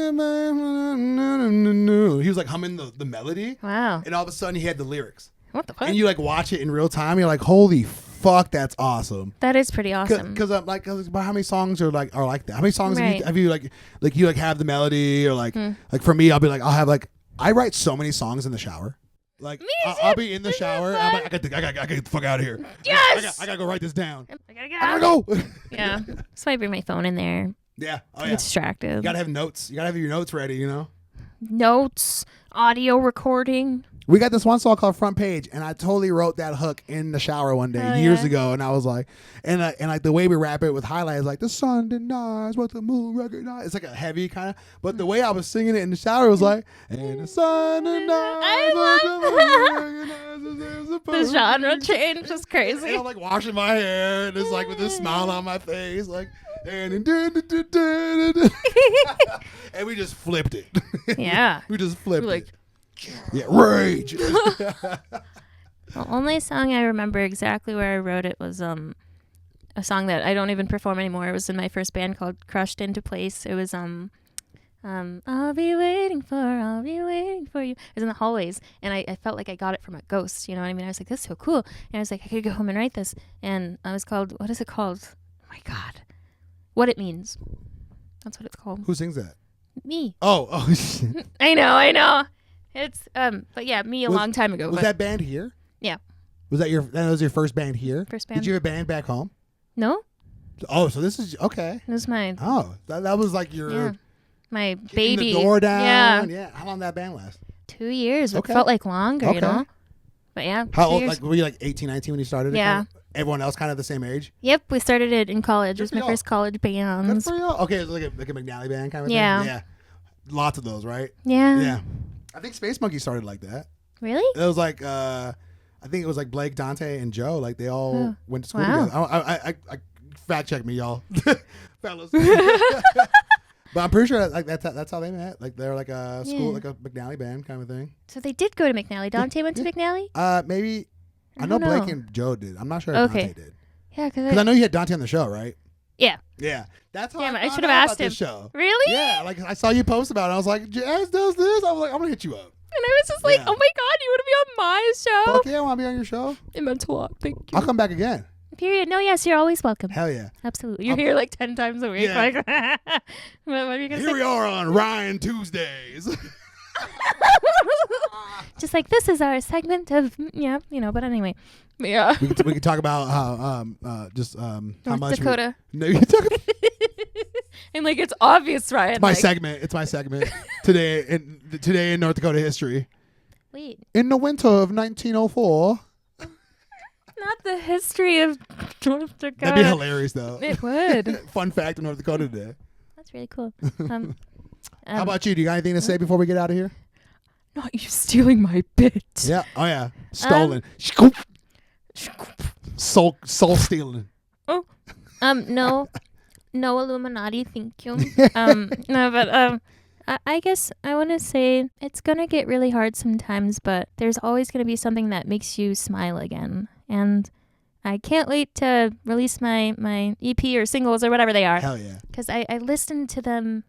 was like humming the melody. Wow. And all of a sudden he had the lyrics. What the fuck? And you like watch it in real time. You're like, holy fuck, that's awesome. That is pretty awesome. Because I'm like, how many songs are like that? How many songs Right. have you have the melody or like for me, I'll be like, I write so many songs in the shower. Like I'll be in the shower. I'm like, I got to get the fuck out of here. Yes. I gotta go write this down. I gotta get I out. gotta go. Yeah. So I bring my phone in there. Yeah. Oh Get yeah. distracted. You gotta have notes. You gotta have your notes ready. You know. Notes, audio recording. We got this one song called Front Page, and I totally wrote that hook in the shower one day years ago, and I was like, and like the way we rap it with highlights, like the sun denies what the moon recognizes. It's like a heavy kind of, but the way I was singing it in the shower was like, and the sun denies what the moon recognizes. The genre change is crazy. And I'm like washing my hair, and it's like with this smile on my face, like, and we just flipped it. Yeah. We just flipped Like, it. Yeah, rage. the only song I remember exactly where I wrote it was a song that I don't even perform anymore. It was in my first band called Crushed Into Place. It was I'll be waiting for you. It was in the hallways, and I felt like I got it from a ghost. You know what I mean? I was like, this is so cool. And I was like, I could go home and write this. And I was called, what is it called? Oh my God. What It Means. That's what it's called. Who sings that? Me. Oh shit. I know. It's but yeah, me a long time ago. Was that band here? Yeah. That was your first band here? First band. Did you have a band back home? No? Oh, so this is okay. It was my That was like your my getting baby. the door down. Yeah. How long did that band last? 2 years. Okay. It felt like longer, Okay. you know? But yeah. How 2 old? years. Like were you like 18, 19 when you started? Yeah. Kind of? Everyone else kind of the same age. Yep, we started it in college. It was Good my for y'all. first college band. Good for you. Okay, it's like a McNally band kind of Yeah. thing. Yeah. Lots of those, right? Yeah. Yeah. I think Space Monkey started like that. Really? It was like I think it was like Blake, Dante, and Joe. Like they all went to school Wow. together. I fact check me, y'all, fellas. But I'm pretty sure that's how they met. Like they're like a school, like a McNally band kind of thing. So they did go to McNally. Dante went to McNally? Maybe I don't know Blake know. and Joe did. I'm not sure if Okay. Dante did. Yeah, Because I know you had Dante on the show, right? Yeah. Yeah. That's how Damn it, I found should have out asked about this him. show. Really? Yeah, like I saw you post about it. I was like, Jazz does this. I was like, I'm gonna hit you up. And I was just like, Yeah. oh my God, you want to be on my show? Fuck yeah, I want to be on your show. It meant a lot. Thank you. I'll come back again. Period. No, yes, you're always welcome. Hell yeah. Absolutely. You're here like 10 times a week. Yeah. Like, what are you going to Here say? we are on Ryan Tuesdays. Just like, this is our segment of, but anyway. Yeah. we could talk about how how North much Dakota. No, you talk about And like, it's obvious, Ryan. my like, segment. It's my segment today in North Dakota history. Wait, In the winter of 1904. not the history of North Dakota. That'd be hilarious, though. It would. Fun fact in North Dakota today. That's really cool. How about you? Do you got anything to say before we get out of here? Not you stealing my bit. Yeah. Oh yeah. Stolen. Scoop. Soul stealing. No Illuminati, thank you. I guess I want to say it's gonna get really hard sometimes, but there's always gonna be something that makes you smile again. And I can't wait to release my EP or singles or whatever they are. Hell yeah. Because I listen to them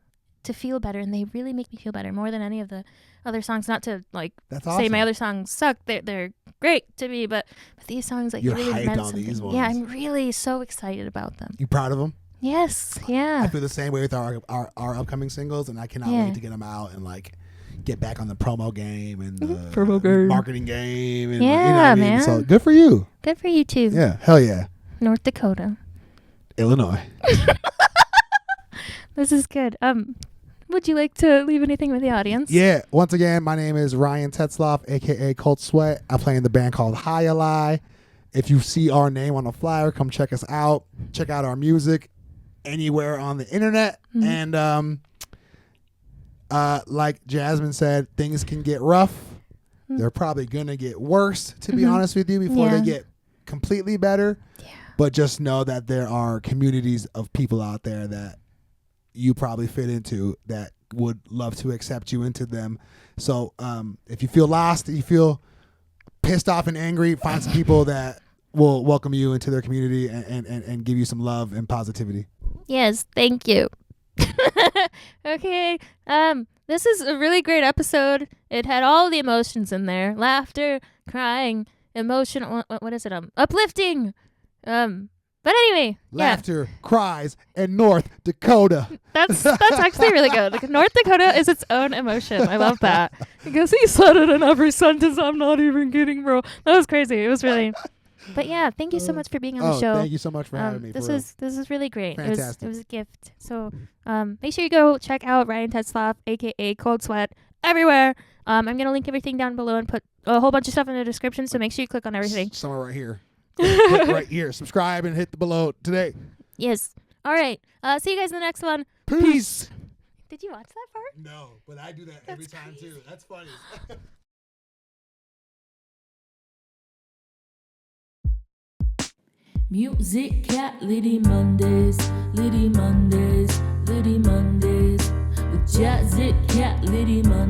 feel better, and they really make me feel better more than any of the other songs. Not to like That's say awesome. my other songs suck. They're great to me, but these songs like You're really hyped meant on something. these ones. Yeah, I'm really so excited about them. You proud of them? Yes, I yeah. feel the same way with our upcoming singles, and I cannot Yeah. wait to get them out and like get back on the promo game and the Promo game. marketing game. And, Yeah, you know what I mean? man. So good for you. Good for you too. Yeah, hell yeah. North Dakota. Illinois. This is good. Would you like to leave anything with the audience? Yeah. Once again, my name is Ryan Tetzloff, aka Cold Sweat. I play in the band called Hiahli. If you see our name on a flyer, come check us out. Check out our music anywhere on the internet. Mm-hmm. And like Jasmine said, things can get rough. Mm-hmm. They're probably gonna get worse, to be honest with you, before they get completely better. Yeah. But just know that there are communities of people out there that you probably fit into that would love to accept you into them. So if you feel lost, you feel pissed off and angry, find some people that will welcome you into their community and give you some love and positivity. Yes, thank you. Okay. This is a really great episode. It had all the emotions in there. Laughter, crying, emotional, what is it? Uplifting. But anyway, Laughter, cries, and North Dakota. That's actually really good. Like, North Dakota is its own emotion. I love that. Because he said it in every sentence. I'm not even kidding, bro. That was crazy. It was really. But yeah, thank you so much for being on the show. Thank you so much for having me. This is really great. Fantastic. It was a gift. So make sure you go check out Ryan Tetzloff, aka Cold Sweat, everywhere. I'm gonna link everything down below and put a whole bunch of stuff in the description. So make sure you click on everything. Somewhere right here. Click right here. Subscribe and hit the below today. Yes. All right. See you guys in the next one. Peace. Did you watch that part? No, but I do that every time too. That's funny. Musicality Mondays, Liddy Mondays, Liddy Mondays. With Jazicality Mondays.